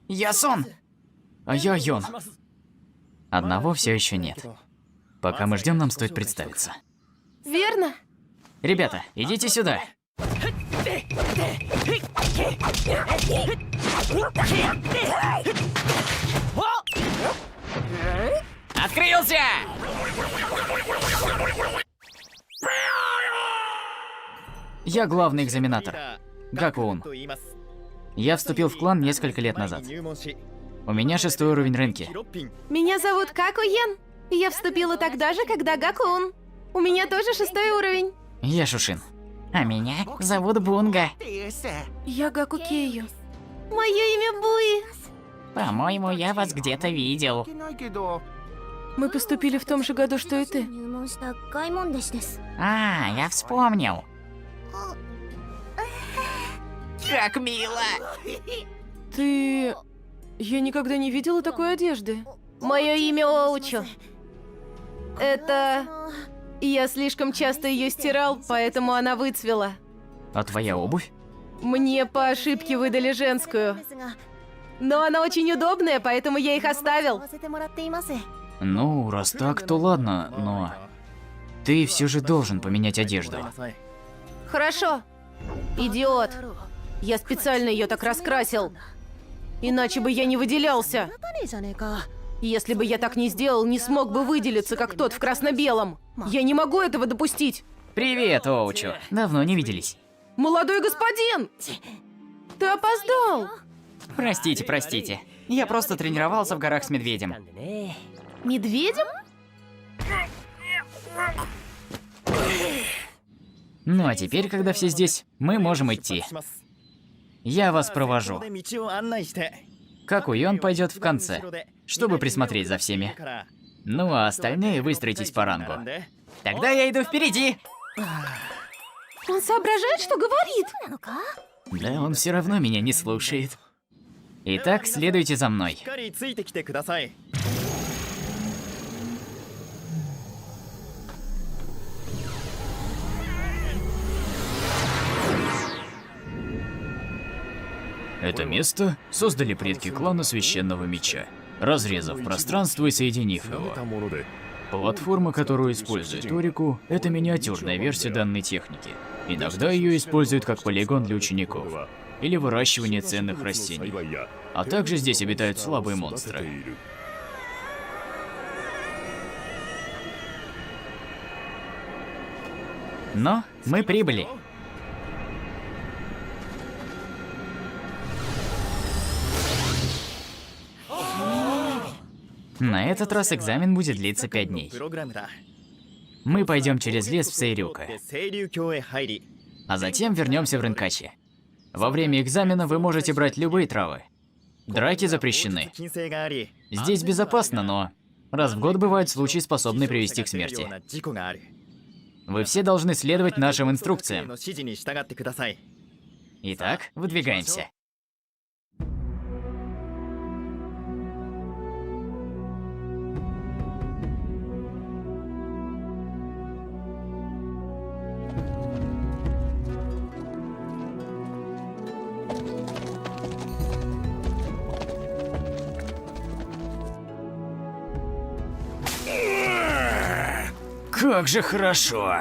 Я Сон. А я Йон. Одного все еще нет. Пока мы ждем, нам стоит представиться. Верно? Ребята, идите сюда. Открылся! Я главный экзаменатор. Гакуун. Я вступил в клан несколько лет назад. У меня 6-й уровень рынки. Меня зовут Какуен. Я вступила тогда же, когда Гакун. У меня тоже 6-й уровень. Я Шушин. А меня зовут Бунга. Я Гакукею. Мое имя Буи. По-моему, я вас где-то видел. Мы поступили в том же году, что и ты. А, я вспомнил. Как мило. Ты... Я никогда не видела такой одежды. Мое имя Оучу. Это... Я слишком часто ее стирал, поэтому она выцвела. А твоя обувь? Мне по ошибке выдали женскую. Но она очень удобная, поэтому я их оставил. Ну, раз так, то ладно, но... Ты все же должен поменять одежду. Хорошо. Идиот. Я специально ее так раскрасил. Иначе бы я не выделялся. Если бы я так не сделал, не смог бы выделиться, как тот в красно-белом. Я не могу этого допустить. Привет, Оучу. Давно не виделись. Молодой господин! Ты опоздал. Простите, простите. Я просто тренировался в горах с медведем. Медведем? Ну а теперь, когда все здесь, мы можем идти. Я вас провожу. Какуен пойдет в конце, чтобы присмотреть за всеми. Ну а остальные выстроитесь по рангу. Тогда я иду впереди. Он соображает, что говорит. Да он все равно меня не слушает. Итак, следуйте за мной. Это место создали предки клана Священного Меча, разрезав пространство и соединив его. Платформа, которую использует Торику, это миниатюрная версия данной техники. Иногда ее используют как полигон для учеников или выращивание ценных растений. А также здесь обитают слабые монстры. Но мы прибыли. На этот раз экзамен будет длиться 5 дней. Мы пойдем через лес в Сейрюка, а затем вернемся в Рынкачи. Во время экзамена вы можете брать любые травы. Драки запрещены. Здесь безопасно, но раз в год бывают случаи, способные привести к смерти. Вы все должны следовать нашим инструкциям. Итак, выдвигаемся. Как же хорошо!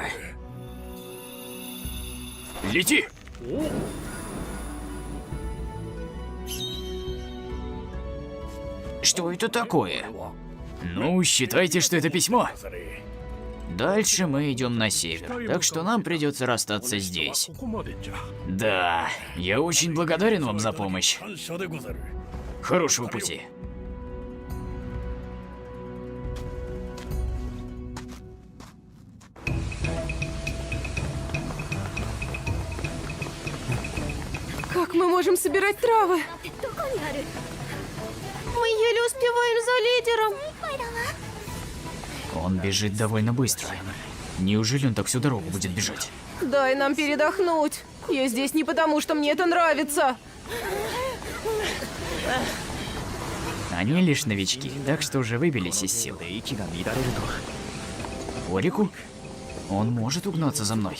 Лети! Что это такое? Ну, считайте, что это письмо. Дальше мы идем на север, так что нам придется расстаться здесь. Да, я очень благодарен вам за помощь. Хорошего пути. Как мы можем собирать травы? Мы еле успеваем за лидером. Он бежит довольно быстро. Неужели он так всю дорогу будет бежать? Дай нам передохнуть. Я здесь не потому, что мне это нравится. Они лишь новички, так что уже выбились из сил. Орику? Он может угнаться за мной.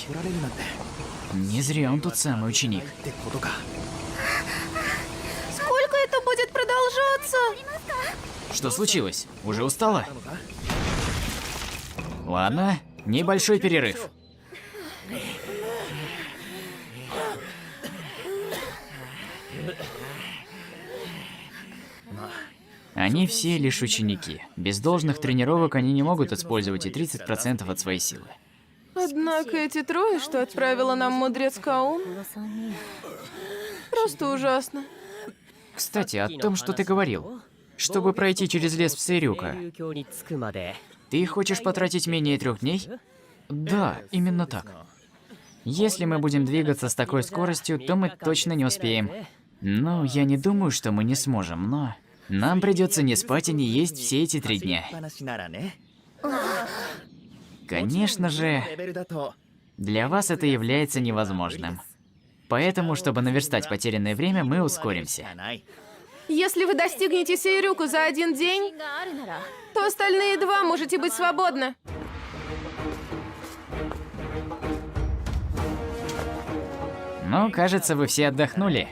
Не зря он тот самый ученик. Сколько это будет продолжаться? Что случилось? Уже устала? Ладно, небольшой перерыв. Они все лишь ученики. Без должных тренировок они не могут использовать и 30% от своей силы. Однако эти трое, что отправила нам мудрец Каун, просто ужасно. Кстати, о том, что ты говорил. Чтобы пройти через лес в Сейрюка, ты хочешь потратить менее 3 дней? Да, именно так. Если мы будем двигаться с такой скоростью, то мы точно не успеем. Ну, я не думаю, что мы не сможем, но... Нам придется не спать и не есть все эти 3 дня. Конечно же, для вас это является невозможным. Поэтому, чтобы наверстать потерянное время, мы ускоримся. Если вы достигнете Сейрюку за 1 день, то остальные 2 можете быть свободны. Ну, кажется, вы все отдохнули.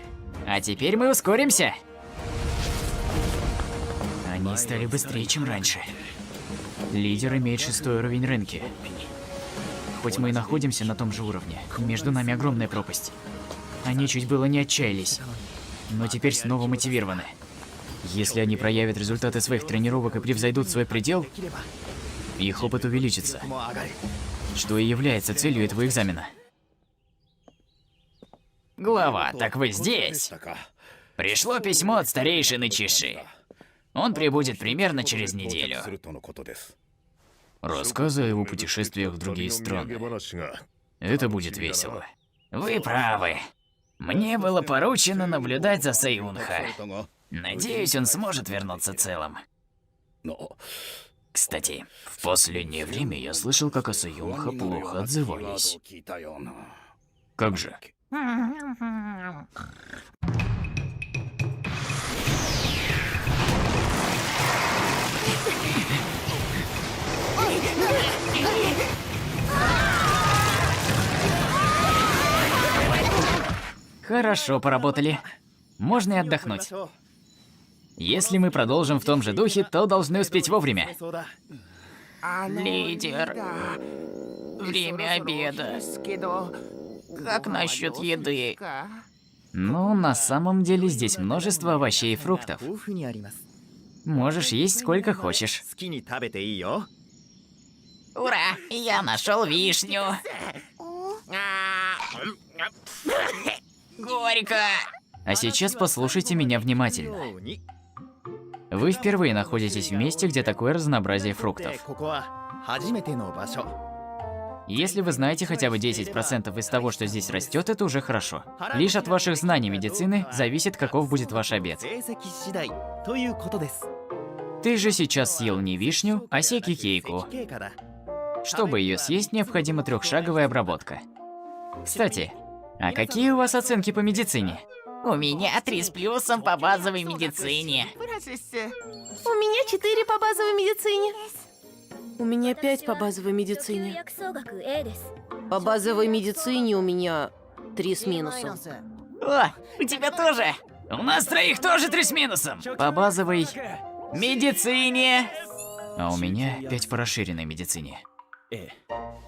А теперь мы ускоримся. Они стали быстрее, чем раньше. Лидер имеет 6-й уровень рынки. Хоть мы и находимся на том же уровне, между нами огромная пропасть. Они чуть было не отчаялись, но теперь снова мотивированы. Если они проявят результаты своих тренировок и превзойдут свой предел, их опыт увеличится, что и является целью этого экзамена. Глава, так вы здесь? Пришло письмо от старейшины Чиши. Он прибудет примерно через неделю. Рассказы о его путешествиях в другие страны. Это будет весело. Вы правы. Мне было поручено наблюдать за Сайунха. Надеюсь, он сможет вернуться целым. Кстати, В последнее время я слышал, как о Сайюнха плохо отзывались. Как же? Хорошо поработали. Можно и отдохнуть. Если мы продолжим в том же духе, то должны успеть вовремя. Лидер, время обеда. Как насчет еды? Ну, на самом деле здесь множество овощей и фруктов. Можешь есть сколько хочешь. Ура! Я нашел вишню. Горько. А сейчас послушайте меня внимательно. Вы впервые находитесь в месте, где такое разнообразие фруктов. Если вы знаете хотя бы 10% из того, что здесь растет, это уже хорошо. Лишь от ваших знаний медицины зависит, каков будет ваш обед. Ты же сейчас съел не вишню, а секи-кейку. Чтобы ее съесть, необходима 3-шаговая обработка. Кстати, а какие у вас оценки по медицине? У меня 3 с плюсом по базовой медицине. У меня 4 по базовой медицине. У меня 5 по базовой медицине. По базовой медицине у меня 3 с минусом. О, у тебя тоже? У нас 3 тоже 3 с минусом. По базовой медицине. А у меня 5 по расширенной медицине.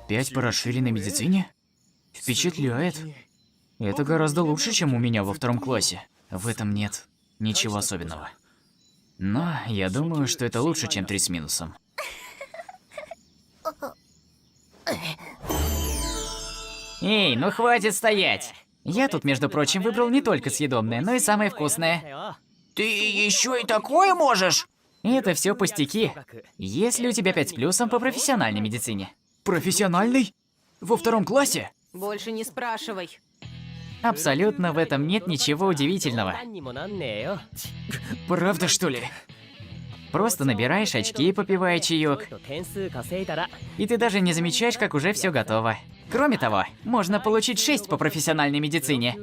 5 по расширенной медицине? Впечатляет. Это гораздо лучше, чем у меня во 2 классе. В этом нет ничего особенного. Но я думаю, что это лучше, чем 3 с минусом. Эй, ну хватит стоять! Я тут, между прочим, выбрал не только съедобное, но и самое вкусное. Ты еще и такое можешь? Это все пустяки. Есть ли у тебя 5 с плюсом по профессиональной медицине? Профессиональный? Во 2 классе? Больше не спрашивай. Абсолютно в этом нет ничего удивительного. Правда, что ли? Просто набираешь очки, попивая чаек, и ты даже не замечаешь, как уже все готово. Кроме того, можно получить 6 по профессиональной медицине.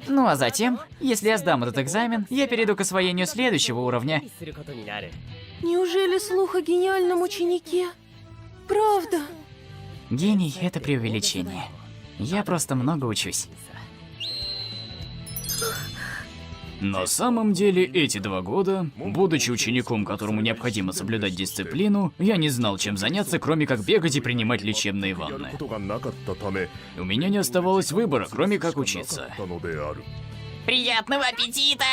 Ну а затем, если я сдам этот экзамен, я перейду к освоению следующего уровня. Неужели слух о гениальном ученике? Правда? Гений — это преувеличение. Я просто много учусь. На самом деле, эти 2 года, будучи учеником, которому необходимо соблюдать дисциплину, я не знал, чем заняться, кроме как бегать и принимать лечебные ванны. ことがなかったため У меня не оставалось выбора, кроме как учиться. たのである Приятного аппетита!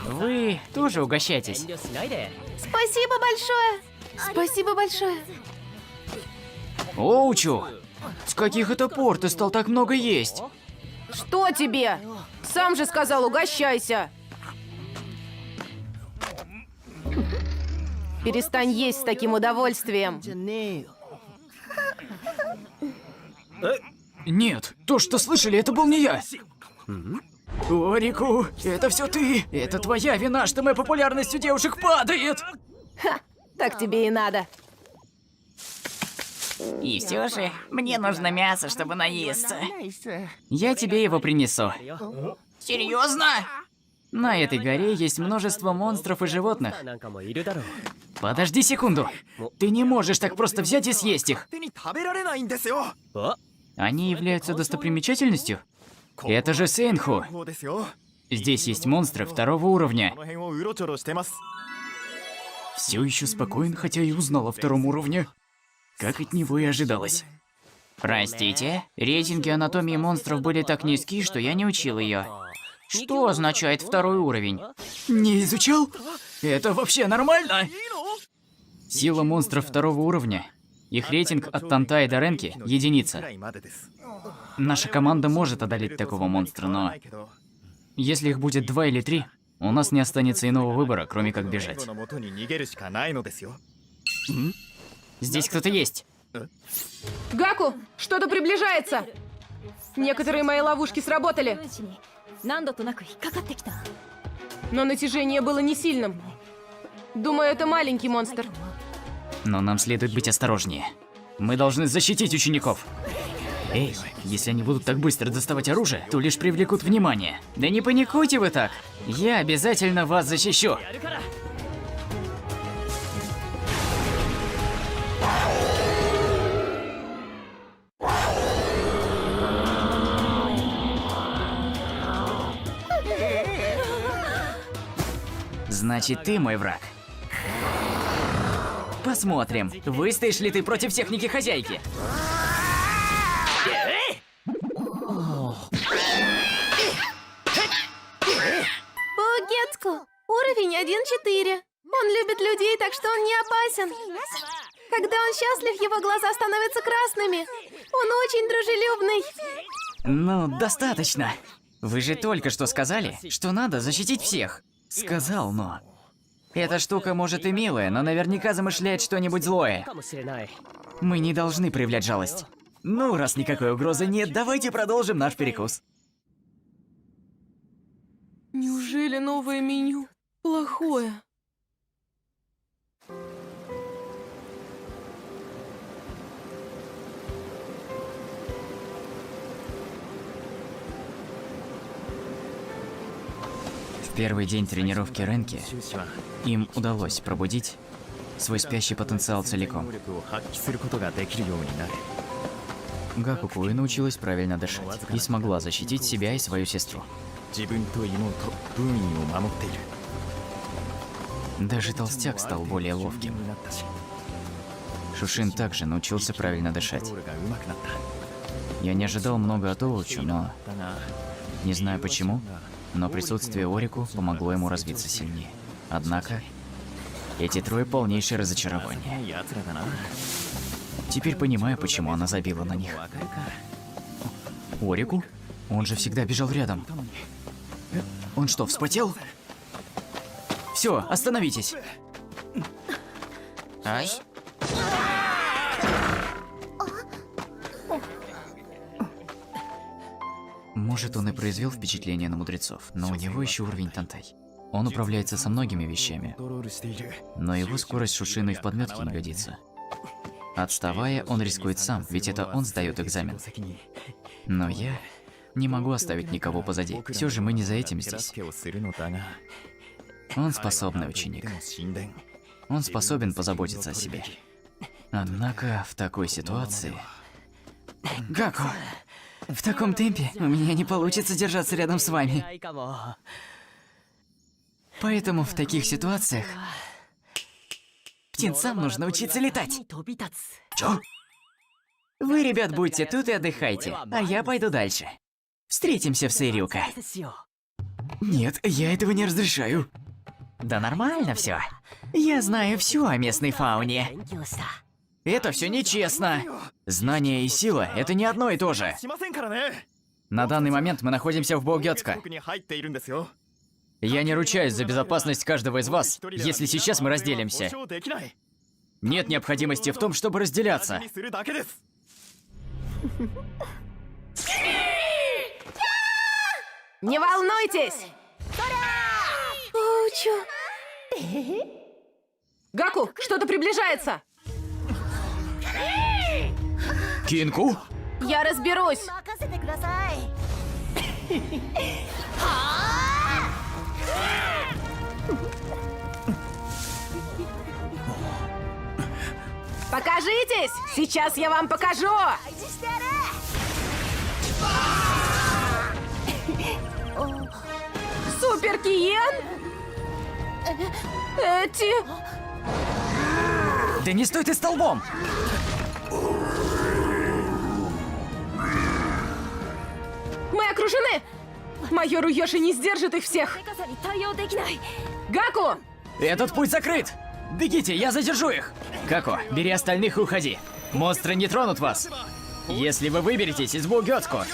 Вы тоже угощайтесь. Спасибо большое. Спасибо большое. Оучу! С каких это пор ты стал так много есть? Что тебе? Сам же сказал, угощайся. Перестань есть с таким удовольствием. Нет, то, что слышали, это был не я. О, Рику, это все ты. Это твоя вина, что моя популярность у девушек падает. Так тебе и надо. И все же, мне нужно мясо, чтобы наесться. Я тебе его принесу. Серьезно? На этой горе есть множество монстров и животных. Подожди секунду. Ты не можешь так просто взять и съесть их. Они являются достопримечательностью? Это же Сейнху. Здесь есть монстры 2-го уровня. Все еще спокоен, хотя и узнал о 2-м уровне. Как от него и ожидалось. Простите, рейтинги анатомии монстров были так низки, что я не учил ее. Что означает 2-й уровень? Не изучал? Это вообще нормально? Сила монстров 2-го уровня. Их рейтинг от Тантай до Ренки — единица. Наша команда может одолеть такого монстра, но если их будет 2 или 3, у нас не останется иного выбора, кроме как бежать. Здесь кто-то есть. Гаку, что-то приближается. Некоторые мои ловушки сработали, 何度となく引っかかってきた но натяжение было не сильным. Думаю, это маленький монстр. Но нам следует быть осторожнее. Мы должны защитить учеников. Эй, если они будут так быстро доставать оружие, то лишь привлекут внимание. Да не паникуйте вы так. Я обязательно вас защищу. Значит, ты мой враг. Посмотрим, выстоишь ли ты против техники хозяйки. Бугетску, уровень 1-4. Он любит людей, так что он не опасен. Когда он счастлив, его глаза становятся красными. Он очень дружелюбный. Ну, достаточно. Вы же только что сказали, что надо защитить всех. Сказал, но... Эта штука может и милая, но наверняка замышляет что-нибудь злое. Мы не должны проявлять жалость. Ну, раз никакой угрозы нет, давайте продолжим наш перекус. Неужели новое меню плохое? В первый день тренировки Ренки им удалось пробудить свой спящий потенциал целиком. Гакукуи научилась правильно дышать и смогла защитить себя и свою сестру. Даже толстяк стал более ловким. Шушин также научился правильно дышать. Я не ожидал много от Оучу, но... Не знаю почему, но присутствие Орику помогло ему развиться сильнее. Однако, эти трое полнейшее разочарование. Теперь понимаю, почему она забила на них. Орику? Он же всегда бежал рядом. Он что, вспотел? Все, остановитесь. Ай. Может, он и произвел впечатление на мудрецов, но у него еще уровень Тантай. Он управляется со многими вещами, но его скорость Шушину и в подметке не годится. Отставая, он рискует сам, ведь это он сдает экзамен. Но я не могу оставить никого позади. Все же мы не за этим здесь. Он способный ученик. Он способен позаботиться о себе. Однако в такой ситуации... Гаку! В таком темпе у меня не получится держаться рядом с вами. Поэтому в таких ситуациях птенцам нужно учиться летать. Чё? Вы, ребят, будьте тут и отдыхайте, а я пойду дальше. Встретимся в Сейрюка. Нет, я этого не разрешаю. Да нормально все. Я знаю все о местной фауне. Это все нечестно. Знание и сила — это не одно и то же. На данный момент мы находимся в Боугёцко. Я не ручаюсь за безопасность каждого из вас, если сейчас мы разделимся. Нет необходимости в том, чтобы разделяться. Не волнуйтесь! Гаку, что-то приближается! Кинку? Я разберусь! Покажитесь! Сейчас я вам покажу! Супер Киен? Эти... Да не стой ты столбом! Мы окружены! Майор Уёши не сдержит их всех! Гаку! Этот путь закрыт! Бегите, я задержу их! Како, бери остальных и уходи. Монстры не тронут вас. Если вы выберетесь из Боугёцко.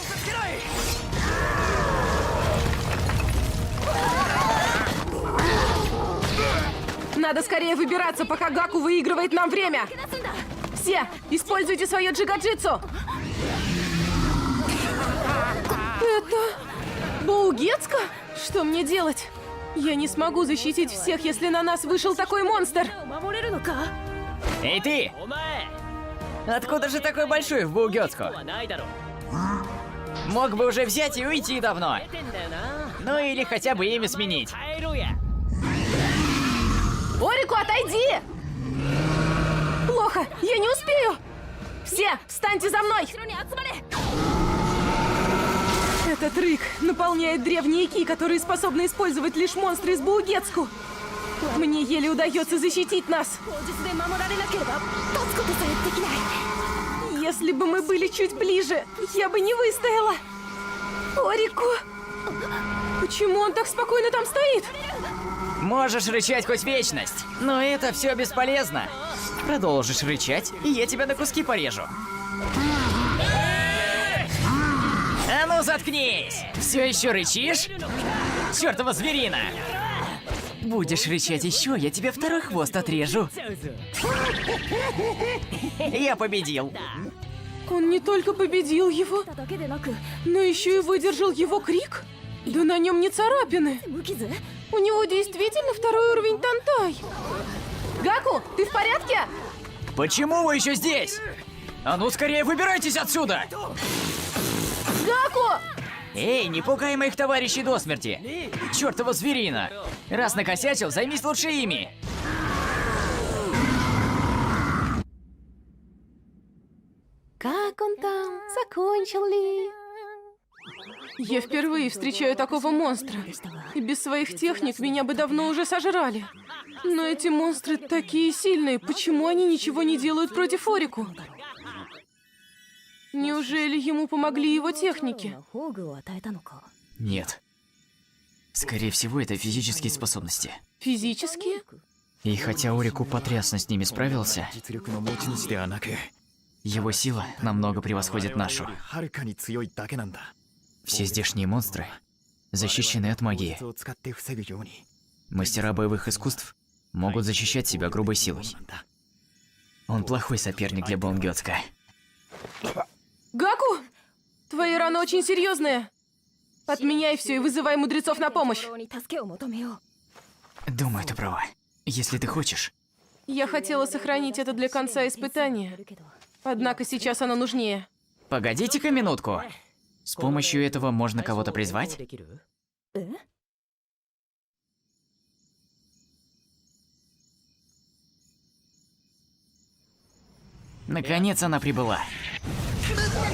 Надо скорее выбираться, пока Гаку выигрывает нам время! Все, используйте свое джигаджитсу! Это... Боугёцко? Что мне делать? Я не смогу защитить всех, если на нас вышел такой монстр! Эй ты! Откуда же такой большой в Боугёцко? Мог бы уже взять и уйти давно. Ну или хотя бы имя сменить. Орику, отойди! Плохо, я не успею! Все, встаньте за мной! Этот рык наполняет древние ки, которые способны использовать лишь монстры из Боугёцко. Мне еле удается защитить нас. Если бы мы были чуть ближе, я бы не выстояла. Орику! Почему он так спокойно там стоит? Можешь рычать хоть вечность, но это все бесполезно. Продолжишь рычать, и я тебя на куски порежу. А ну заткнись! Все еще рычишь? Чёртова зверина! Будешь рычать еще, я тебе второй хвост отрежу. Я победил. Он не только победил его, но еще и выдержал его крик. Да на нем не царапины. У него действительно второй уровень Тантай. Гаку, ты в порядке? Почему вы еще здесь? А ну скорее выбирайтесь отсюда! Гаку! Эй, не пугай моих товарищей до смерти! Чёртова зверина! Раз накосячил, займись лучше ими! Как он там? Закончил ли? Я впервые встречаю такого монстра. И без своих техник меня бы давно уже сожрали. Но эти монстры такие сильные, почему они ничего не делают против Орику? Неужели ему помогли его техники? 宝具を与えたのか。 Нет. Скорее всего, это физические способности. Физические? И хотя Орику потрясно с ними справился, 実力の持ち主ではなく его сила намного превосходит нашу. はるかに強いだけなんだ。 Все здешние монстры защищены от магии. を使って防ぐように Мастера боевых искусств могут защищать себя грубой силой. なんだ。 Он плохой соперник для Бонгёцка. Гаку! Твои раны очень серьезные. Отменяй все и вызывай мудрецов на помощь. に助けを求めよう。 Думаю, ты права. Если ты хочешь. Я хотела сохранить это для конца испытания. Однако сейчас оно нужнее. Погодите-ка минутку. С помощью этого можно кого-то призвать? Наконец она прибыла.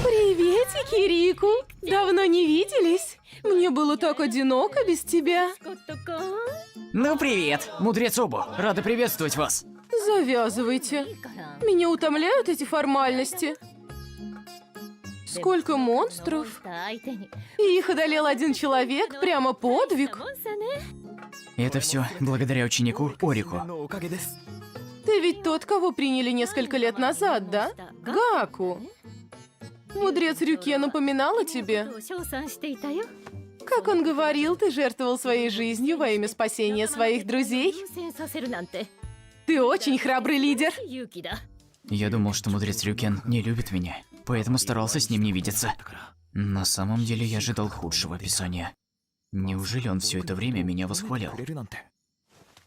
Приветики, Рику. Давно не виделись. Мне было так одиноко без тебя. Ну, привет, мудрец Обу. Рада приветствовать вас. Завязывайте. Меня утомляют эти формальности. Сколько монстров. И их одолел один человек, прямо подвиг. Это все благодаря ученику Орику. のおかげです。 Ты ведь тот, кого приняли несколько лет назад, да? Гаку. Мудрец Рюке напоминал о тебе. 称賛していたよ。 Как он говорил, ты жертвовал своей жизнью во имя спасения своих друзей. 優先させるなんて Ты очень храбрый лидер. 勇気だ。 Я думал, что мудрец Рюкен не любит меня, поэтому старался с ним не видеться. На самом деле я ожидал худшего описания. Неужели он все это время меня восхвалял? くれるなんて。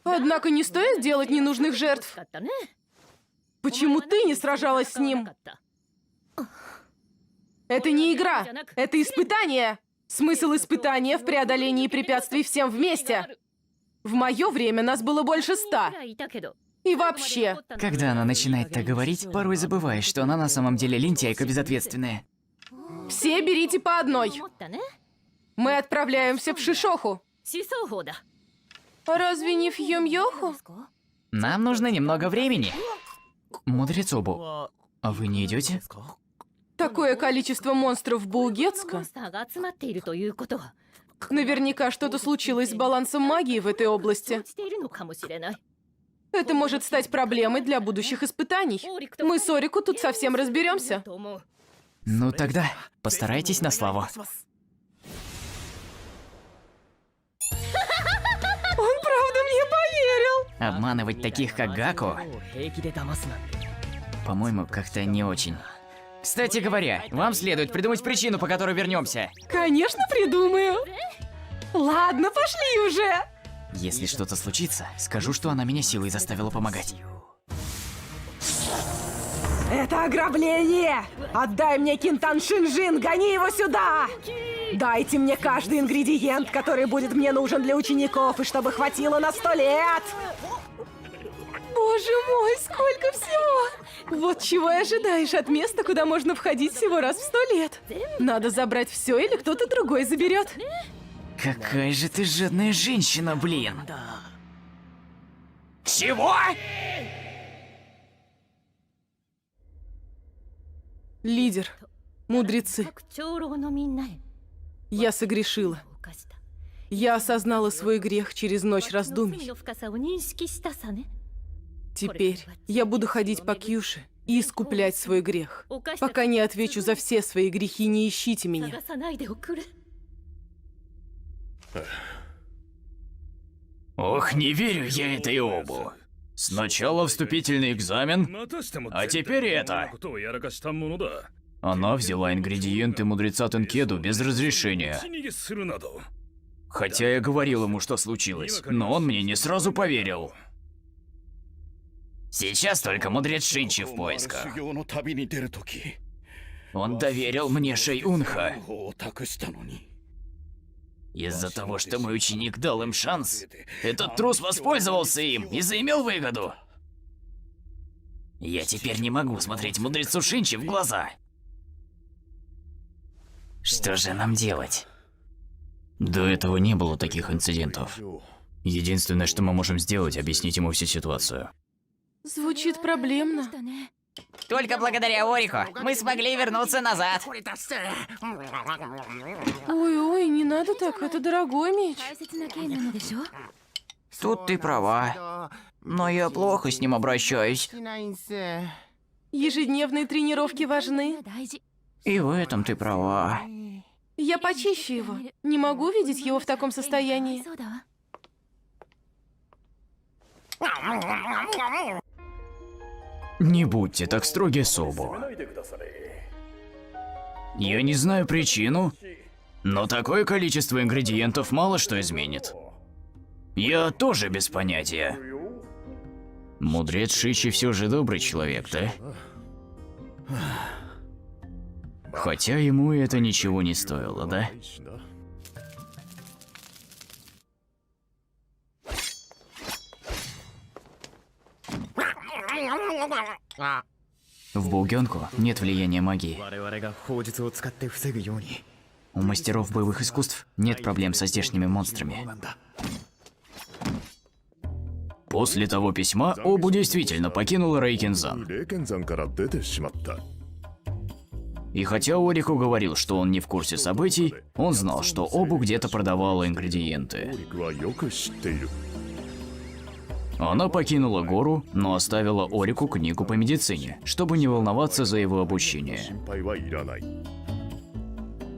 Однако не стоит делать ненужных жертв. かったね。 Почему ты не сражалась с ним? かった。 Это не игра, это испытание. Смысл испытания в преодолении препятствий всем вместе. В мое время нас было больше 100. いたけど。 И вообще, Когда она начинает так говорить, порой забываешь, что она на самом деле лентяйка безответственная. все берите по одной. 思ったね。 Мы отправляемся в Шишоху. 思想法だ。 А разве не в Йомьёху? Нам нужно немного времени. Мудрец Обу, а вы не идете? Такое количество монстров モ Булгетска. ンスターが集まっているということは Наверняка что-то случилось с балансом магии в этой области. 生じているのかもしれない。 Это может стать проблемой для будущих испытаний. Мы с Орику тут совсем разберемся. と思う。 Ну тогда, постарайтесь на славу. Он правда мне поверил. Обманывать таких, как Гаку, 平気で騙すなんて。 по-моему, как-то не очень. Кстати говоря, вам следует придумать причину, по которой вернемся. Конечно, придумаю. Ладно, пошли уже. Если что-то случится, скажу, что она меня силой заставила помогать. Это ограбление! Отдай мне Кинтан Шинжин, гони его сюда! Дайте мне каждый ингредиент, который будет мне нужен для учеников, и чтобы хватило на 100 лет! Боже мой, сколько всего! Вот чего и ожидаешь от места, куда можно входить всего раз в 100 лет. Надо забрать все, или кто-то другой заберет. Какая же ты жадная женщина, блин! Чего? Лидер, мудрецы, 各長老のみんなへ я согрешила. 犯した。 Я осознала свой грех через ночь 罪 раздумий. の深さを認識したさね。 Теперь я буду ходить по Кьюше и искуплять свой грех. Пока не отвечу за все свои грехи, не ищите меня. 探さないでおくれ。 Ох, не верю я этой Обу. Сначала вступительный экзамен, а теперь это. Она взяла ингредиенты мудреца Тенкеду без разрешения. Хотя я говорил ему, что случилось, но он мне не сразу поверил. Сейчас только мудрец Шинчи в поисках. 修行の旅に出るとき Он доверил мне Шейунха. を託したのに Из-за того, что мой ученик дал им шанс, этот трус воспользовался им и заимел выгоду. Я теперь не могу смотреть мудрецу Шинчи в глаза. Что же нам делать? До этого не было таких инцидентов. Единственное, что мы можем сделать, объяснить ему всю ситуацию. Звучит проблемно. Только благодаря Ориху мы смогли вернуться назад. Ой-ой, не надо так, это дорогой меч. 大切な剣なのでしょ Тут ты права. Но я плохо с ним обращаюсь. Ежедневные тренировки важны. 大事 И в этом ты права. Я почищу его. Не могу видеть его в таком состоянии. そうだわ Не будьте так строги с Обу. Я не знаю причину, но такое количество ингредиентов мало что изменит. Я тоже без понятия. Мудрец Шичи все же добрый человек, да? Хотя ему это ничего не стоило, да? В Булгёнку нет влияния магии. 我々が砲術を使って防ぐように У мастеров боевых искусств нет проблем со здешними そう монстрами. なんだ После того письма Обу действительно покинул Рейкинзан. 霊剣山から出てしまった И хотя Орику говорил, что он не в курсе событий, он знал, что Обу где-то продавала ингредиенты. オリクはよく知っている Она покинула гору, но оставила Орику книгу по медицине, чтобы не волноваться за его обучение. 心配はいらない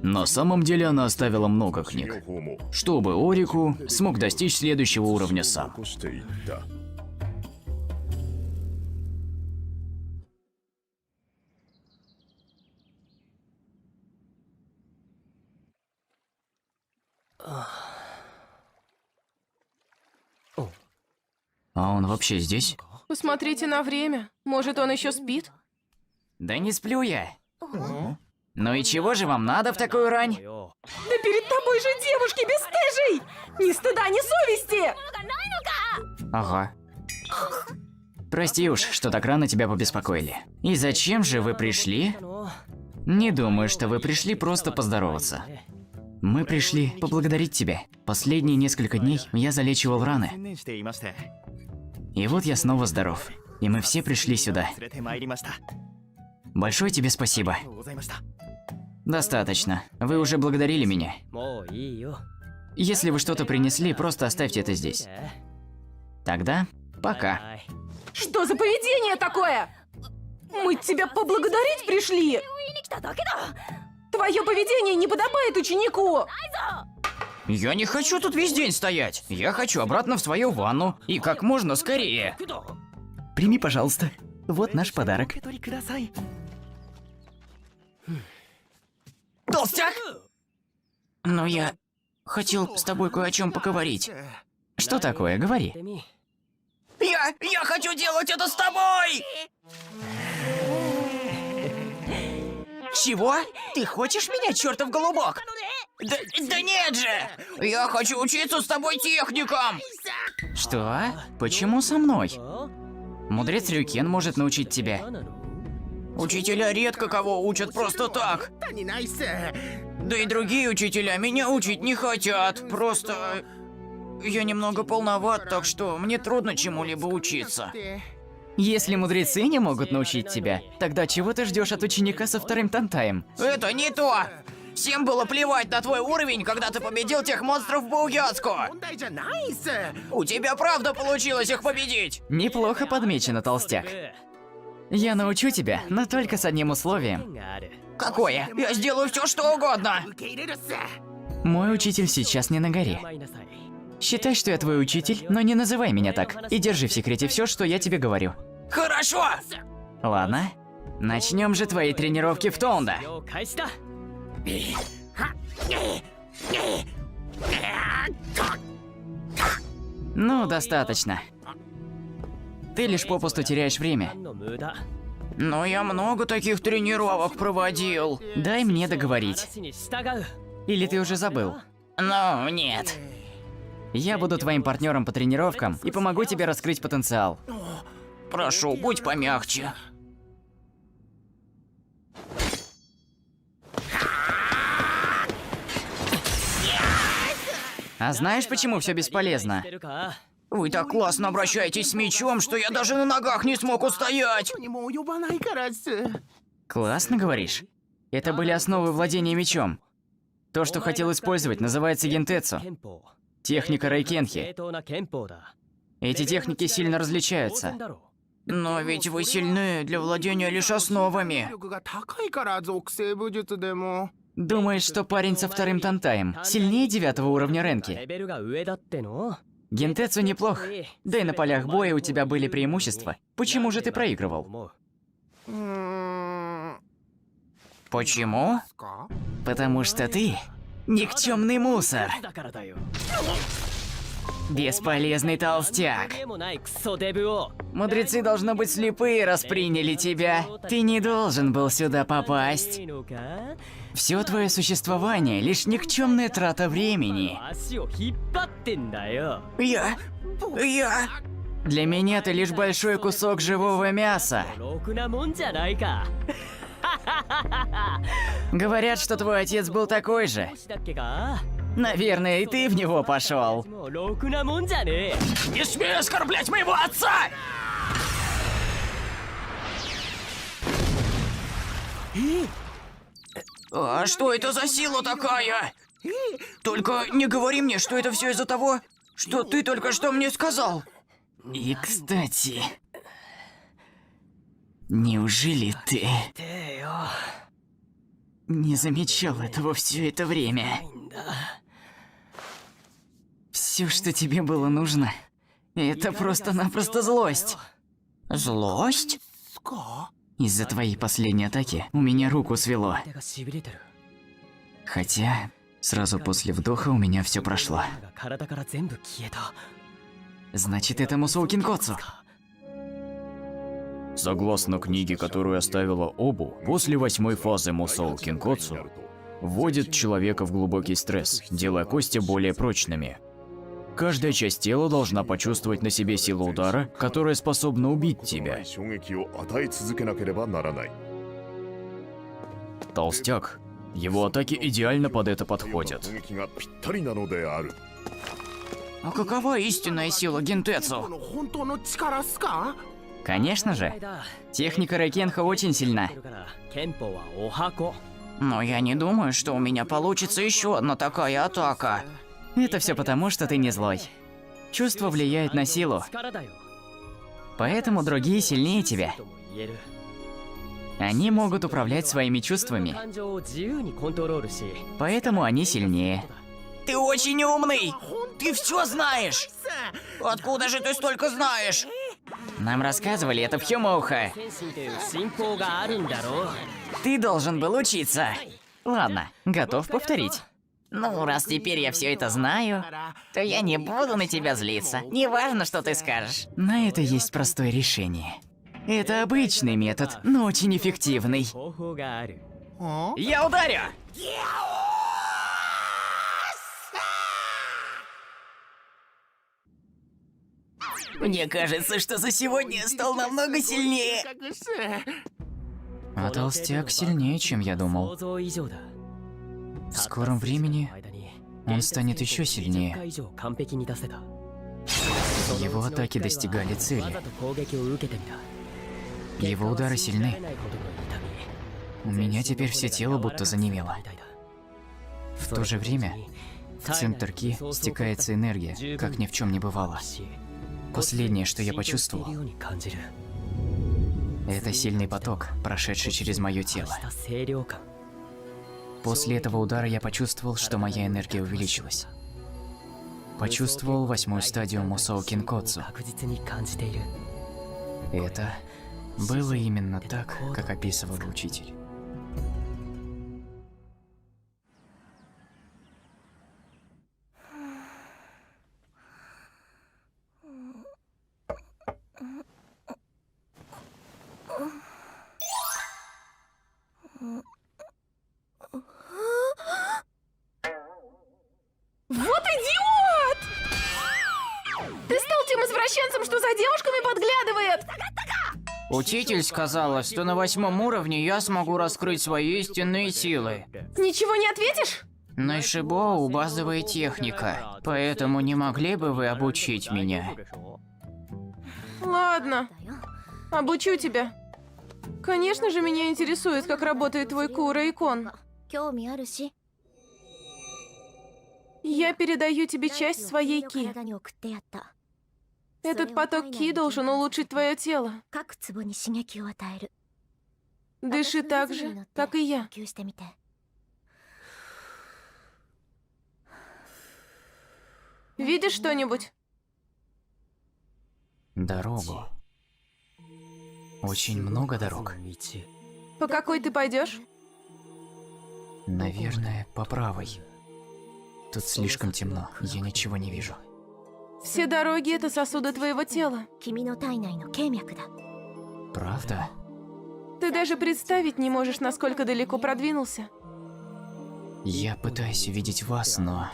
На самом деле она оставила много 治療 книг, 法も чтобы Орику смог достичь следующего уровня сам. 残していった А он вообще здесь? Посмотрите на время. Может, он еще спит? Да не сплю я. Ну и чего же вам надо в такую рань? Да перед тобой же девушки бесстыжей! Ни стыда, ни совести! Ага. Прости уж, что так рано тебя побеспокоили. И зачем же вы пришли? Не думаю, что вы пришли просто поздороваться. Мы пришли поблагодарить тебя. Последние несколько дней я залечивал раны. 専念していまして И вот я снова здоров. И мы все пришли сюда. 連れてまいりましたあ Большое тебе спасибо. りがとうございました Достаточно. Вы уже благодарили меня. もういいよ。 Если вы что-то принесли, просто оставьте это здесь. Тогда пока. Что за поведение такое? Мы тебя поблагодарить пришли! Твое поведение не подобает ученику! Я не хочу тут весь день стоять. Я хочу обратно в свою ванну. И как можно скорее. Прими, пожалуйста. Вот наш подарок. 受け取りください Толстяк! Но я хотел с тобой кое о чем поговорить. Что такое? Говори. Я хочу делать это с тобой! Чего? Ты хочешь меня, чертов голубок? Да нет же! Я хочу учиться с тобой техникам! Что? Почему со мной? Мудрец Рюкен может научить тебя. Учителя редко кого учат просто так. Да и другие учителя меня учить не хотят. Просто я немного полноват, так что мне трудно чему-либо учиться. Если мудрецы не могут научить тебя, тогда чего ты ждешь от ученика со вторым тантаем? Это не то! Всем было плевать на твой уровень, когда ты победил тех монстров в Булгёцку! У тебя правда получилось их победить! Неплохо подмечено, толстяк. Я научу тебя, но только с одним условием. Какое? Я сделаю все, что угодно! Мой учитель сейчас не на горе. Считай, что я твой учитель, но не называй меня так. И держи в секрете все, что я тебе говорю. Хорошо! Ладно. Начнем же твои тренировки в Тоунда. Ну, достаточно. Ты лишь попусту теряешь время. Но я много таких тренировок проводил. Дай мне договорить. Или ты уже забыл? Ну, нет. Я буду твоим партнером по тренировкам и помогу тебе раскрыть потенциал. Прошу, будь помягче. А знаешь, почему все бесполезно? Вы так классно обращаетесь с мечом, что я даже на ногах не смог устоять. Классно, говоришь? Это были основы владения мечом. То, что хотел использовать, называется гентецу. Техника райкенхи. Эти техники сильно различаются. Но ведь вы сильны для владения лишь основами. Думаешь, что парень со вторым тантаем сильнее 9-го уровня рэнки? Гентецу неплох. Да и на полях боя у тебя были преимущества. Почему же ты проигрывал? Почему? Потому что ты никчемный мусор. Бесполезный толстяк. Мудрецы, должно быть, слепые, раз приняли тебя. Ты не должен был сюда попасть. Все твое существование — лишь никчемная трата времени. Я... Для меня ты лишь большой кусок живого мяса. Говорят, что твой отец был такой же. Наверное, и ты в него пошел. Не смей оскорблять моего отца! А что это за сила такая? Только не говори мне, что это все из-за того, что ты только что мне сказал. И, кстати, неужели ты не замечал этого все это время? Все, что тебе было нужно, это просто-напросто злость. Злость? Из-за твоей последней атаки у меня руку свело. Хотя, сразу после вдоха у меня все прошло. Значит, это Мусоу Кинкоцу. Согласно книге, которую оставила Обу, после 8-й фазы Мусоу Кинкоцу вводит человека в глубокий стресс, делая кости более прочными. Каждая часть тела должна почувствовать на себе силу удара, которая способна убить тебя. Толстяк. Его атаки идеально под это подходят. А какова истинная сила гентецу? Конечно же. Техника райкенха очень сильна. Но я не думаю, что у меня получится еще одна такая атака. Это все потому, что ты не злой. Чувство влияет на силу. Поэтому другие сильнее тебя. Они могут управлять своими чувствами. Поэтому они сильнее. Ты очень умный! Ты все знаешь! Откуда же ты столько знаешь? Нам рассказывали это в Хёмоуха. Ты должен был учиться. Ладно, готов повторить. Ну, раз теперь я все это знаю, то я не буду на тебя злиться. Неважно, что ты скажешь. На это есть простое решение. Это обычный метод, но очень эффективный. Я ударю! Мне кажется, что за сегодня я стал намного сильнее. А толстяк сильнее, чем я думал. В скором времени он станет еще сильнее. Его атаки достигали цели. Его удары сильны. У меня теперь все тело будто занемело. В то же время в центр Ки стекается энергия, как ни в чем не бывало. Последнее, что я почувствовал, это сильный поток, прошедший через мое тело. После этого удара я почувствовал, что моя энергия увеличилась. Почувствовал 8-ю стадию Мусоу Кинкоцу. Это было именно так, как описывал учитель. Вот идиот! Ты стал тем извращенцем, что за девушками подглядывает! Учитель сказала, что на 8-м уровне я смогу раскрыть свои истинные силы. Ничего не ответишь? Найшибоу – базовая техника, поэтому не могли бы вы обучить меня? Ладно, обучу тебя. Конечно же, меня интересует, как работает твой Курайкон. 興味あるし Я передаю тебе часть своей ки. 体に送ってやった Этот поток ки должен улучшить твое тело. 各ツボに刺激を与える Дыши так же, как и я. 呼吸してみて Видишь что-нибудь? Дорогу. Очень много дорог. По какой ты пойдешь? Наверное, по правой. Тут слишком темно, я ничего не вижу. Все дороги — это сосуды твоего тела. 君の体内の経脈だ Правда? Ты даже представить не можешь, насколько далеко продвинулся. Я пытаюсь увидеть вас, но...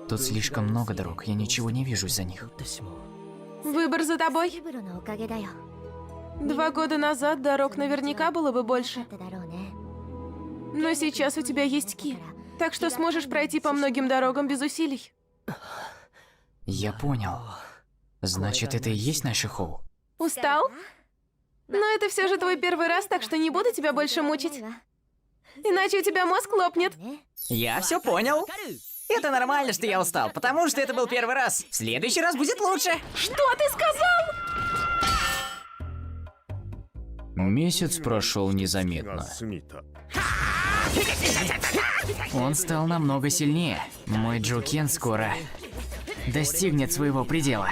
Тут слишком много дорог, я ничего не вижу из-за них. Выбор за тобой. シブロのおかげだよ 2 года назад дорог наверняка было бы больше. だろうね Но сейчас у тебя есть ки. Так что сможешь пройти по многим дорогам без усилий. Я понял. Значит, это и есть Найшихоу? Устал? Но это все же твой первый раз, так что не буду тебя больше мучить. Иначе у тебя мозг лопнет. Я все понял. Это нормально, что я устал, потому что это был первый раз. В следующий раз будет лучше. Что ты сказал? Месяц прошел незаметно. 過ぎた Он стал намного сильнее. Мой Джоукен скоро достигнет своего предела.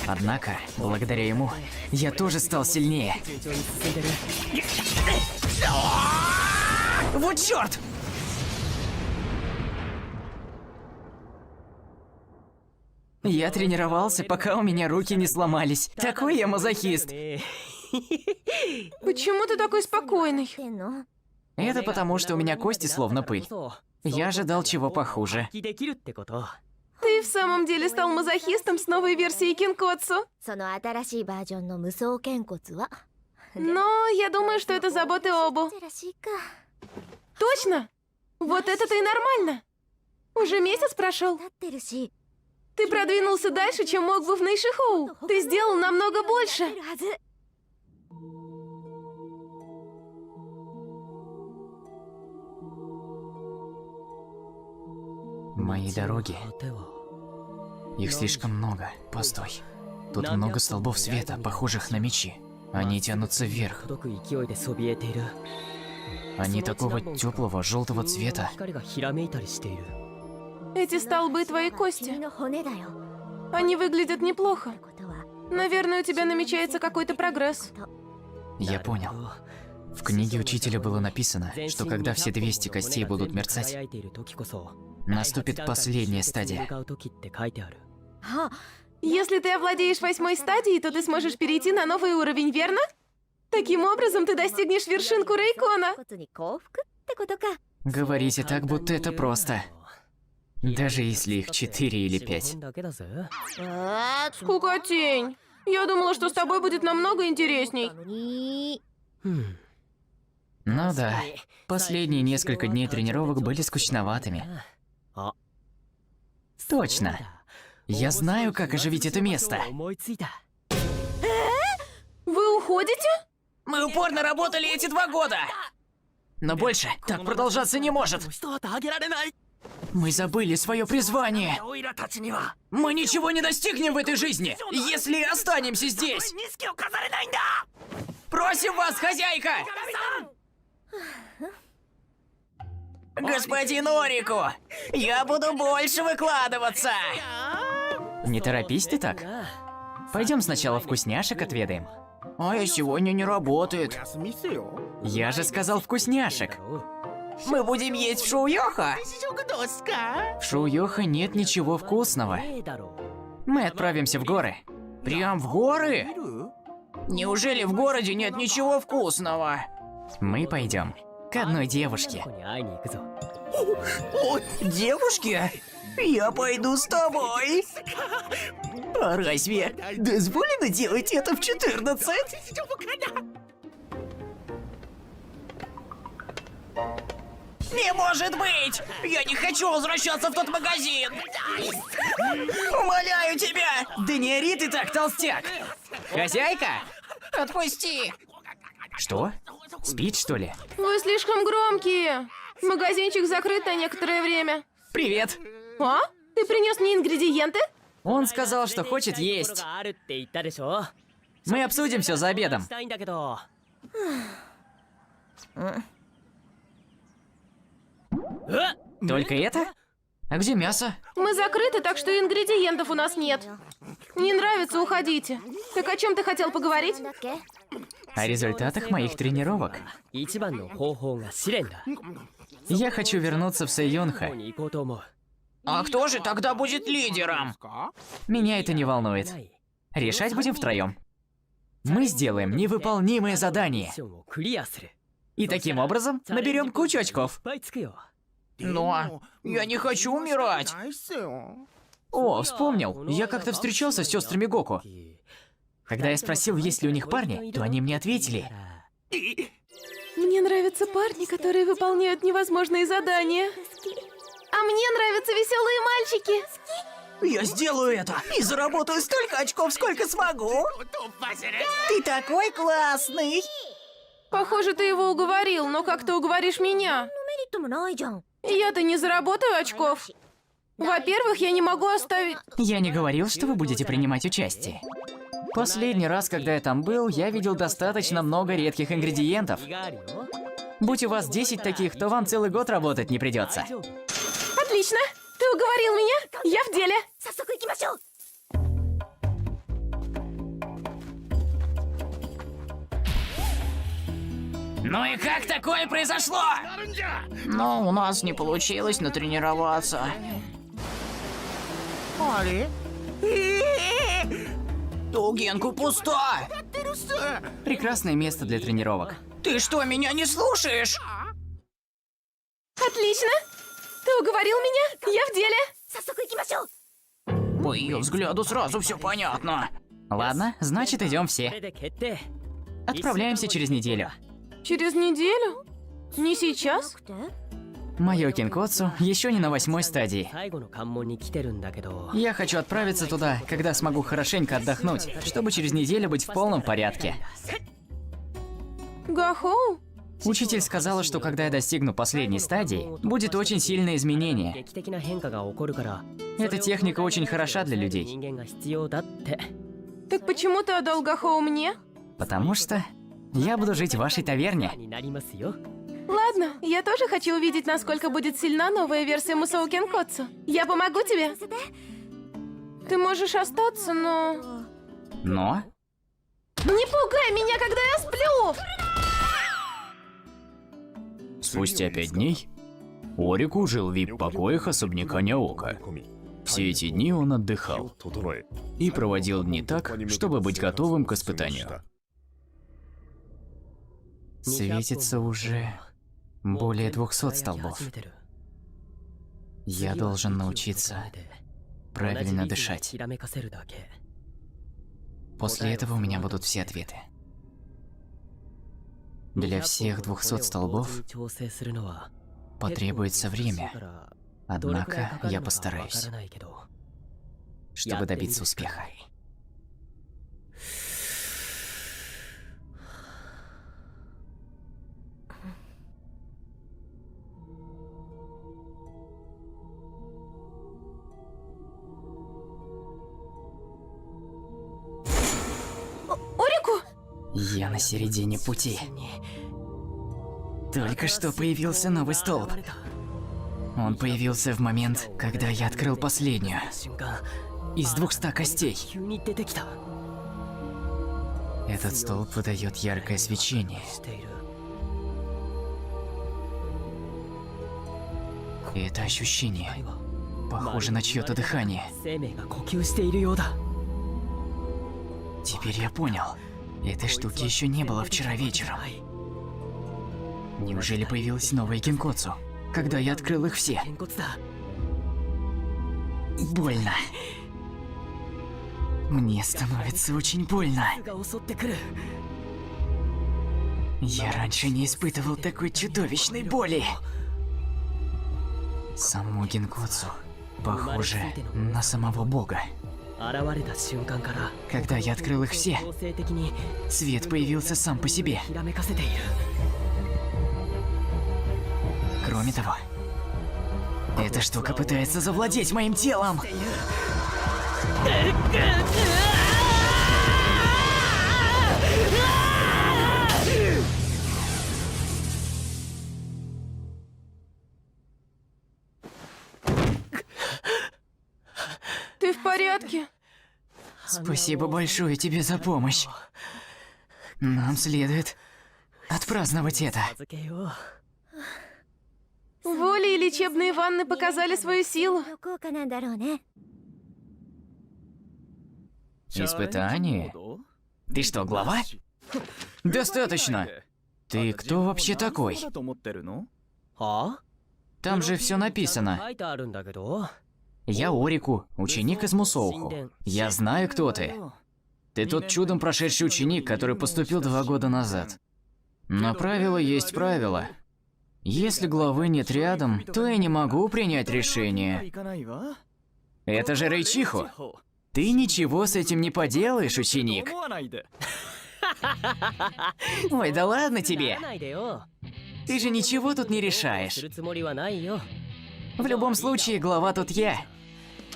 Однако, благодаря ему, я тоже стал сильнее. Вот черт! Я тренировался, пока у меня руки не сломались. Такой я мазохист. Почему ты такой спокойный? てんの Это потому, что у меня кости словно пыль. Я ожидал чего похуже. Ты в самом деле стал мазохистом с новой версией Кинкоцу? その新しいバージョンの無双剣骨は Но я думаю, что это заботы Обу. らしいか Точно? Вот это-то и нормально. Уже месяц прошел. 立ってるし Ты продвинулся дальше, чем мог бы в Найшихоу. Ты сделал намного больше. るはず Мои дороги. Их слишком много. Постой. Тут много столбов света, похожих на мечи. Они тянутся вверх. Они такого теплого желтого цвета. Эти столбы твои 君 кости. の骨だよ Они выглядят неплохо. ことは Наверное, у тебя намечается какой-то прогресс. Я понял. В книге учителя было написано, что когда все 200 костей будут мерцать, наступит последняя стадия. あ Если ты овладеешь 8-й стадией, то ты сможешь перейти на новый уровень, верно? Таким образом, ты достигнешь вершин Курайкона. 骨に幸福ってことか Говорите так, будто это просто. Даже если их 4 или 5. Скукотень. Я думала, что с тобой будет намного интересней. のに Ну да, последние несколько дней тренировок были скучноватыми. Точно. Я знаю, как оживить это место. Вы уходите? Мы упорно работали эти 2 года. Но больше так продолжаться не может. Мы забыли свое призвание. Мы ничего не достигнем в этой жизни, если останемся здесь. Просим вас, хозяйка! Господин Орику, я буду больше выкладываться. Не торопись ты так. Пойдем сначала вкусняшек отведаем. Ой, сегодня не работает. Я же сказал вкусняшек. Мы будем есть в Шоуёха. В Шоуёха нет ничего вкусного. Мы отправимся в горы. Прям в горы? Неужели в городе нет ничего вкусного? Мы пойдем к одной девушке. Девушке? Я пойду с тобой. А разве дозволено делать это в 14? Не может быть! Я не хочу возвращаться в тот магазин! Умоляю тебя! Да не ори ты так, толстяк! Хозяйка? Отпусти! Что? Спит, что ли? Вы слишком громкие. Магазинчик закрыт на некоторое время. Привет! А? Ты принес мне ингредиенты? Он сказал, что хочет есть. Мы обсудим все за обедом. Только это? А где мясо? Мы закрыты, так что ингредиентов у нас нет. Не нравится, уходите. Так о чем ты хотел поговорить? О результатах моих тренировок. Я хочу вернуться в Сэйонха. А кто же тогда будет лидером? Меня это не волнует. Решать будем втроем. Мы сделаем невыполнимое задание. И таким образом наберем кучу очков. Но я не хочу умирать. О, вспомнил. Я как-то встречался с сестрами Гоку. Когда я спросил, есть ли у них парни, то они мне ответили. Мне нравятся парни, которые выполняют невозможные задания. А мне нравятся веселые мальчики. Я сделаю это и заработаю столько очков, сколько смогу. Ты такой классный. Похоже, ты его уговорил, но как ты уговоришь меня? Я-то не заработаю очков. Во-первых, я не могу оставить... Я не говорил, что вы будете принимать участие. Последний раз, когда я там был, я видел достаточно много редких ингредиентов. Будь у вас 10 таких, то вам целый год работать не придется. Отлично! Ты уговорил меня? Я в деле. Ну и как такое произошло? Ну, у нас не получилось натренироваться. Тугенку пуста! Прекрасное место для тренировок. Ты что, меня не слушаешь? Отлично! Ты уговорил меня? Я в деле. По ее взгляду сразу все понятно. Ладно, значит идем все. Отправляемся через неделю. Через неделю? Не сейчас? Мое кинкоцу еще не на 8-й стадии. Я хочу отправиться туда, когда смогу хорошенько отдохнуть, чтобы через неделю быть в полном порядке. Гахоу? Учитель сказала, что когда я достигну последней стадии, будет очень сильное изменение. Эта техника очень хороша для людей. Так почему ты отдал Гахоу мне? Потому что я буду жить в вашей таверне. Ладно, я тоже хочу увидеть, насколько будет сильна новая версия Мусоу Кенкоцу. Я помогу тебе. Ты можешь остаться, но... Но? Не пугай меня, когда я сплю! Спустя 5 дней Орику жил в вип-покоях особняка Няока. Все эти дни он отдыхал и проводил дни так, чтобы быть готовым к испытанию. Светится уже более 200 столбов. Я должен научиться правильно дышать. После этого у меня будут все ответы. Для всех 200 столбов потребуется время. Однако я постараюсь, чтобы добиться успеха. Орику! Я на середине пути. Только что появился новый столб. Он появился в момент, когда я открыл последнюю. Из 200 костей. Этот столб выдает яркое свечение. И это ощущение похоже на чье-то дыхание. Теперь я понял. Этой штуки еще не было вчера вечером. Неужели появилась новая Генкоцу, когда я открыл их все? Больно. Мне становится очень больно. Я раньше не испытывал такой чудовищной боли. Саму Гинкоцу похоже на самого бога. Когда я открыл их все, свет появился сам по себе. Кроме того, эта штука пытается завладеть моим телом. Ты в порядке? Спасибо большое тебе за помощь. Нам следует отпраздновать это. Воли и лечебные ванны показали свою силу. 効果なんだろうね。 Испытание? Ты что, глава? Достаточно. Ты кто вообще такой? Там же все написано. Я Орику, ученик из Мусоуху. Я знаю, кто ты. Ты тот чудом прошедший ученик, который поступил 2 года назад. Но правило есть правило. Если главы нет рядом, то я не могу принять решение. Это же Рейчихо. Ты ничего с этим не поделаешь, ученик. Ой, да ладно тебе. Ты же ничего тут не решаешь. В любом случае, глава тут я.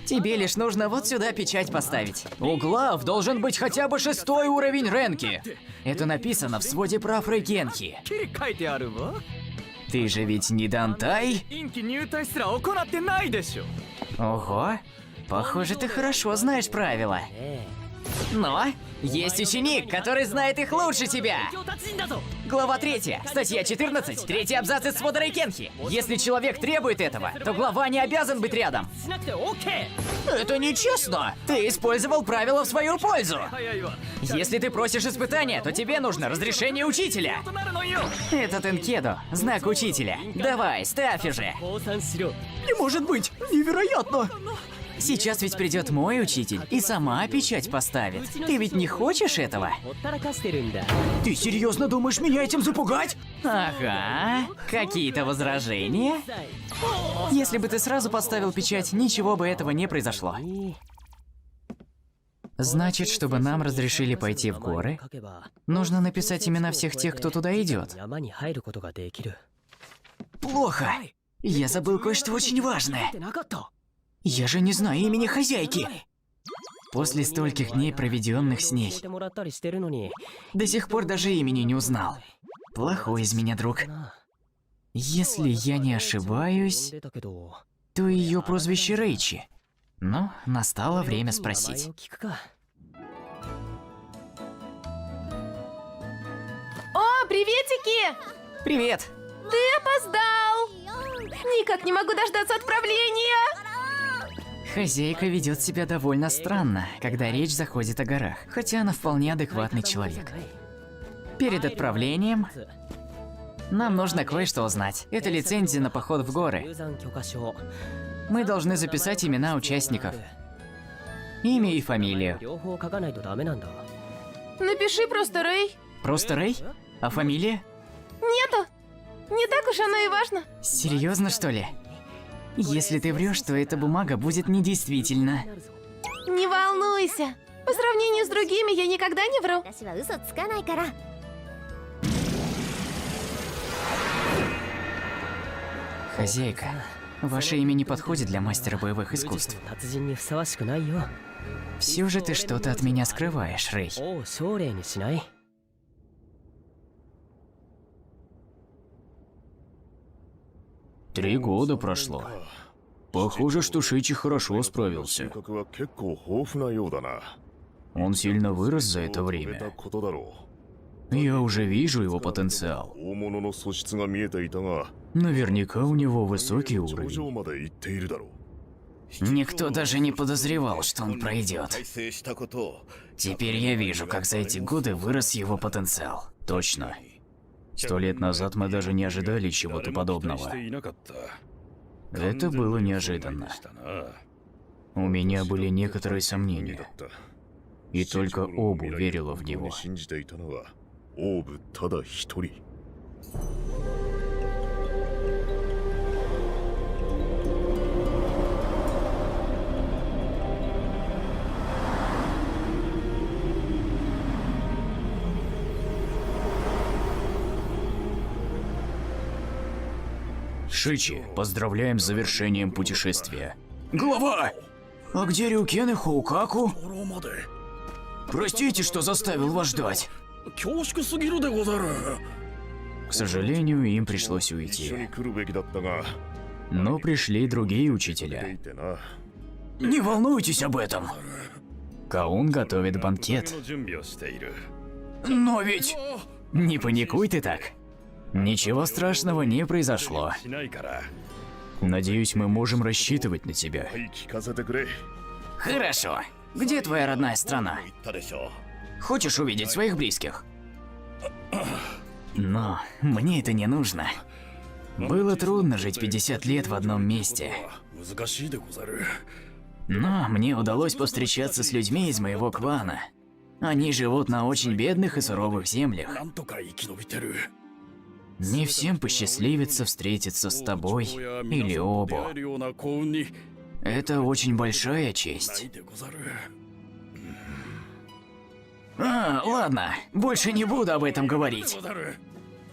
Тебе лишь нужно вот сюда печать поставить. У глав должен быть хотя бы 6-й уровень рэнки. Это написано в своде прав Рейкенхи. Ты же ведь не Дантай? Ого, похоже, ты хорошо знаешь правила. Но есть ученик, который знает их лучше тебя. Глава 3, статья 14, 3-й абзац из свода Рейкенхи. Если человек требует этого, то глава не обязан быть рядом. Это нечестно. Ты использовал правила в свою пользу. Если ты просишь испытания, то тебе нужно разрешение учителя. Это Тенкедо, знак учителя. Давай, ставь уже. Не может быть, невероятно. Сейчас ведь придет мой учитель и сама печать поставит. Ты ведь не хочешь этого? Ты серьезно думаешь меня этим запугать? Ага. Какие-то возражения? Если бы ты сразу поставил печать, ничего бы этого не произошло. Значит, чтобы нам разрешили пойти в горы, нужно написать имена всех тех, кто туда идет. Плохо. Я забыл кое-что очень важное. Я же не знаю имени хозяйки. После стольких дней, проведенных с ней, до сих пор даже имени не узнал. Плохой из меня друг. Если я не ошибаюсь, то ее прозвище Рейчи. Но настало время спросить. О, приветики! Привет! Ты опоздал! Никак не могу дождаться отправления! Хозяйка ведет себя довольно странно, когда речь заходит о горах, хотя она вполне адекватный человек. Перед отправлением нам нужно кое-что узнать. Это лицензия на поход в горы. Мы должны записать имена участников, имя и фамилию. Напиши просто Рэй. Просто Рэй? А фамилия? Нету. Не так уж оно и важно. Серьезно, что ли? Если ты врешь, то эта бумага будет недействительна. Не волнуйся. По сравнению с другими я никогда не вру. 私は嘘つかないから。 Хозяйка, ваше имя не подходит для мастера боевых искусств. Все же ты что-то от меня скрываешь, Рэй. 3 года прошло. Похоже, что Шичи хорошо справился. 性格は結構豊富なようだな。 Он сильно вырос за это время. ことだろ Я уже вижу его потенциал. う。大物の素質が見えていたが、 Наверняка у него высокий 頂 уровень. 上まで行っているだろう。 Никто даже не подозревал, что он пройдет. 改正したことを Теперь я вижу, как за эти годы вырос его потенциал. Точно. 100 лет назад мы даже не ожидали чего-то 誰も期待し подобного. ていなかった。 Это было неожиданно. 完全な予想外でしたな。 У меня были некоторые だ сомнения. った。 И только Обу верила в 本当 него. に信じていたのはオーブただ一人。Шичи, поздравляем с завершением путешествия. Глава! А где Рюкен и Хоукаку? Простите, что заставил вас ждать. К сожалению, им пришлось 一緒に уйти. 来るべきだったが Но пришли другие て учителя. いてな Не волнуйтесь об этом. Каун готовит банкет. の準備をしている Но ведь... Не паникуй ты так. Ничего страшного не произошло. しないから Надеюсь, мы можем рассчитывать на тебя. はい聞かせてくれ Хорошо. Где твоя родная страна? 言ったでしょ Хочешь увидеть своих близких? Но мне это не нужно. Было трудно жить 50 лет в одном месте. 難しいでござる Но мне удалось повстречаться с людьми из моего клана. Они живут на очень бедных и суровых землях. なんとか生き延びてる Не всем посчастливится встретиться с тобой или Обу. 会えるような幸運に Это очень большая ない честь. でござる А, ладно, больше не буду об этом говорить. ござる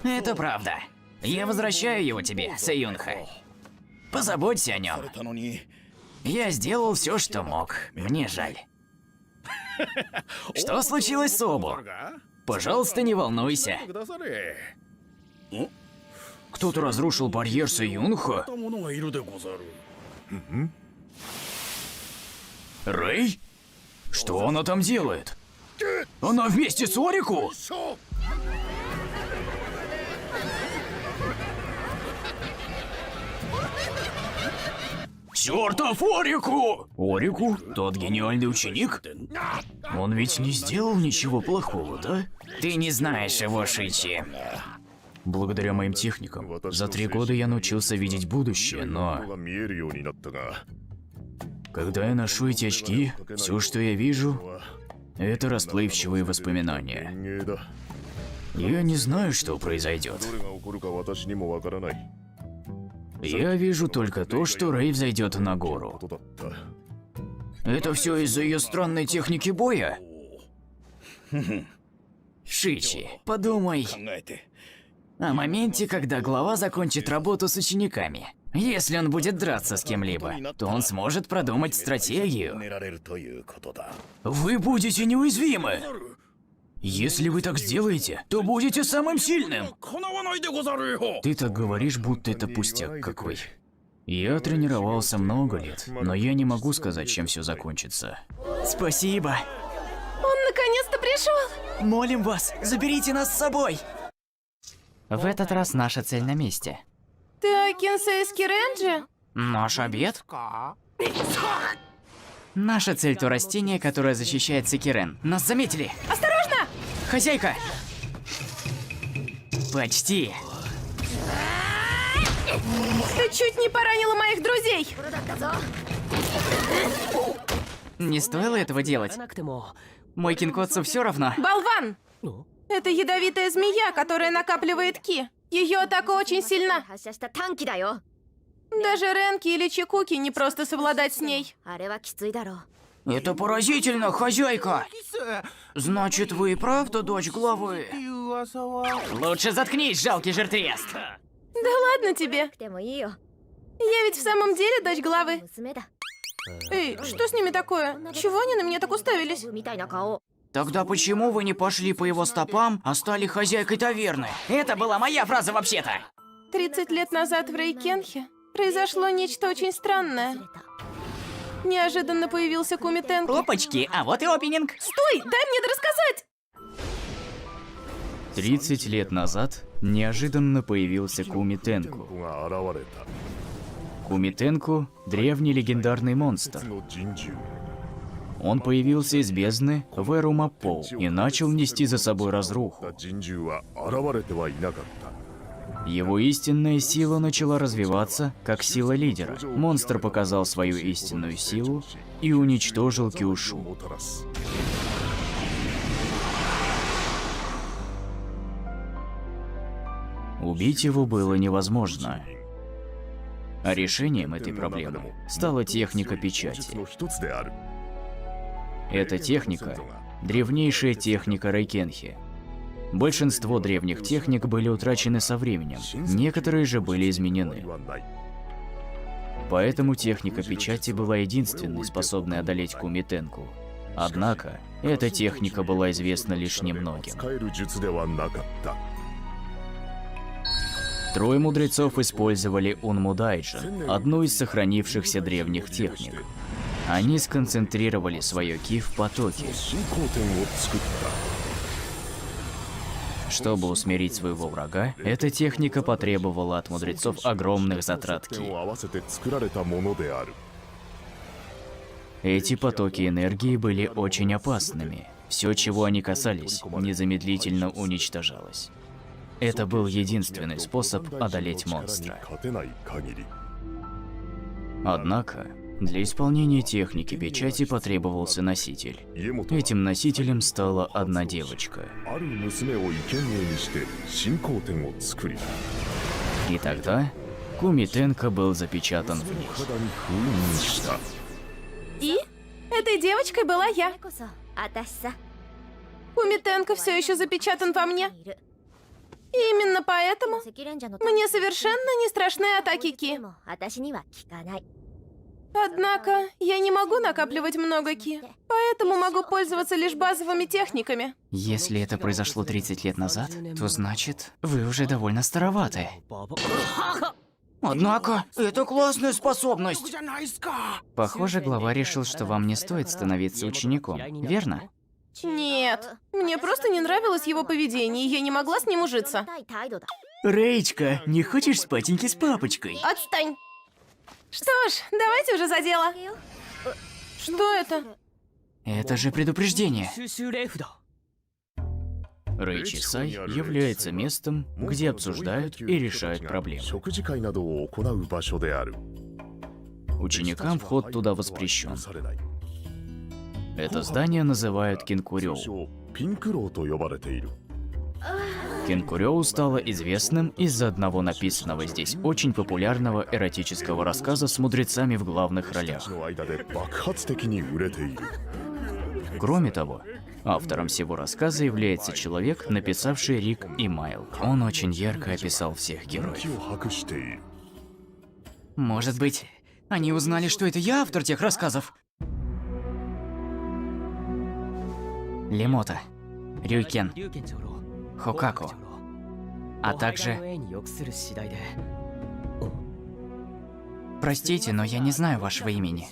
Это правда. Я возвращаю его тебе, Сэюнха. Позаботься о нем. されたのに Я сделал все, что мог. Мне жаль. Что случилось с Обу? が Пожалуйста, не волнуйся. くだされ Кто-то разрушил барьер Сэюнха? たものがいるでござる Рэй? Что она там делает? Она вместе с Орику? しょ Чёртов Орику! Орику? Тот гениальный ученик? Он ведь не сделал ничего плохого, да? Ты не знаешь его, Шичи. Благодаря моим техникам, за 3 года я научился видеть будущее, こ но が見えるようになったが когда я ношу эти очки, все, что я вижу, это расплывчивые 幻 воспоминания. 影だ Я не знаю, что произойдет. どれが起こるか私にもわからない Я вижу только то, что Рэй взойдет на こ гору. とだった Это все из-за ее странной техники боя? Шичи, подумай 考えて о моменте, когда глава закончит работу с учениками. Если он будет драться с кем-либо, то он сможет продумать стратегию. 寝られるということだ Вы будете неуязвимы. Если вы так сделаете, то будете самым сильным. かなわないでござるよ Ты так говоришь, будто это пустяк какой. Я тренировался много лет, но я не могу сказать, чем все закончится. Спасибо. Он наконец-то пришел! Молим вас, заберите нас с собой. В этот раз наша цель на месте. Ты Кинсейский Рэнджи? Наш обед? Наша цель — то растение, которое защищает Секирен. Нас заметили! Осторожно! Хозяйка! Почти. Ты чуть не поранила моих друзей! Не стоило этого делать. Мой Кинкоцу все равно. Болван! Это ядовитая змея, которая накапливает ки. Ее атака очень сильна. 発射した短期だよ Даже Ренки или Чикуки не просто совладать с ней. あれはきついだろう Это поразительно, хозяйка. Значит, вы и правда дочь главы? Лучше заткнись, жалкий жертвест. Да ладно тебе. でもいいよ Я ведь в самом деле дочь главы. 娘だ Эй, что с ними такое? Чего они на меня так уставились? みたいな顔 Тогда почему вы не пошли по его стопам, а стали хозяйкой таверны? Это была моя фраза вообще-то. 30 лет назад в Рейкенхе произошло нечто очень странное. Неожиданно появился Кумитенко. Опачки, а вот и опенинг. Стой, дай мне рассказать! 30 лет назад неожиданно появился Кумитенку. 子が現れた Кумитенку – древний легендарный монстр. の人獣 Он появился из бездны в эру Маппоу и начал нести за собой разруху. 人獣は現れてはいなかった Его истинная сила начала развиваться как сила лидера. Монстр показал свою истинную силу и уничтожил Кюшу. もたらす Убить его было невозможно. А решением этой проблемы стала техника 術 печати. の一つである Эта техника – древнейшая техника Рейкенхи. Большинство древних техник были утрачены со временем, некоторые же были изменены. Поэтому техника печати была единственной, способной одолеть Кумитенку. Однако, эта техника была известна лишь немногим. 使える術ではなかった Трое мудрецов использовали Унмудайджин, одну из сохранившихся древних техник. Они сконцентрировали свое ки в потоке. 進行点を作った Чтобы усмирить своего врага, эта техника потребовала от мудрецов огромных затрат 点 ки. を合わせて作られたものである Эти потоки энергии были очень опасными. Все, чего они касались, незамедлительно уничтожалось. Это был единственный способ одолеть 力に монстра. 勝てない限り Однако, для исполнения техники печати потребовался носитель. 家元は Этим носителем стала одна девочка. ある娘を生贄にして進行点を作り И тогда Кумитенко был запечатан в них. 体に封印した И? Этой девочкой была я. こそ私さ Кумитенко все еще запечатан во мне. И именно поэтому мне совершенно не страшны атаки ки. 私には効かない Однако, я не могу накапливать много ки, поэтому могу пользоваться лишь базовыми техниками. Если это произошло 30 лет назад, то значит, вы уже довольно староваты. Однако, это классная способность. Похоже, глава решил, что вам не стоит становиться учеником, верно? Нет, мне просто не нравилось его поведение, и я не могла с ним ужиться. 態度だ Рейчка, не хочешь спатеньки с папочкой? Отстань. Что ж, давайте уже за дело. Что это? Это же предупреждение. Рейчи-сай является местом, где обсуждают и решают проблемы. 食事会などを行う場所である Ученикам вход туда воспрещен. されない Это здание называют Кинкурёу. 通称ピンクローと呼ばれている Кинкурёу стало известным из-за одного написанного здесь очень популярного эротического рассказа с мудрецами в главных ролях. の間で爆発的に売れている Кроме того, автором всего рассказа является человек, написавший Рик и Майл. Он очень ярко описал всех 人 героев. 気を博している Может быть, они узнали, что это я автор тех рассказов? Лемота, Рюйкен, Хокаку, а также... Простите, но я не знаю вашего имени.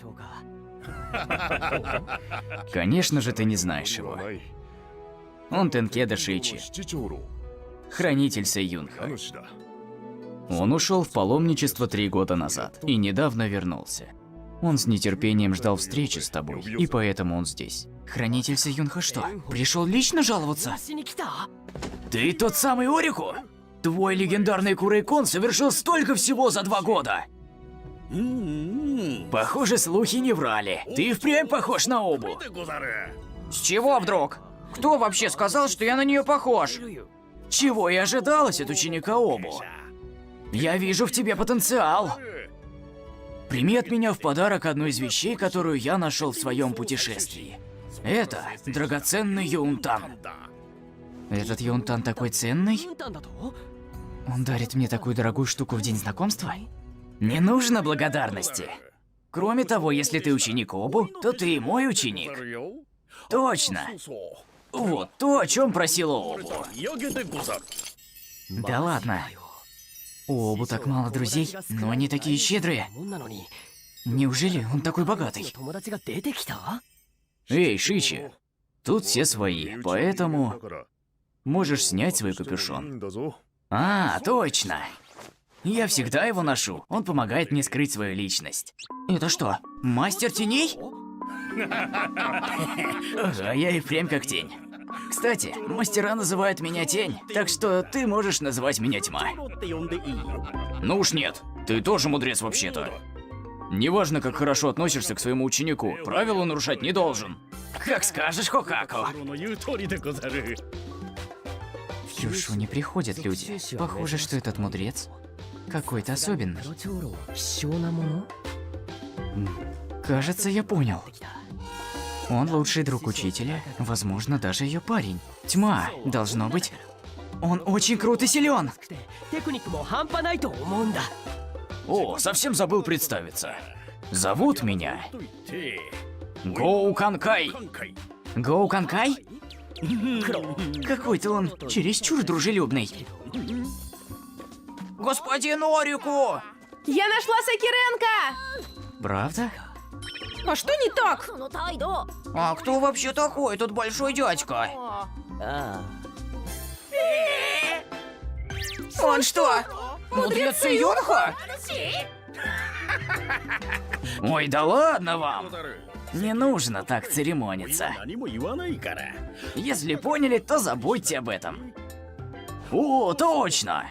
Конечно же, ты не знаешь его. ない Он Тенкеда Шиичи, 七長老 хранитель Сэйюнха. 主だ Он ушел в паломничество 3 года назад и недавно вернулся. Он с нетерпением ждал встречи с тобой, и поэтому он здесь. Хранитель Сэйюнха что, пришел лично жаловаться? Ты тот самый Орику? Твой легендарный Курейкон совершил столько всего за 2 года. Похоже, слухи не врали. Ты впрямь похож на Обу. С чего вдруг? Кто вообще сказал, что я на нее похож? Чего и ожидалось от ученика Обу? Я вижу в тебе потенциал. Прими от меня в подарок одну из вещей, которую я нашел в своем путешествии. Это драгоценный юнтан. Этот юнтан такой ценный? Он дарит мне такую дорогую штуку в день знакомства? Не нужно благодарности. Кроме того, если ты ученик Обу, то ты и мой ученик. Точно. Вот то, о чем просил Обу. Да ладно. У Обу так мало друзей, но они такие щедрые. Неужели он такой богатый? Эй, Шичи, тут все свои, поэтому だから можешь снять свой いい капюшон. んだぞ А, точно. Я всегда его ношу. Он помогает мне скрыть свою личность. Это что, мастер теней? Ага, я и впрямь как тень. Кстати, мастера называют меня тень, так что ты можешь называть меня тьма. Ну уж нет, ты тоже мудрец вообще-то. Неважно, как хорошо относишься к своему ученику, правила нарушать не должен. Как скажешь, Хокаку. の言う通りでござる В Кюшу не приходят люди. Похоже, что этот мудрец какой-то особенный. Кажется, я понял. Он лучший друг учителя, возможно, даже ее парень. Тьма, должно быть. Он очень крут и силен. テクニックも半端ないと思うんだ。 О, совсем забыл представиться. Зовут меня Гоу Канкай. Гоу Канкай? Какой-то он чересчур дружелюбный. Господин Орику! Я нашла Сакиренко! Правда? А что не так? その態度 А кто вообще такой, тут большой дядька? ああ。 Он что, мудрец Юнха? Ой, да ладно вам. Не нужно так церемониться. 何も言わないから。 Если поняли, то забудьте об этом. О, точно.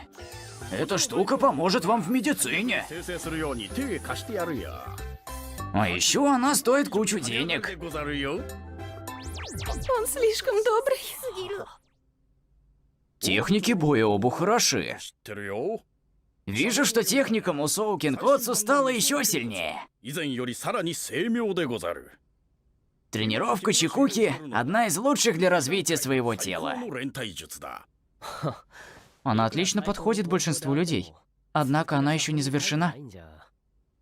Эта штука поможет вам в медицине. 訂正するように手貸してやるよ。 А еще она стоит кучу で денег. ござるよ。 Он слишком добрый. すぎる Техники боя обу хороши. 知ってるよ。 Вижу, что техника Мусоу Кинкоцу стала еще сильнее. 以前よりさらに精妙でござる。 Тренировка Чикуки – одна из лучших для развития своего 最 тела. 高の連帯術だ。 Она отлично подходит большинству людей. Однако она еще не завершена. ないんじゃ。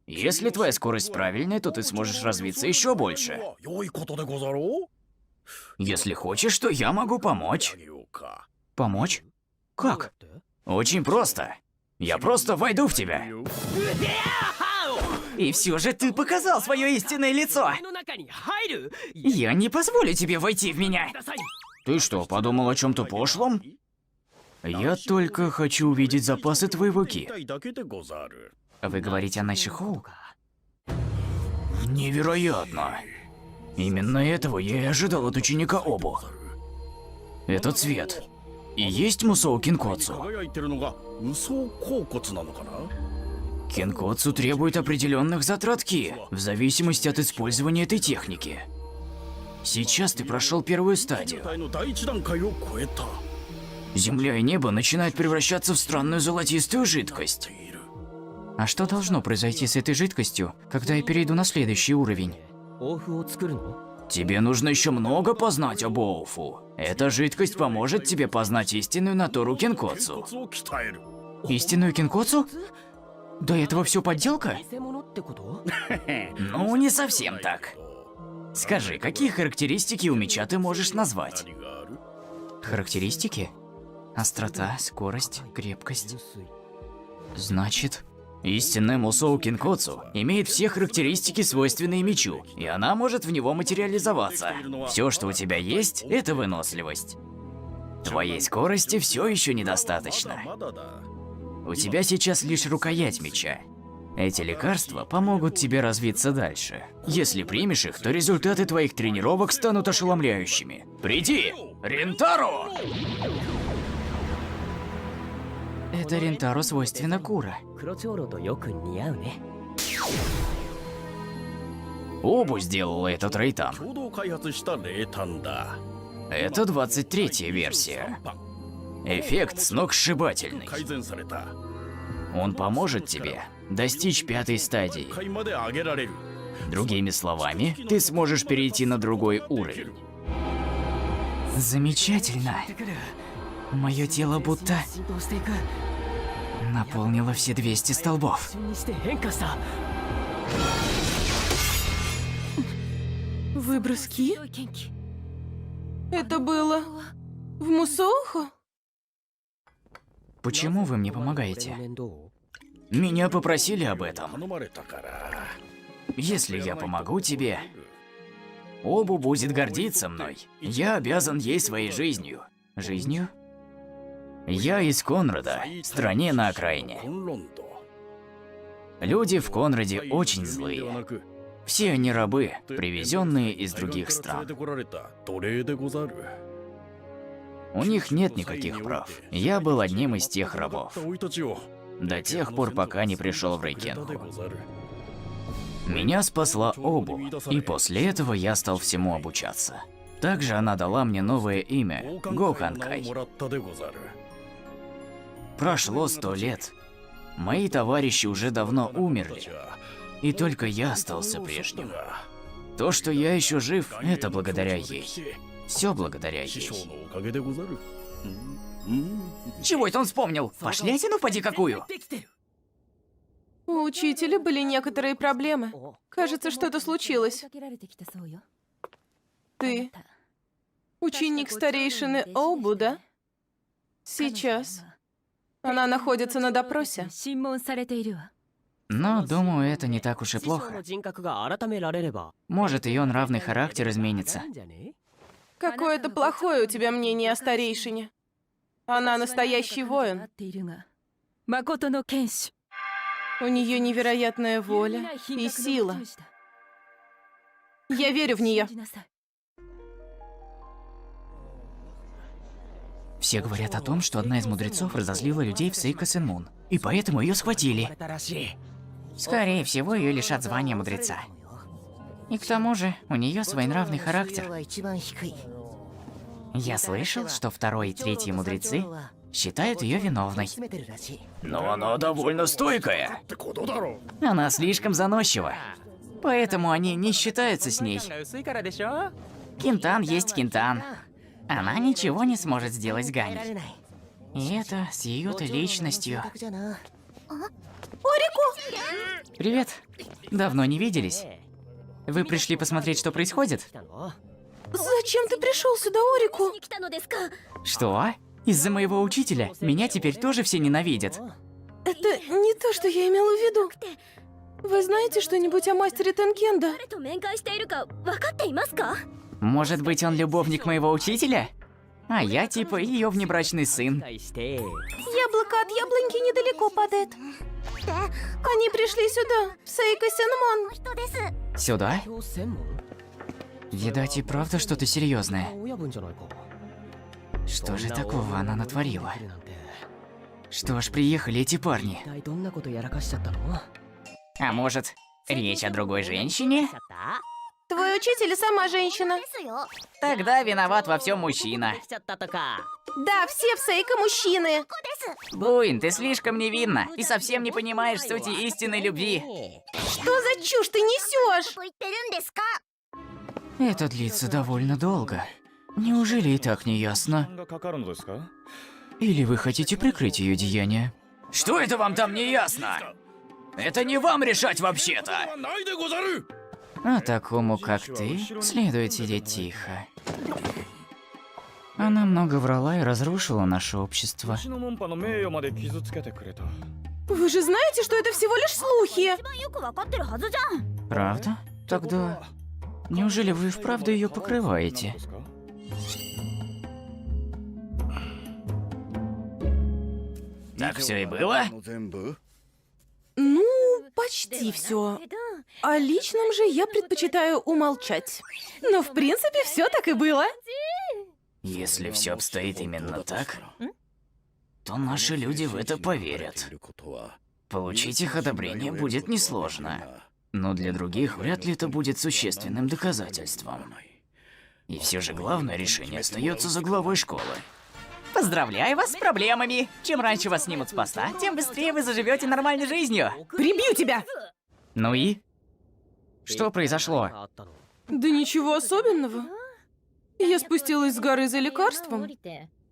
Если твоя скорость правильная, то ты сможешь развиться еще больше. 良いことでござろう。 Если хочешь, то я могу あ помочь. げようか。 Помочь? Как? Очень просто. Я просто войду в тебя. И все же ты показал свое истинное лицо. の中に入る。 Я не позволю тебе войти в меня. ください。 Ты что, подумал о чем-то пошлом? Я только хочу увидеть запасы твоего ки. たいだけでござる。 Вы говорите о Найши Хоу? Невероятно. Именно этого я и ожидал от ученика Обу. Это цвет. И есть Мусоу Кинкоцу. 輝いてるのが無双甲骨なのかな。 Кинкоцу требует определенных затрат ки, в зависимости от использования этой техники. Сейчас ты прошел первую стадию. 体の第一段階を超えた。 Земля и небо начинают превращаться в странную золотистую жидкость. いる。 А что должно произойти с этой жидкостью, когда я перейду на следующий уровень? 欧風を作るの？ Тебе нужно еще много познать об Оуфу. Эта жидкость поможет тебе познать истинную натуру Кинкоцу. 骨を鍛える。 Истинную Кинкоцу? До этого все подделка? 偽物ってこと？ Ну, не совсем так. Скажи, какие характеристики у меча ты можешь назвать? 何がある？ Характеристики? Острота, скорость, крепкость. Значит, Истинная Мусоу Кинкоцу имеет все характеристики, свойственные мечу, и она может в него материализоваться. Все, что у тебя есть, это выносливость. Твоей скорости все еще недостаточно. まだだ。 У тебя сейчас лишь рукоять меча. Эти лекарства помогут тебе развиться дальше. Если примешь их, то результаты твоих тренировок станут ошеломляющими. Приди, Ринтаро! это Ринтаро свойственно Кура. 黒長老とよく似合うね。 Обу сделала этот Рейтан. 共同開発した冷炭だ。 Это 23-я версия. 3番 Эффект сногсшибательный. 改善された。 Он поможет тебе достичь 5-й стадии. 階まで上げられる。 Другими словами, ты сможешь перейти на другой уровень. Замечательно. Мое тело будто 浸透していく。 наполнило все 200 столбов. 一瞬にして変化した。 Выброс ки? Это было в Мусоухо? Почему вы мне помогаете? 面倒？ Меня попросили об этом. 頼まれたから。 Если я помогу тебе, Обу будет гордиться мной. Я обязан ей своей жизнью. Жизнью? Я из Конрада, стране на окраине. コンロンド。 Люди в Конраде очень では злые. なく Все они рабы, привезенные из других 連れ стран. てこられた奴隷でござる。 У них нет никаких прав. Я был одним из тех рабов. 生い立ちを До тех пор, пока не пришел в くれたで Рейкенху. ござる。 Меня спасла Обу, и после этого я стал всему обучаться. Также она дала мне новое имя – 名を Гоканкай. もらったでござる。 Прошло 100 лет. Мои товарищи уже давно умерли, и только я остался прежним. То, что я еще жив, это благодаря ей. Все благодаря 師匠 ей.のおかげでござる。 Чего это он вспомнил? Пошлятину поди какую? У учителя были некоторые проблемы. Кажется, что-то случилось. Ты ученик старейшины Оубу, да? Сейчас. Она находится на допросе. Но, думаю, это не так уж и 師匠の плохо. 人格が改められれば Может, ее нравный характер изменится. なんじゃね？ Какое-то плохое у тебя мнение о старейшине. Она настоящий воин. 誠の剣士 У нее невероятная воля и сила. Я верю в нее. Все говорят о том, что одна из мудрецов разозлила людей в Сейка Сенмун, и поэтому ее схватили. 新しい Скорее всего, ее лишат звания мудреца. И к тому же, у нее своенравный характер. は一番低い Я слышал, что второй и третий мудрецы считают ее виновной. 詰めてるらしい Но она довольно стойкая. ってことだろ。 Она слишком заносчива. Поэтому они не считаются с ней. 薄いからでしょ Кинтан есть Кинтан. Она ничего не сможет сделать с られ Ганей. ない И это с ее-то личностью. 人格じゃな Привет. Давно не виделись. Вы пришли посмотреть, что происходит? 来たの Зачем ты пришел сюда, Орику? 来たのですか？ Что? Из-за моего учителя меня теперь тоже все ненавидят. Это не то, что я имела в виду. Вы знаете что-нибудь о мастере Тенкенда? 誰と面会しているか分かっていますか？ Может быть, он любовник моего учителя? А я типа ее внебрачный сын. 対して Яблоко от яблоньки недалеко падает. Они пришли сюда, в Сейка Сенмон. 人です。 Сюда? 今日専門 Видать, и правда что-то серьезное. 親分じゃないか Что же такого она натворила? 来るなんて Что ж, приехали эти парни. 一体どんなことやらかしちゃったの А может, речь о другой женщине? しちゃった Твой учитель и сама женщина. ですよ。 Тогда виноват во всем мужчина. しちゃったとか Да, все в Сейка мужчины. Буин, ты слишком невинна и совсем не понимаешь сути истинной любви. Что за чушь ты несешь? と言ってるんですか？ Это длится довольно долго. Неужели и так не ясно? がかかるのですか？ Или вы хотите прикрыть ее деяния? Что это вам там не ясно? Это не вам решать вообще-то. ないでござる。 А такому, как ты, следует сидеть тихо. Она много врала и разрушила наше общество. 私の門派の名誉まで傷つけてくれた。 Вы же знаете, что это всего лишь слухи. 一番よく分かってるはずじゃん。 Правда? Тогда... Неужели вы вправду ее покрываете? Так все и было? 全部 Ну, почти все. О личном же я предпочитаю умолчать. Но в принципе все так и было. Если все обстоит именно так, то наши люди в это поверят. いることは Получить их одобрение будет несложно. Но для других вряд ли это будет существенным доказательством. И все же главное решение остается за главой школы. Поздравляю вас с проблемами! Чем раньше вас снимут с поста, тем быстрее вы заживете нормальной жизнью. Прибью тебя! Ну и? Что произошло? あったの Да ничего особенного. Я спустилась с горы за лекарством.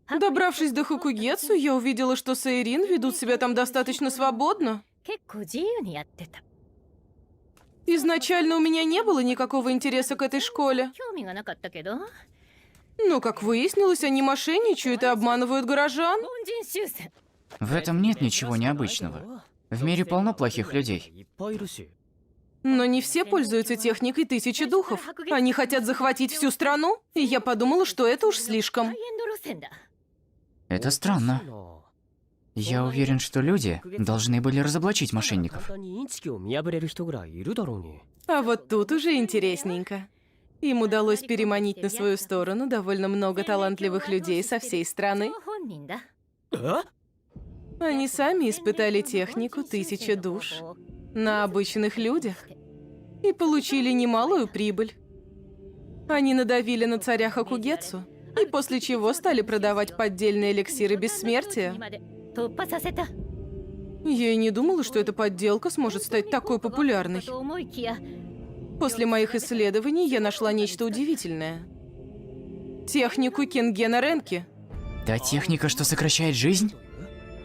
Добравшись до Хокугетсу, я увидела, что Сейрин ведут себя там достаточно свободно. 結構自由にやってた。 Изначально у меня не было никакого интереса к этой школе. 興味がなかったけど。 Но, как выяснилось, они мошенничают и обманывают горожан. 凡人修正。 В этом нет ничего необычного. В мире полно плохих людей. いっぱいいるし Но не все пользуются техникой тысячи духов. Они хотят захватить всю страну, и я подумала, что это уж слишком. ハイエンド路線だ。 Это странно. Я уверен, что люди должны были разоблачить 簡 мошенников. 単にインチキを見破れる人ぐらいいるだろうに А вот тут уже интересненько. Им удалось переманить на свою сторону довольно много талантливых людей со всей страны. 本人だ。 Они сами испытали технику 1000 душ на обычных людях и получили немалую прибыль. Они надавили на царя Хокугетсу, и после чего стали продавать поддельные эликсиры бессмертия. 突破させた。 Я и не думала, что эта подделка сможет стать такой популярной. と思いきや、После моих исследований я нашла нечто удивительное. Технику Кингена Ренки. Та техника, что сокращает жизнь?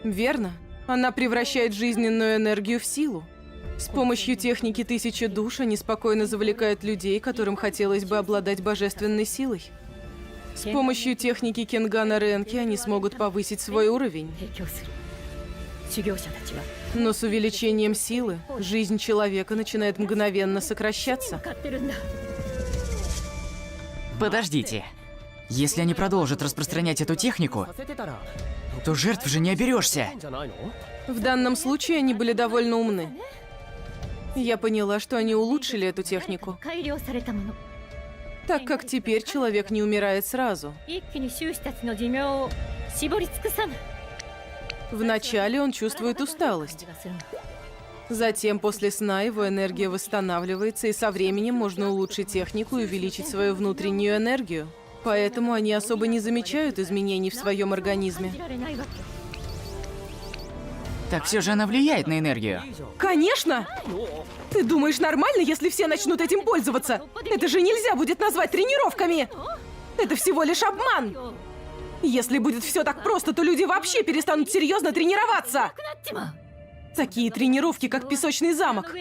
Верно. Она превращает жизненную энергию в силу. С помощью техники 1000 душ они спокойно завлекают людей, которым хотелось бы обладать божественной силой. С помощью техники Кингана Ренки они смогут повысить свой уровень. Но с увеличением силы жизнь человека начинает мгновенно сокращаться. Подождите. Если они продолжат распространять эту технику, то жертв же не оберешься. В данном случае они были довольно умны. Я поняла, что они улучшили эту технику, так как теперь человек не умирает сразу. Вначале он чувствует усталость. Затем, после сна, его энергия восстанавливается, и со временем можно улучшить технику и увеличить свою внутреннюю энергию. Поэтому они особо не замечают изменений в своем организме. Так все же она влияет на энергию. Конечно! Ты думаешь, нормально, если все начнут этим пользоваться? Это же нельзя будет назвать тренировками! Это всего лишь обман! Если будет все так просто, то люди вообще перестанут серьезно тренироваться! Такие тренировки, как песочный замок.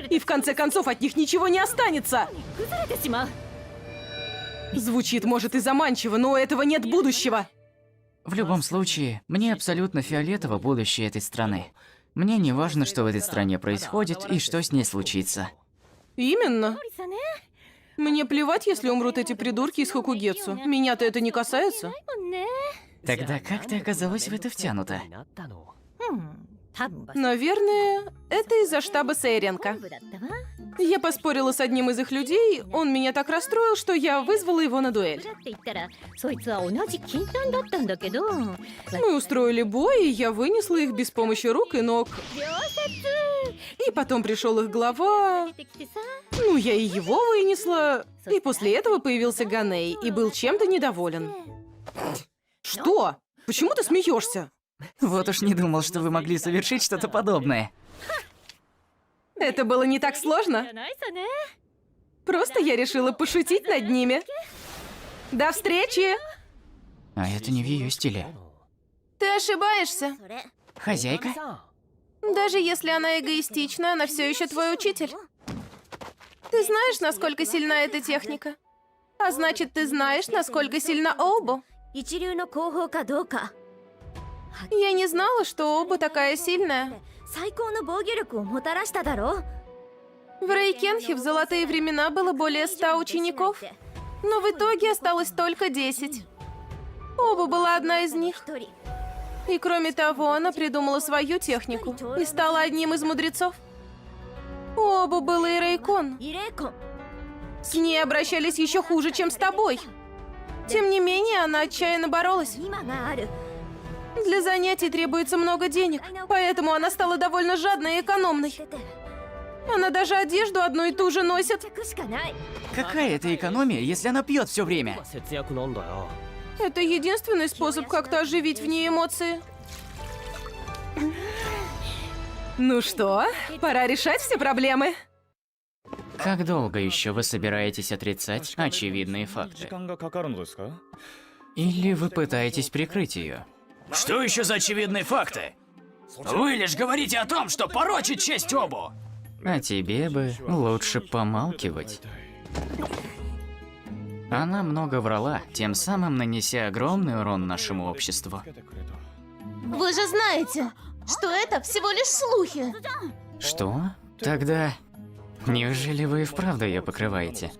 И в конце концов от них ничего не останется! Звучит, может, и заманчиво, но у этого нет будущего. В любом случае, мне абсолютно фиолетово будущее этой страны. Мне не важно, что в этой стране происходит и что с ней случится. Именно. Мне плевать, если умрут эти придурки из Хокугетсу. Меня-то это не касается. Тогда как ты оказалась в это втянута? Наверное, это из-за штаба Сейренко. Я поспорила с одним из их людей, он меня так расстроил, что я вызвала его на дуэль. Мы устроили бой, и я вынесла их без помощи рук и ног. И потом пришел их глава. Ну, я и его вынесла. И после этого появился Ганей и был чем-то недоволен. Что? Почему ты смеешься? Вот уж не думал, что вы могли совершить что-то подобное. Это было не так сложно. Просто я решила пошутить над ними. До встречи! А это не в ее стиле. Ты ошибаешься. Хозяйка? Даже если она эгоистична, она все еще твой учитель. Ты знаешь, насколько сильна эта техника? А значит, ты знаешь, насколько сильна Оубо. Я не знала, что Оба такая сильная. В Рейкенхе в золотые времена было более 100 учеников, но в итоге осталось только 10. Оба была одна из них. И кроме того, она придумала свою технику и стала одним из мудрецов. У Оба был и Рейкон. С ней обращались еще хуже, чем с тобой. Тем не менее, она отчаянно боролась. Для занятий требуется много денег, поэтому она стала довольно жадной и экономной. Она даже одежду одну и ту же носит. Какая это экономия, если она пьет все время? Это единственный способ как-то оживить в ней эмоции. Ну что, пора решать все проблемы. Как долго еще вы собираетесь отрицать очевидные факты? Или вы пытаетесь прикрыть ее? Что еще за очевидные факты? Вы лишь говорите о том, что порочит честь Обу. А тебе бы лучше помалкивать. Она много врала, тем самым нанеся огромный урон нашему обществу. Вы же знаете, что это всего лишь слухи. Что? Тогда неужели вы и вправду ее покрываете?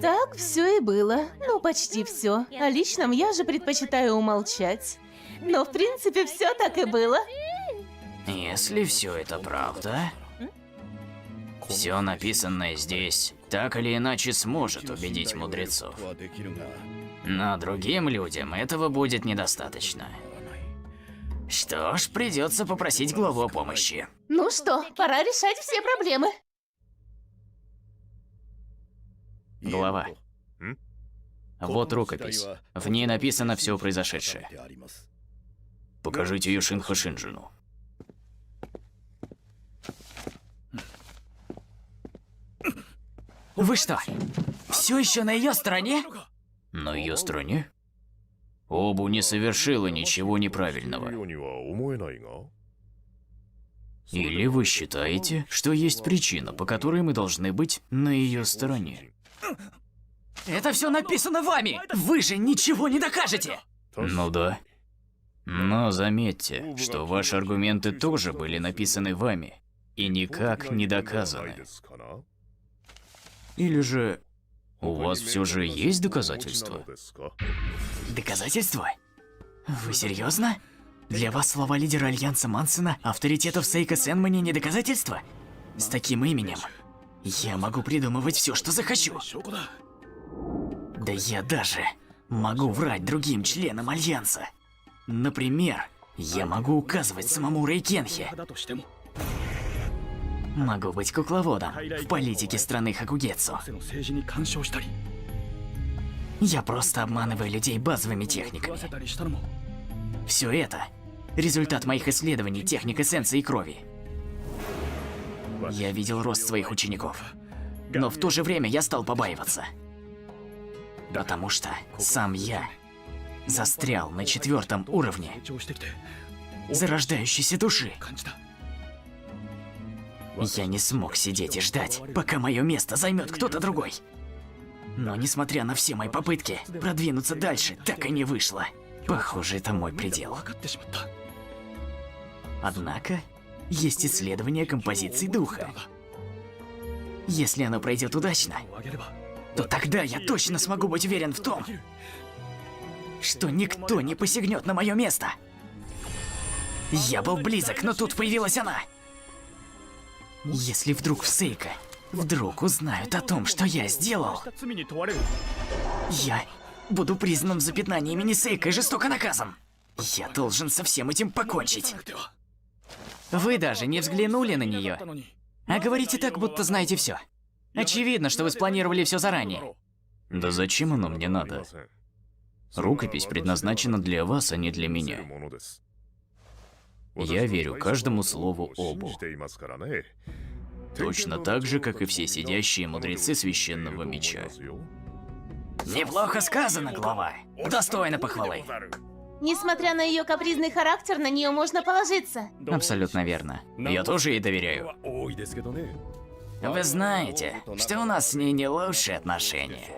Так все и было. Ну, почти все. О личном я же предпочитаю умолчать. Но, в принципе, все так и было. Если все это правда, все написанное здесь так или иначе сможет убедить мудрецов. Но другим людям этого будет недостаточно. Что ж, придется попросить главу о помощи. Ну что, пора решать все проблемы. Глава. Вот рукопись. В ней написано все произошедшее. Покажите ее Шинхо Шинджину. Вы что, все еще на ее стороне? На ее стороне? Обу не совершила ничего неправильного. ようには思えないが Или вы считаете, что есть причина, по которой мы должны быть на ее стороне? Это все написано вами! Вы же ничего не докажете! Ну да. Но заметьте, что ваши аргументы тоже были написаны вами и никак не доказаны. Или же у вас все же есть доказательства? Доказательства? Вы серьезно? Для вас слова лидера Альянса Мансена, авторитета в Сейко Сенмане не доказательства? С таким именем я могу придумывать все, что захочу. Да я даже могу врать другим членам Альянса. Например, я могу указывать самому Рейкенхе. Могу быть кукловодом в политике страны Хакугетсу. Я просто обманываю людей базовыми техниками. Все это — результат моих исследований техник эссенции и крови. Я видел рост своих учеников, но в то же время я стал побаиваться. Потому что сам я застрял на 4-м уровне зарождающейся души. Я не смог сидеть и ждать, пока мое место займет кто-то другой. Но несмотря на все мои попытки продвинуться дальше, так и не вышло. Похоже, это мой предел. Однако, есть исследование композиции духа. Если оно пройдет удачно, то тогда я точно смогу быть уверен в том, что никто не посягнет на мое место. Я был близок, но тут появилась она. Если вдруг в Сейко узнают о том, что я сделал, я буду признан в запятнании имени Сейко и жестоко наказан. Я должен со всем этим покончить. Вы даже не взглянули на нее, а говорите так, будто знаете все. Очевидно, что вы спланировали все заранее. Да зачем оно мне надо? Рукопись предназначена для вас, а не для меня. Я верю каждому слову Обу. Точно так же, как и все сидящие мудрецы священного меча. Неплохо сказано, глава. Достойно похвалы. Несмотря на ее капризный характер, на нее можно положиться. Абсолютно верно. Я тоже ей доверяю. Вы знаете, что у нас с ней не лучшие отношения.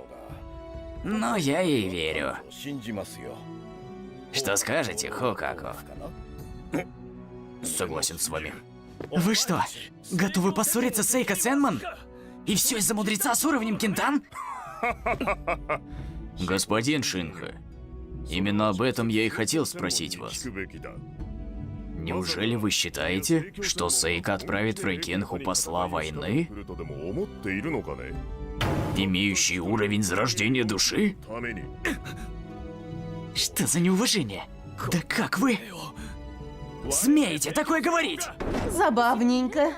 Но я ей верю. Что скажете, Хокако? Согласен с вами. Вы что, готовы поссориться с Сейко Сенман? И все из-за мудреца с уровнем Кинтан? Господин Шинха, именно об этом я и хотел спросить вас. Неужели вы считаете, что Сейко отправит в Рейкенху посла войны, имеющий уровень зарождения души? Что за неуважение? Да как вы смеете такое говорить? Забавненько.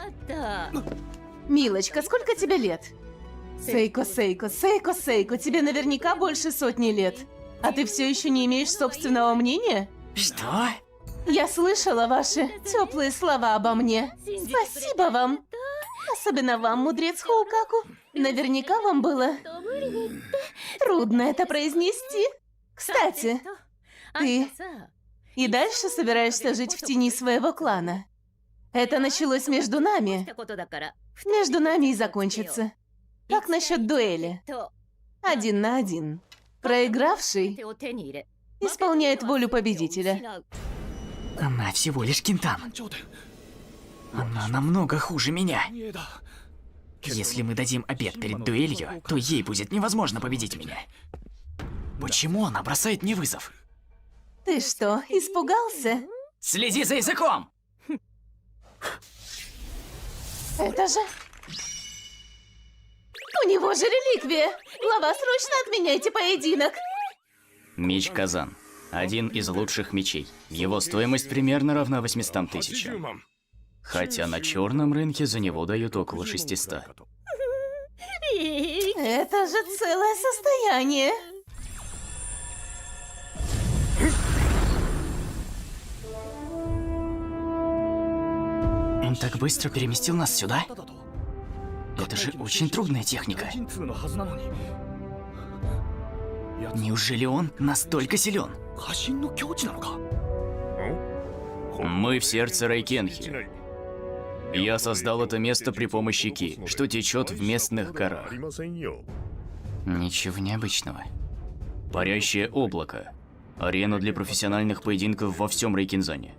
Милочка, сколько тебе лет? Сейко, тебе наверняка больше 100 лет. А ты все еще не имеешь собственного мнения? Что? Я слышала ваши теплые слова обо мне. Спасибо вам. Особенно вам, мудрец Хоукаку. Наверняка вам было трудно это произнести. Кстати, ты и дальше собираешься жить в тени своего клана. Это началось между нами. Между нами и закончится. Как насчет дуэли? 1 на 1. Проигравший исполняет волю победителя. Она всего лишь Кинтан. Она намного хуже меня. Если мы дадим обед перед дуэлью, то ей будет невозможно победить меня. Почему она бросает мне вызов? Ты что, испугался? Следи за языком! Это же... У него же реликвия! Глава, срочно отменяйте поединок! Меч Казан. Один из лучших мечей. Его стоимость примерно равна 800 тысячам. Хотя на черном рынке за него дают около 600. Это же целое состояние! Он так быстро переместил нас сюда? Это же очень трудная техника. 人通のはずなのに。Неужели он настолько силен? 家臣の境地なのか。 Мы в сердце Райкенхи. Я создал это место при помощи Ки, что течет в местных горах. ありませんよ。 Ничего необычного. Парящее облако. Арена для профессиональных поединков во всем Рейкинзане.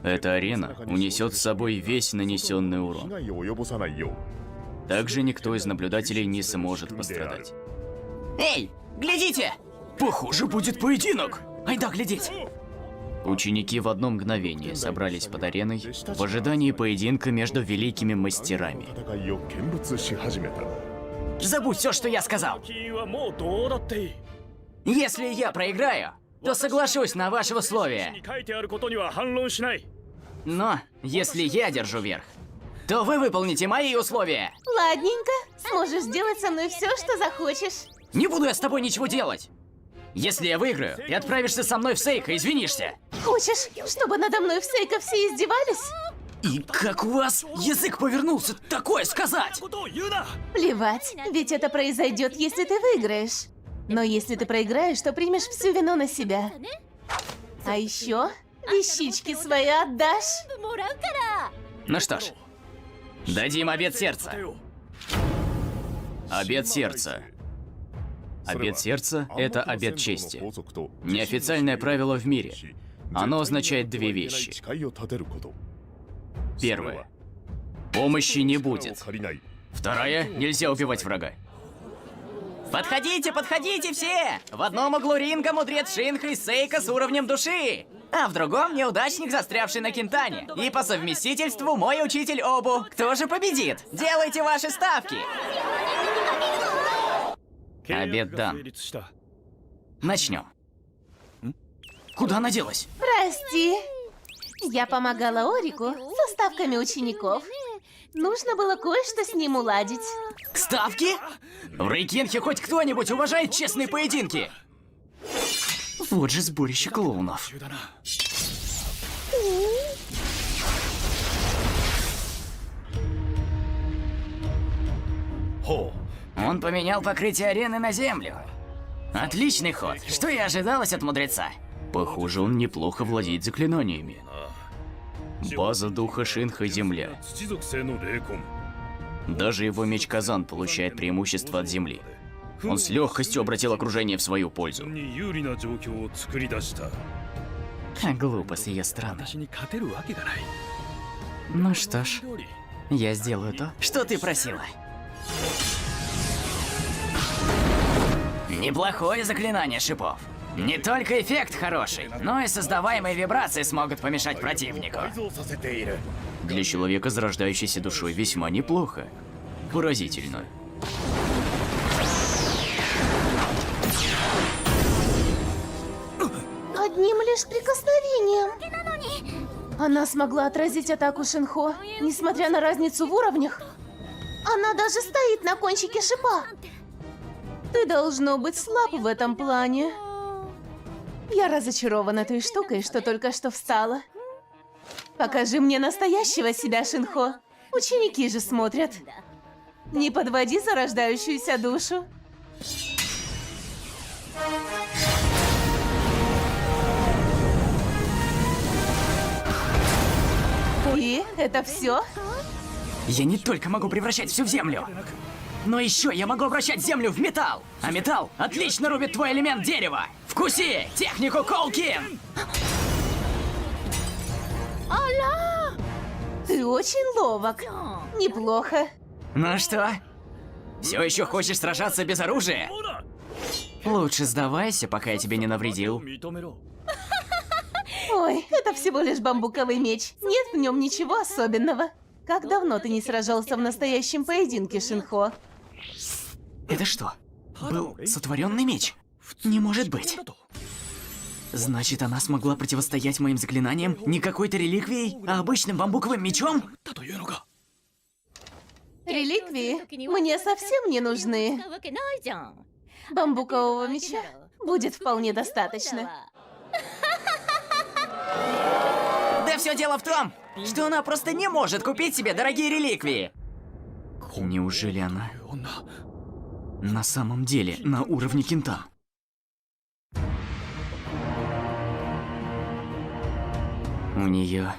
Эта арена унесет с собой весь нанесенный 被 урон. 害を及ぼさないよう。 Также никто из наблюдателей не сможет пострадать. Эй, глядите! Похоже, будет поединок! Айда глядеть! Ученики в одно мгновение собрались под ареной в ожидании поединка между великими мастерами. 戦いを見物し始めた。 Забудь все, что я сказал. 金はもうどうだっていい。 Если я проиграю, то соглашусь на ваши に условия. 書いてあることには反論しない。 Но если я держу верх, то вы выполните мои условия. Ладненько, сможешь сделать со мной все, что захочешь. Не буду я с тобой ничего делать. Если я выиграю, ты отправишься со мной в Сейко, извинишься. Хочешь, чтобы надо мной в Сейко все издевались? И как у вас язык повернулся такое сказать? ことを言うな。 Плевать, ведь это произойдет, если ты выиграешь. Но если ты проиграешь, то примешь всю вину на себя. А еще вещички свои отдашь. もらうから。 Ну что ж, дадим обет сердца. Обет сердца. Обет сердца – это обет чести. Неофициальное правило в мире. Оно означает две вещи. 誓いを立てること。 Первое. Помощи не будет. 借りない。 Вторая. Нельзя убивать врага. Подходите, подходите все! В одном углу ринга мудрец Шинха из Сейко с уровнем души, а в другом неудачник, застрявший на Кентане. И по совместительству мой учитель Обу. Кто же победит? Делайте ваши ставки! Обет 契約が дан. 成立した。 Начнем. Куда она делась? Прости. Я помогала Орику со ставками учеников. Нужно было кое-что с ним уладить. Ставки? В Рейкенхе хоть кто-нибудь уважает честные поединки? Вот же сборище клоунов. 急だな。 ほ Он поменял покрытие арены на землю. Отличный ход. Что и ожидалось от мудреца. Похоже, он неплохо владеет заклинаниями. База духа Шинха – земля. 土属性の霊魂。 Даже его меч Казан получает преимущество от земли. Он с легкостью обратил окружение в свою пользу. に有利な状況を作り出した。 Глупо с ее стороны. 私に勝てるわけがない。 Ну что ж, 通り。 я сделаю то, что ты просила. Неплохое заклинание шипов. Не только эффект хороший, но и создаваемые вибрации смогут помешать противнику. 改造させている。 Для человека с зарождающейся душой весьма неплохо. Поразительно. Одним лишь прикосновением. Она смогла отразить атаку Шинхо, несмотря на разницу в уровнях. Она даже стоит на кончике шипа. Ты должно быть слаб в этом плане. Я разочарована той штукой, что только что встала. Покажи мне настоящего себя, Шинхо. Ученики же смотрят. Не подводи зарождающуюся душу. И это все? Я не только могу превращать всю в землю, но еще я могу обращать землю в металл. А металл отлично рубит твой элемент дерева. Вкуси технику Колкин! Ты очень ловок. Неплохо. Ну что, все еще хочешь сражаться без оружия? ほら。 Лучше сдавайся, пока я тебе не навредил. 認めろ。 Ой, это всего лишь бамбуковый меч. Нет в нем ничего особенного. Как давно ты не сражался в настоящем поединке, Шинхо? Это что, был сотворенный меч? Не может быть. Значит, она смогла противостоять моим заклинаниям не какой-то реликвией, а обычным бамбуковым мечом? だというのが。 Реликвии мне совсем не нужны. Бамбукового меча будет вполне достаточно. Да все дело в том, что она просто не может купить себе дорогие реликвии. Неужели она на самом деле на уровне Кентан? У нее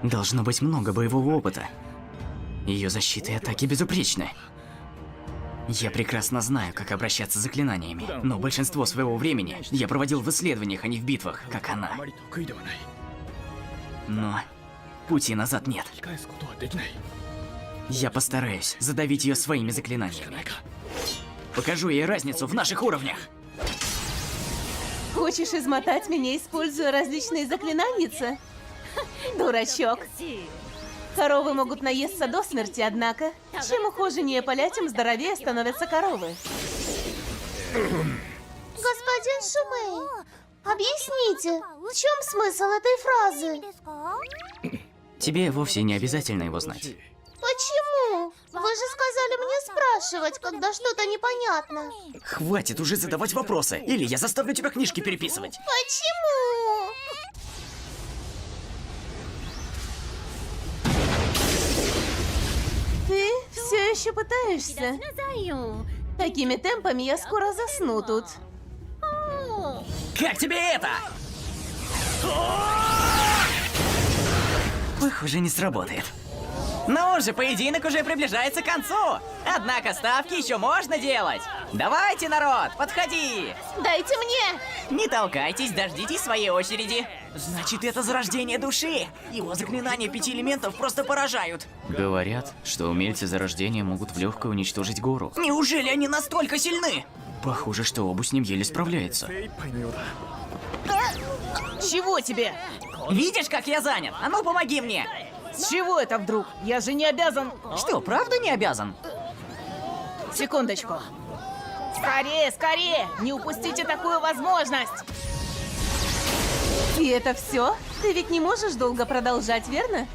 должно быть много боевого опыта. Ее защита и атаки безупречны. Я прекрасно знаю, как обращаться с заклинаниями, но большинство своего времени я проводил в исследованиях, а не в битвах, как она. Но пути назад нет. Я постараюсь задавить ее своими заклинаниями. Покажу ей разницу в наших уровнях. Хочешь измотать меня, используя различные заклинаницы? Дурачок. Коровы могут наесться до смерти, однако. Чем ухоженнее поля, тем здоровее становятся коровы. Господин Шумей, объясните, в чем смысл этой фразы? Тебе вовсе не обязательно его знать. Почему? Вы же сказали мне спрашивать, когда что-то непонятно. Хватит уже задавать вопросы, или я заставлю тебя книжки переписывать. Почему? Ты все еще пытаешься? Такими темпами я скоро засну тут. Как тебе это? Похоже, не сработает. Ну же, поединок уже приближается к концу. Однако ставки еще можно делать. Давайте, народ, подходи. Дайте мне! Не толкайтесь, дождитесь своей очереди. Значит, это зарождение души. Его заклинания 5 элементов просто поражают. Говорят, что умельцы зарождения могут в легкую уничтожить гору. Неужели они настолько сильны? Похоже, что Обу с ним еле справляется. Чего тебе? Видишь, как я занят? А ну, помоги мне. С чего это вдруг? Я же не обязан... Что, правда не обязан? Секундочку. Скорее, скорее! Не упустите такую возможность! И это все? Ты ведь не можешь долго продолжать, верно?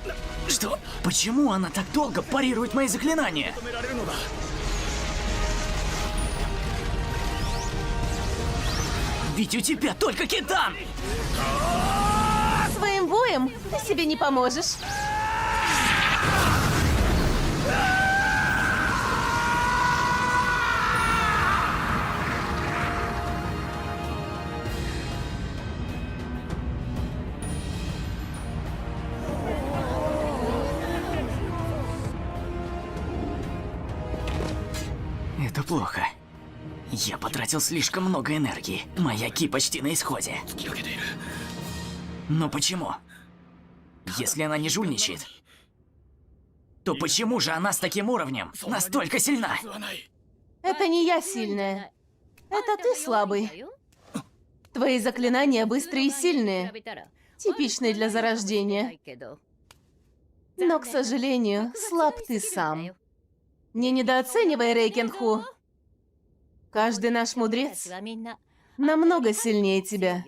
Что? Почему она так долго парирует мои заклинания? Ведь у тебя только Кентан! Своим воем ты себе не поможешь. Это плохо. Я потратил слишком много энергии. Моя ки почти на исходе. Но почему? Если она не жульничает, то почему же она с таким уровнем настолько сильна? Это не я сильная. Это ты слабый. Твои заклинания быстрые и сильные. Типичные для зарождения. Но, к сожалению, слаб ты сам. Не недооценивай Рейкенху. Каждый наш мудрец намного сильнее тебя.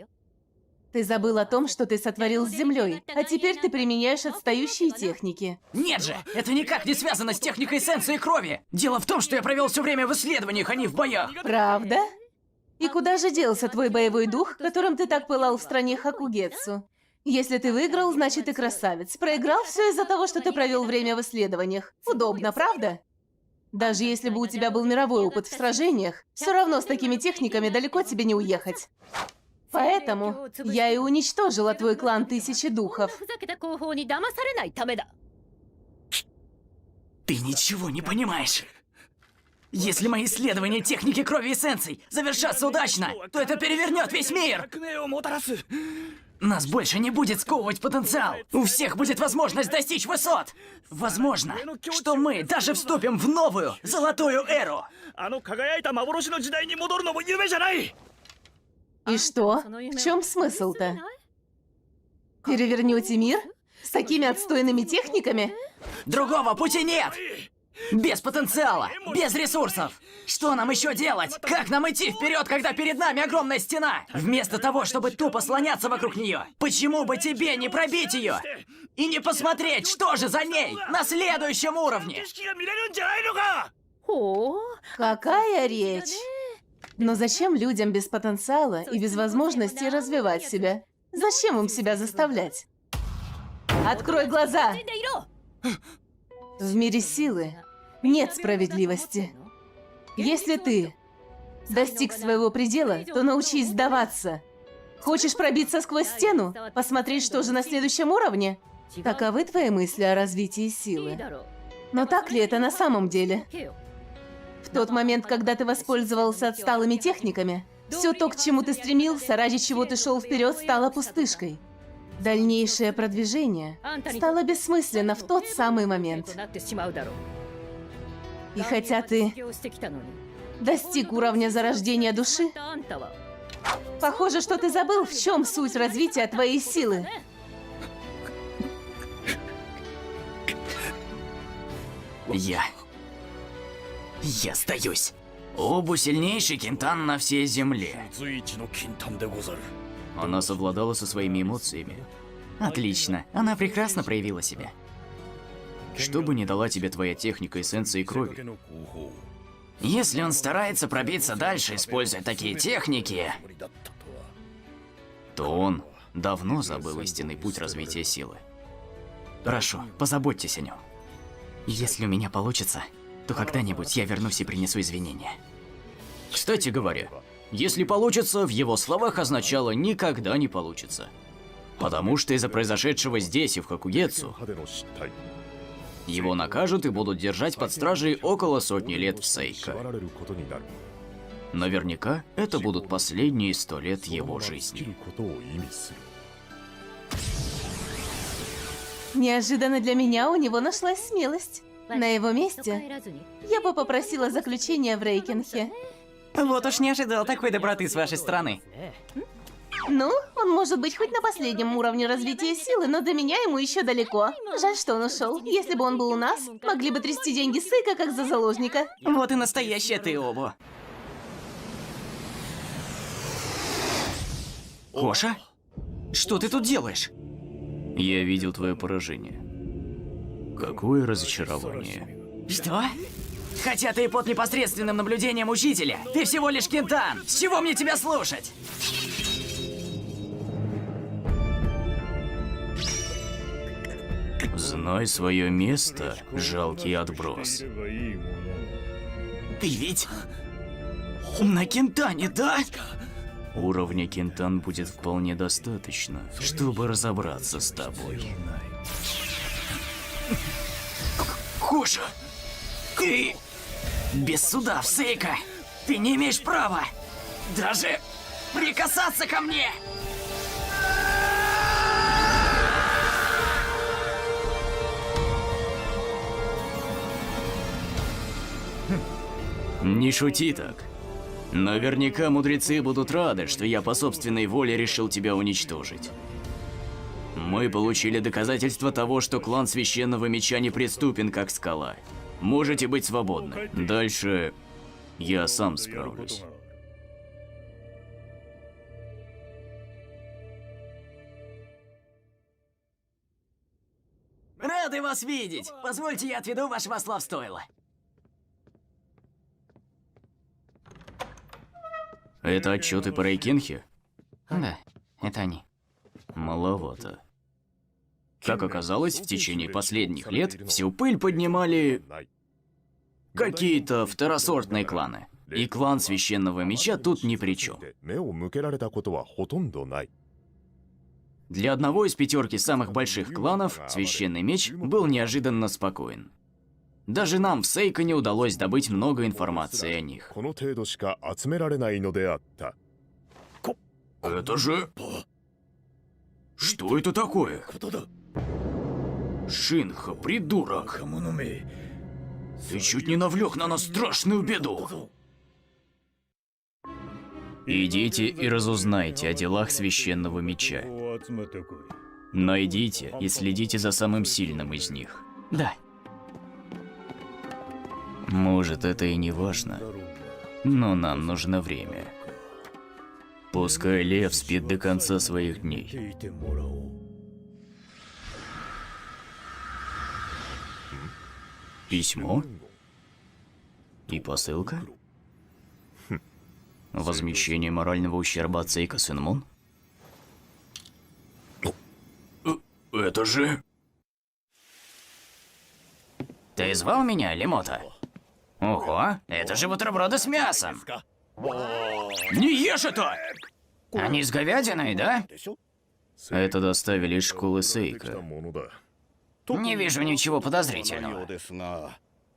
Ты забыл о том, что ты сотворил с землей, а теперь ты применяешь отстающие техники. Нет же, это никак не связано с техникой эссенции крови. Дело в том, что я провел все время в исследованиях, а не в боях. Правда? И куда же делся твой боевой дух, которым ты так пылал в стране Хакугетсу? Если ты выиграл, значит ты красавец. Проиграл все из-за того, что ты провел время в исследованиях. Удобно, правда? Даже если бы у тебя был мировой опыт в сражениях, все равно с такими техниками далеко тебе не уехать. Поэтому я и уничтожила твой клан Тысячи Духов. Ты ничего не понимаешь. Если мои исследования техники крови эссенций завершатся удачно, то это перевернет весь мир. Нас больше не будет сковывать потенциал. У всех будет возможность достичь высот. Возможно, что мы даже вступим в новую золотую эру. И что? В чем смысл-то? Перевернете мир? С такими отстойными техниками? Другого пути нет! Без потенциала, без ресурсов. Что нам еще делать? Как нам идти вперед, когда перед нами огромная стена? Вместо того, чтобы тупо слоняться вокруг нее, почему бы тебе не пробить ее? И не посмотреть, что же за ней на следующем уровне? Какая речь? Но зачем людям без потенциала и без возможности развивать себя? Зачем им себя заставлять? Открой глаза! В мире силы Нет справедливости. Если ты достиг своего предела, то научись сдаваться. Хочешь пробиться сквозь стену? Посмотреть, что же на следующем уровне? Таковы твои мысли о развитии силы. Но так ли это на самом деле? В тот момент, когда ты воспользовался отсталыми техниками, все то, к чему ты стремился, ради чего ты шел вперед, стало пустышкой. Дальнейшее продвижение стало бессмысленно в тот самый момент. И хотя ты достиг уровня зарождения души, похоже, что ты забыл, в чем суть развития твоей силы. Я сдаюсь. Обу сильнейший Кинтан на всей земле. Она совладала со своими эмоциями. Отлично, она прекрасно проявила себя. Что бы ни дала тебе твоя техника эссенции крови, Если он старается пробиться дальше, используя такие техники, то он давно забыл истинный путь развития силы. прошу, позаботьтесь о нем. Если у меня получится, то когда-нибудь я вернусь и принесу извинения. Кстати говоря, если получится, в его словах означало «никогда не получится». Потому что из-за произошедшего здесь и в Хокугетсу его накажут и будут держать под стражей около сотни лет в Сейко. Наверняка это будут последние 100 лет его жизни. Неожиданно для меня у него нашлась смелость. На его месте я бы попросила заключения в Рейкенхе. Вот уж не ожидал такой доброты с вашей стороны. Ну, он может быть хоть на последнем уровне развития силы, но до меня ему еще далеко. Жаль, что он ушел. Если бы он был у нас, могли бы трясти деньги Сейка, как за заложника. Вот и настоящая ты, Обу. Коша? Что ты тут делаешь? Я видел твое поражение. Какое разочарование. Что? Хотя ты под непосредственным наблюдением учителя. Ты всего лишь Кинтан. С чего мне тебя слушать? Знай свое место, жалкий отброс. Ты ведь на Кинтане, да? Уровня Кинтан будет вполне достаточно, чтобы разобраться с тобой. Коша, ты без суда в Сейка. Ты не имеешь права даже прикасаться ко мне. Не шути так. Наверняка мудрецы будут рады, что я по собственной воле решил тебя уничтожить. Мы получили доказательства того, что клан Священного Меча неприступен, как скала. Можете быть свободны. Дальше я сам справлюсь. Рады вас видеть. Позвольте, я отведу вашего осла в стойло. Это отчеты по Рейкенхе? Да, это они. Маловато. Как оказалось, в течение последних лет всю пыль поднимали какие-то второсортные кланы. И клан Священного Меча тут ни при чем. Для одного из пятерки самых больших кланов Священный Меч был неожиданно спокоен. Даже нам в Сейко не удалось добыть много информации о них. Это же... Что это такое? Шинха, придурок! Ты чуть не навлек на нас страшную беду! Идите и разузнайте о делах Священного Меча. Найдите и следите за самым сильным из них. Да. Может, это и не важно, но нам нужно время. Пускай Лев спит до конца своих дней. Письмо? И посылка? Возмещение морального ущерба от Сейко Синмон? Это же... Ты звал меня, Лимота? Ого, это же бутерброды с мясом. Не ешь это! Они с говядиной, да? Это доставили из школы Сейка. Не вижу ничего подозрительного.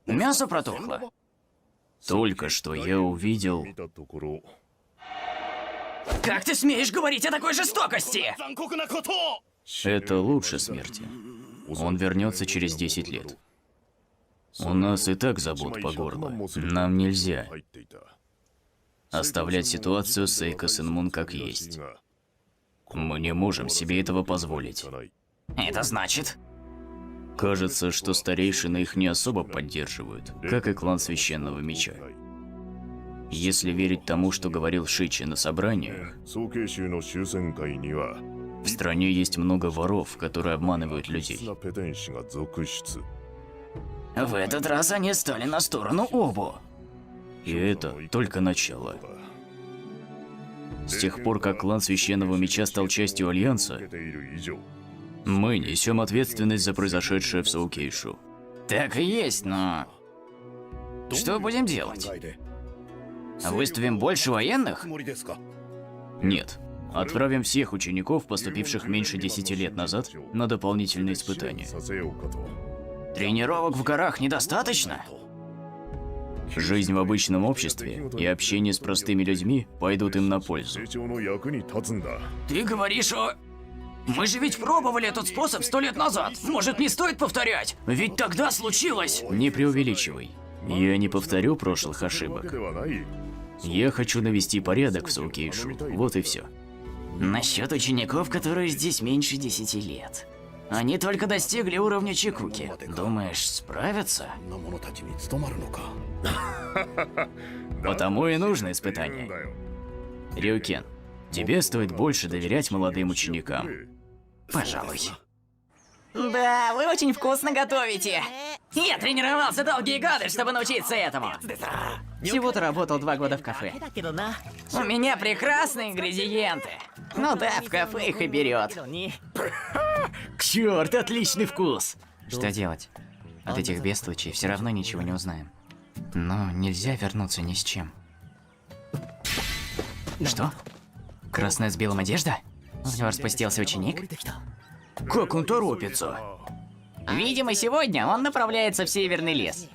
Мясо протухло. Только что я увидел... Как ты смеешь говорить о такой жестокости? Это лучше смерти. Он вернется через 10 лет. У нас и так забот по горло. Нам нельзя оставлять ситуацию с Сейка Сенмун как есть. Мы не можем себе этого позволить. Это значит? Кажется, что старейшины их не особо поддерживают, как и клан Священного Меча. Если верить тому, что говорил Шичи на собраниях, в стране есть много воров, которые обманывают людей. В этот раз они стали на сторону Обу. И это только начало. С тех пор, как клан Священного Меча стал частью Альянса, мы несем ответственность за произошедшее в Соукейшу. Так и есть, но... Что будем делать? Выставим больше военных? Нет. Отправим всех учеников, поступивших меньше 10 лет назад, на дополнительные испытания. Тренировок в горах недостаточно? Жизнь в обычном обществе и общение с простыми людьми пойдут им на пользу. Ты говоришь о... Мы же ведь пробовали этот способ 100 лет назад. Может, не стоит повторять? Ведь тогда случилось... Не преувеличивай. Я не повторю прошлых ошибок. Я хочу навести порядок в Соукейшу. Вот и все. Насчет учеников, которые здесь меньше 10 лет. Они только достигли уровня Чикуки. Думаешь, справятся? Потому и нужно испытание. Рюкен, тебе стоит больше доверять молодым ученикам. Пожалуй. Да, вы очень вкусно готовите. Я тренировался долгие годы, чтобы научиться этому. Всего-то работал 2 года в кафе. У меня прекрасные ингредиенты. Ну да, в кафе их и берет. Черт, отличный вкус. Что делать? От этих бестолочей все равно ничего не узнаем. Но нельзя вернуться ни с чем. Что? Красная с белым одежда? В него распустился ученик? Как он торопится? Видимо, сегодня он направляется в Северный лес.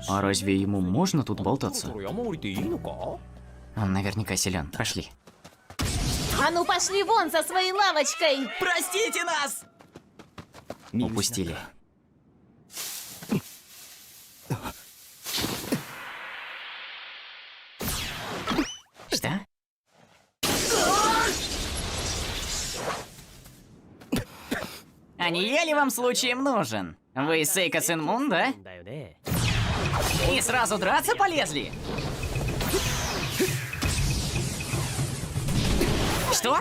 А разве ему можно тут болтаться? Он наверняка силен. Пошли. А ну пошли вон со своей лавочкой! Простите нас! Упустили. Что? А не я ли вам случаем нужен? Вы Сейка Сенмун, да? И сразу драться полезли? Что?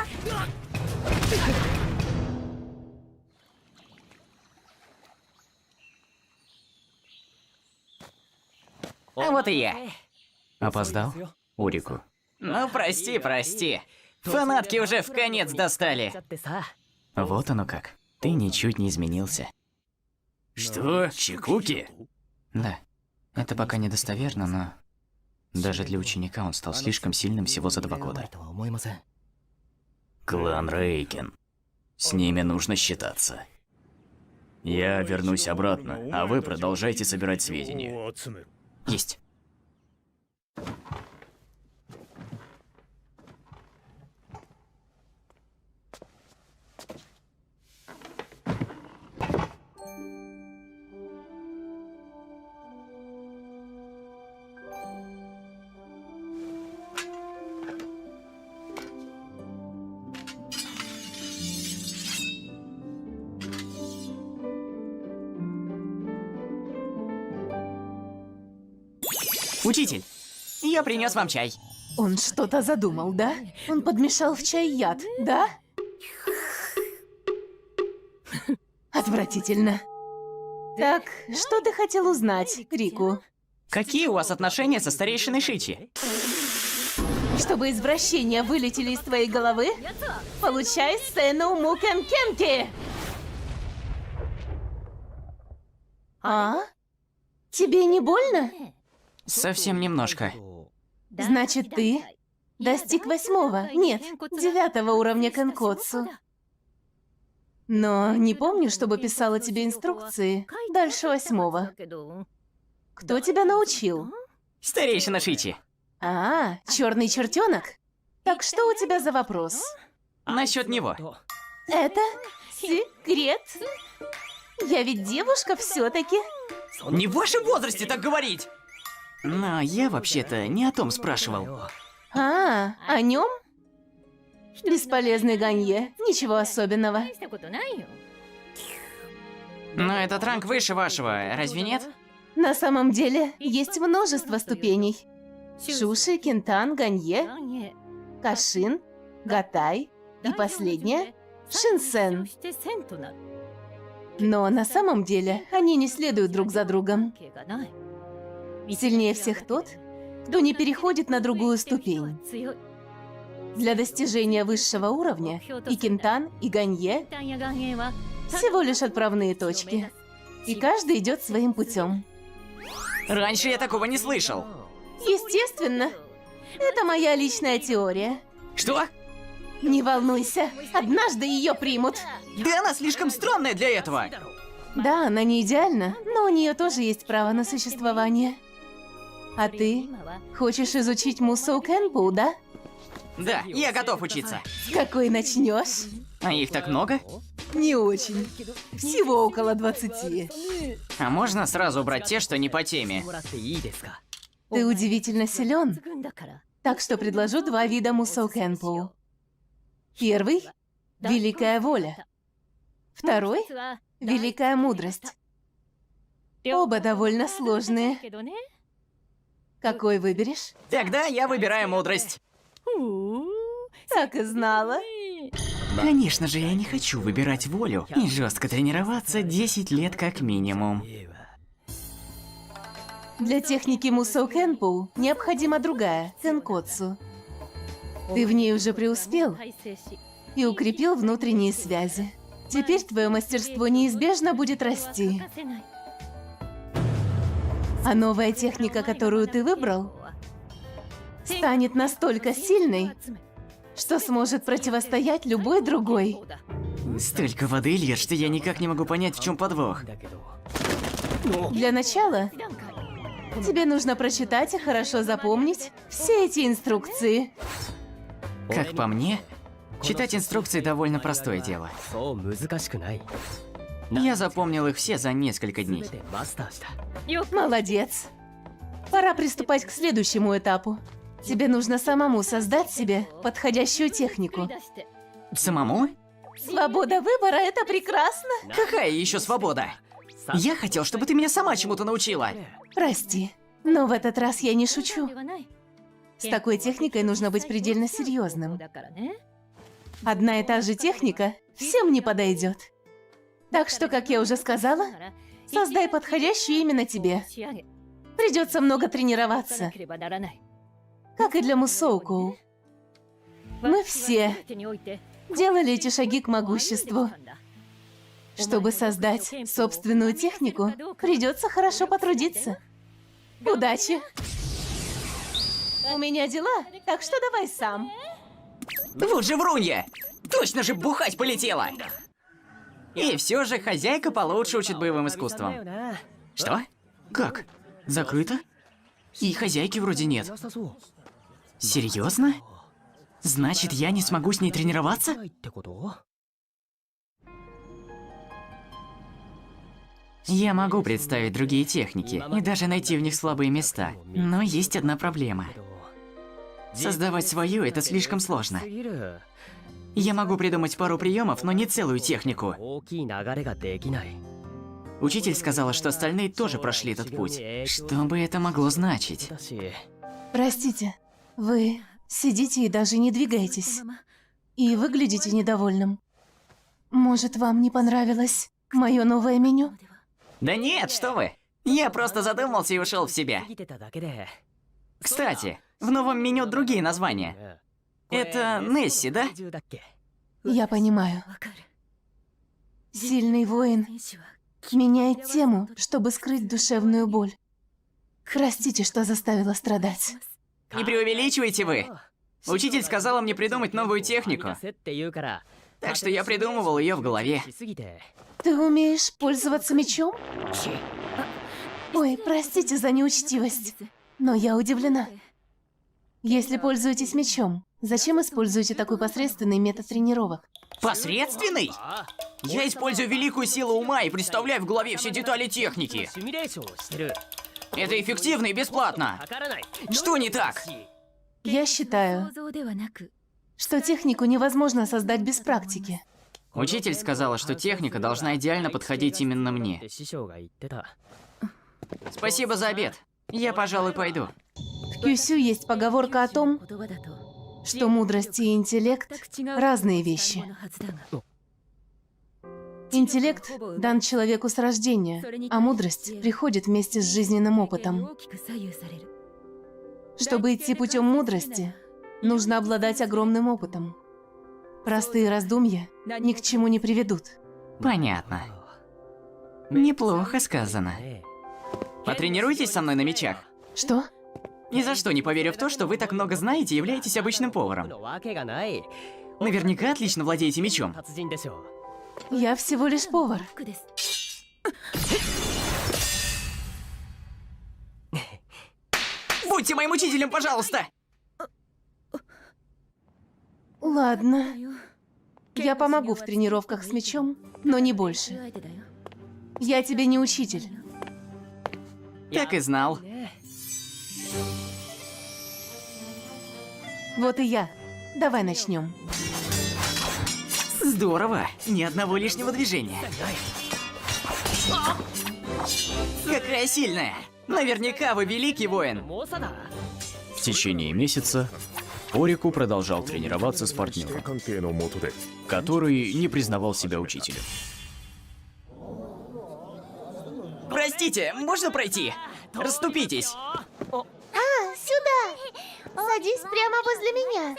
А вот и я. Опоздал? Урику. Ну, прости, прости. Фанатки уже в конец достали. Вот оно как. Ты ничуть не изменился. Что? Чикуки? Да. Это пока недостоверно, но... Даже для ученика он стал слишком сильным всего за 2 года. Клан Рейкен. С ними нужно считаться. Я вернусь обратно, а вы продолжайте собирать сведения. Есть. Учитель, я принес вам чай. Он что-то задумал, да? Он подмешал в чай яд, да? Отвратительно. Так, что ты хотел узнать, Рику? Какие у вас отношения со старейшиной Шичи? Чтобы извращения вылетели из твоей головы, получай сцену Мукен Кенки! А? Тебе не больно? Совсем немножко. Значит, ты достиг 8-го, нет, 9-го уровня Кэнкотсу. Но не помню, чтобы писала тебе инструкции дальше 8-го. Кто тебя научил? Старейшина Шичи. Черный чертенок? Так что у тебя за вопрос? Насчет него. Это секрет? Я ведь девушка все-таки. Не в вашем возрасте так говорить! Но я вообще-то не о том спрашивал. О нем? Бесполезный Ганье, ничего особенного. Но этот ранг выше вашего, разве нет? На самом деле, есть множество ступеней. Шуши, Кентан, Ганье, Кашин, Гатай и последняя — Шинсен. Но на самом деле они не следуют друг за другом. Сильнее всех тот, кто не переходит на другую ступень. Для достижения высшего уровня и Кентан, и Ганье всего лишь отправные точки. И каждый идет своим путем. Раньше я такого не слышал. Естественно. Это моя личная теория. Что? Не волнуйся, однажды ее примут. Да она слишком странная для этого. Да, она не идеальна, но у нее тоже есть право на существование. А ты хочешь изучить Мусоу Кэнпу, да? Да, я готов учиться. С какой начнешь? А их так много? Не очень. Всего около 20. А можно сразу убрать те, что не по теме? Ты удивительно силен. Так что предложу 2 вида Мусоу Кэнпу. Первый — великая воля. Второй — великая мудрость. Оба довольно сложные. Какой выберешь? Тогда я выбираю мудрость. Так и знала. Конечно же, я не хочу выбирать волю и жестко тренироваться 10 лет как минимум. Для техники Мусоу Кэнпу необходима другая, Кэнкотсу. Ты в ней уже преуспел и укрепил внутренние связи. Теперь твое мастерство неизбежно будет расти. А новая техника, которую ты выбрал, станет настолько сильной, что сможет противостоять любой другой. Столько воды льет, что я никак не могу понять, в чем подвох. Для начала тебе нужно прочитать и хорошо запомнить все эти инструкции. Как по мне, читать инструкции довольно простое дело. Я запомнил их все за несколько дней. Молодец. Пора приступать к следующему этапу. Тебе нужно самому создать себе подходящую технику. Самому? Свобода выбора — это прекрасно. Какая еще свобода? Я хотел, чтобы ты меня сама чему-то научила. Прости, но в этот раз я не шучу. С такой техникой нужно быть предельно серьезным. Одна и та же техника всем не подойдет. Так что, как я уже сказала, создай подходящую именно тебе. Придется много тренироваться. Как и для Мусоу. Мы все делали эти шаги к могуществу. Чтобы создать собственную технику, придется хорошо потрудиться. Удачи! У меня дела, так что давай сам. Вот же врунья! Точно же бухать полетела! И все же хозяйка получше учит боевым искусствам. Что? Как? Закрыто? И хозяйки вроде нет. Серьезно? Значит, я не смогу с ней тренироваться? Я могу представить другие техники и даже найти в них слабые места, но есть одна проблема. Создавать свою — это слишком сложно. Я могу придумать пару приемов, но не целую технику. Учитель сказала, что остальные тоже прошли этот путь. Что бы это могло значить? Простите, вы сидите и даже не двигаетесь. И выглядите недовольным. Может, вам не понравилось мое новое меню? Да нет, что вы! Я просто задумался и ушел в себя. Кстати, в новом меню другие названия. Это Несси, да? Я понимаю. Сильный воин меняет тему, чтобы скрыть душевную боль. Простите, что заставила страдать. Не преувеличивайте вы. Учитель сказала мне придумать новую технику, せって言うから так что я придумывал ее в голове. しすぎて Ты умеешь пользоваться мечом? Ой, простите за неучтивость, но я удивлена. Если пользуетесь мечом, зачем используете такой посредственный метод тренировок? Посредственный? Я использую великую силу ума и представляю в голове все детали техники. シミュレーションをしてる Это эффективно и бесплатно. わからない Что не так? Я считаю, что технику невозможно создать без практики. Учитель сказала, что техника должна идеально подходить именно мне. 師匠が言ってた Спасибо за обед. Я, пожалуй, пойду. В Кюсю есть поговорка о том, что мудрость и интеллект – разные вещи. Интеллект дан человеку с рождения, а мудрость приходит вместе с жизненным опытом. Чтобы идти путем мудрости, нужно обладать огромным опытом. Простые раздумья ни к чему не приведут. Понятно. Неплохо сказано. Потренируйтесь со мной на мечах. Что? Ни за что не поверю в то, что вы так много знаете и являетесь обычным поваром. のわけがない Наверняка отлично владеете мечом. 達人でしょ Я всего лишь повар. Будьте моим учителем, пожалуйста! Ладно. Я помогу в тренировках с мечом, но не больше. Я тебе не учитель. Так и знал. Вот и я. Давай начнем. Здорово. Ни одного лишнего движения. Какая сильная. Наверняка вы великий воин. 猛者だ В течение месяца Орику продолжал тренироваться с партнером, 関係の下で который не признавал себя учителем. Простите, можно пройти? Расступитесь. Сюда! Садись прямо возле меня.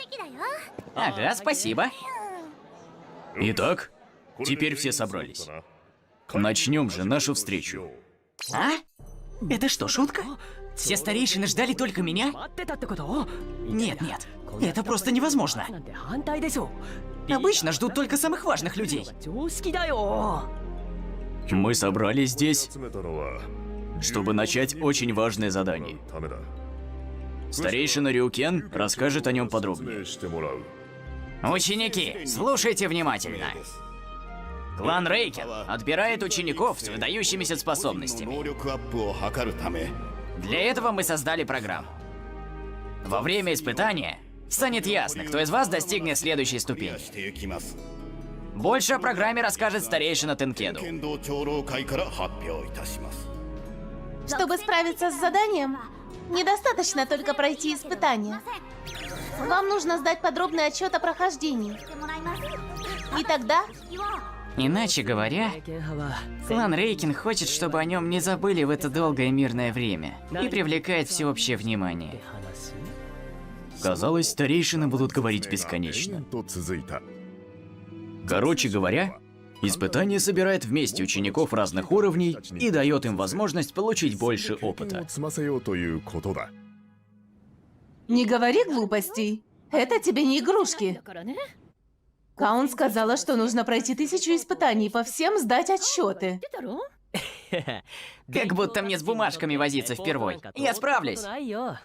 Ага, спасибо. Итак, теперь все собрались. Начнем же нашу встречу. А? Это что, шутка? Все старейшины ждали только меня? 待ってたってこと Нет, нет. Это просто невозможно. なんて反対でしょ Обычно ждут только самых важных людей. 常識だよ Мы собрались здесь, 集めたのは чтобы начать очень важное задание. ためだ Старейшина Рюкен расскажет о нем 説 подробнее. 明してもらう Ученики, слушайте внимательно. Клан Рейкен отбирает учеников с выдающимися способностями. 能力アップを図るため Для этого мы создали программу. Во время испытания станет ясно, кто из вас достигнет следующей クリ ступени. アしていきます Больше о программе расскажет старейшина Тенкеду. 剣道長老会から発表いたします Чтобы справиться с заданием, недостаточно только пройти испытания. Вам нужно сдать подробный отчет о прохождении. И тогда Иначе говоря, 経験派は клан Рейкен хочет, чтобы о нем не забыли в это долгое мирное время и привлекает всеобщее внимание. 話 Казалось, старейшины будут говорить 延 бесконечно. 々と続いた Короче говоря, испытание собирает вместе учеников разных уровней и дает им возможность получить больше 経験を опыта. 積ませようということだ не говори глупостей. Это тебе не игрушки. Каун сказала, что нужно пройти 1000 испытаний и по всем сдать отчеты. Как будто мне с бумажками возиться впервой. Я справлюсь. ないよ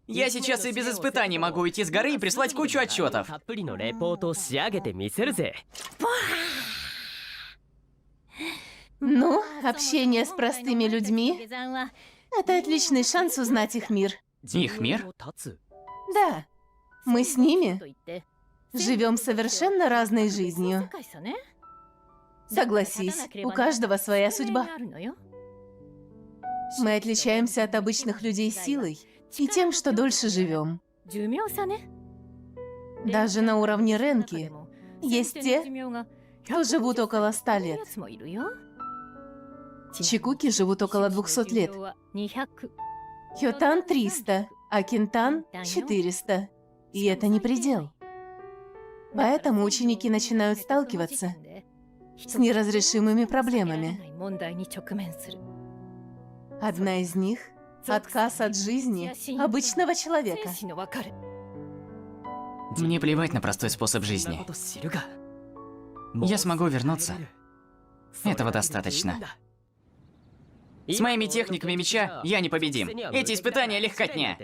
Я сейчас и без испытаний могу уйти с горы и прислать кучу отчетов. たっぷりのレポートを仕上げてみせるぜ Ну, общение с простыми людьми – это отличный шанс узнать их мир. Их мир? 立つ Да, мы с ними живем совершенно разной жизнью. Согласись, у каждого своя судьба. Мы отличаемся от обычных людей силой и тем, что дольше живем. Даже на уровне Ренки есть те, кто живут около 100 лет. Чикуки живут около 200 лет. Хётан 300, а Кинтан 400. И это не предел. Поэтому ученики начинают сталкиваться с неразрешимыми проблемами. Одна из них Отказ от жизни обычного человека. Мне плевать на простой способ жизни. Я смогу вернуться. Этого достаточно. С моими техниками меча я непобедим. Эти испытания легкотня.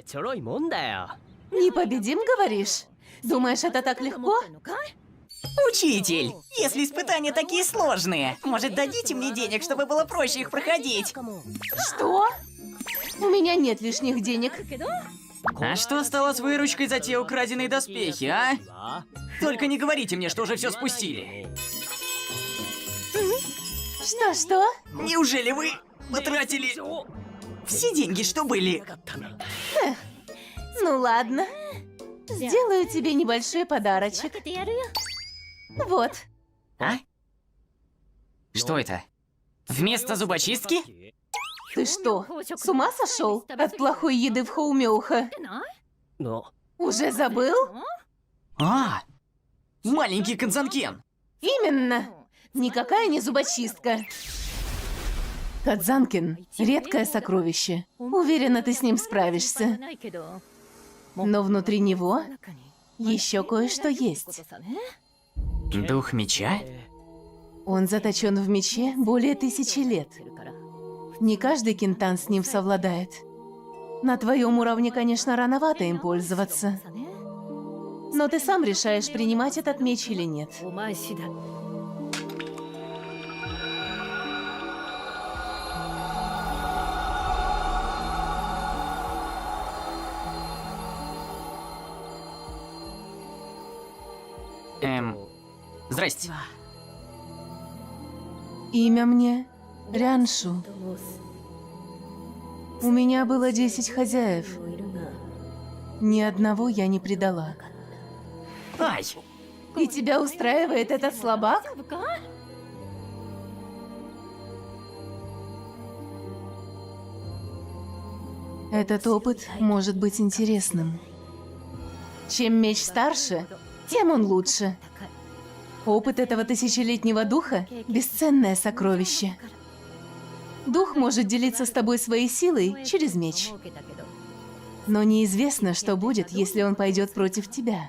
Непобедим, говоришь? Думаешь, это так легко? Учитель, если испытания такие сложные, может, дадите мне денег, чтобы было проще их проходить? Что? У меня нет лишних денег. А что стало с выручкой за те украденные доспехи, а? Только не говорите мне, что уже все спустили. Что? Неужели вы потратили все деньги, что были? Ну ладно. Сделаю тебе небольшой подарочек. Вот. А? Что это? Вместо зубочистки? Ты что, с ума сошел от плохой еды в Хоумеуха? Уже забыл? А, маленький Кадзанкен. Именно. Никакая не зубочистка. Кадзанкен — редкое сокровище. Уверена, ты с ним справишься. Но внутри него еще кое-что есть. Дух меча? Он заточен в мече более 1000 лет. Не каждый кентан с ним совладает. На твоем уровне, конечно, рановато им пользоваться. Но ты сам решаешь, принимать этот меч или нет. Здрасте. Имя мне Ряншу. У меня было 10 хозяев. Ни одного я не предала. Ай! И тебя устраивает этот слабак? Этот опыт может быть интересным. Чем меч старше, тем он лучше. Опыт этого 1000-летнего духа – бесценное сокровище. Дух может делиться с тобой своей силой через меч. Но неизвестно, что будет, если он пойдет против тебя.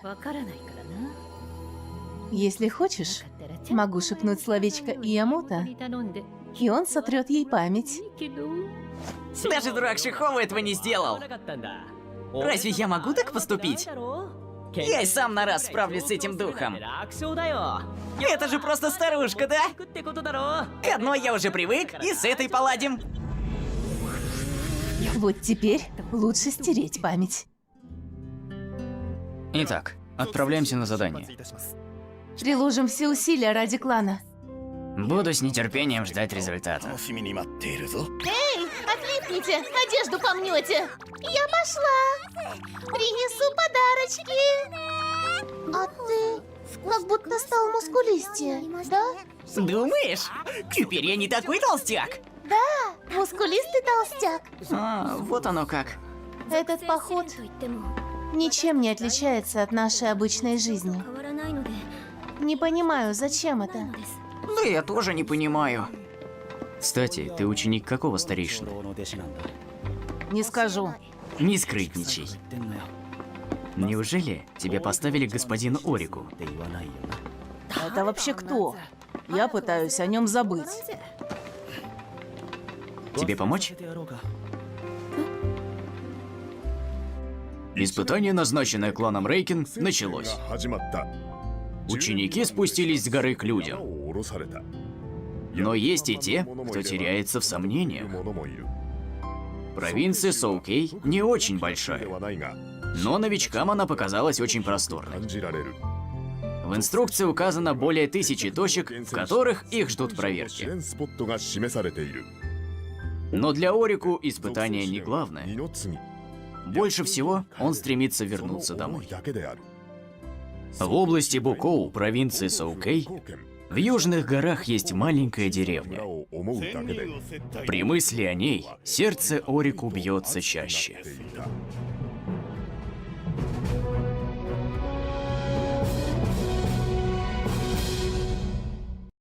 Если хочешь, могу шепнуть словечко Иямото, и он сотрет ей память. Даже дурак Шихова этого не сделал. Разве я могу так поступить? Я и сам на раз справлюсь с этим духом. Это же просто старушка, да? К одной я уже привык, и с этой поладим. Вот теперь лучше стереть память. Итак, отправляемся на задание. Приложим все усилия ради клана. Буду с нетерпением ждать результата. Эй, отлипните, одежду помнете. Я пошла. Принесу подарочки. А ты как будто стал мускулистее, да? Думаешь? Теперь я не такой толстяк. Да, мускулистый толстяк. А, вот оно как. Этот поход ничем не отличается от нашей обычной жизни. Не понимаю, зачем это? Да я тоже не понимаю. Кстати, ты ученик какого старейшины? Не скажу. Не скрытничай. Неужели тебе поставили господина Орику? Это вообще кто? Я пытаюсь о нем забыть. Тебе помочь? Испытание, назначенное кланом Рейкин, началось. Ученики спустились с горы к людям. Но есть и те, кто теряется в сомнениях. Провинция Соукей не очень большая, но новичкам она показалась очень просторной. В инструкции указано более 1000 точек, в которых их ждут проверки. Но для Орику испытание не главное. Больше всего он стремится вернуться домой. В области Букоу, провинции Соукей, в южных горах есть маленькая деревня. При мысли о ней сердце Орику бьется чаще.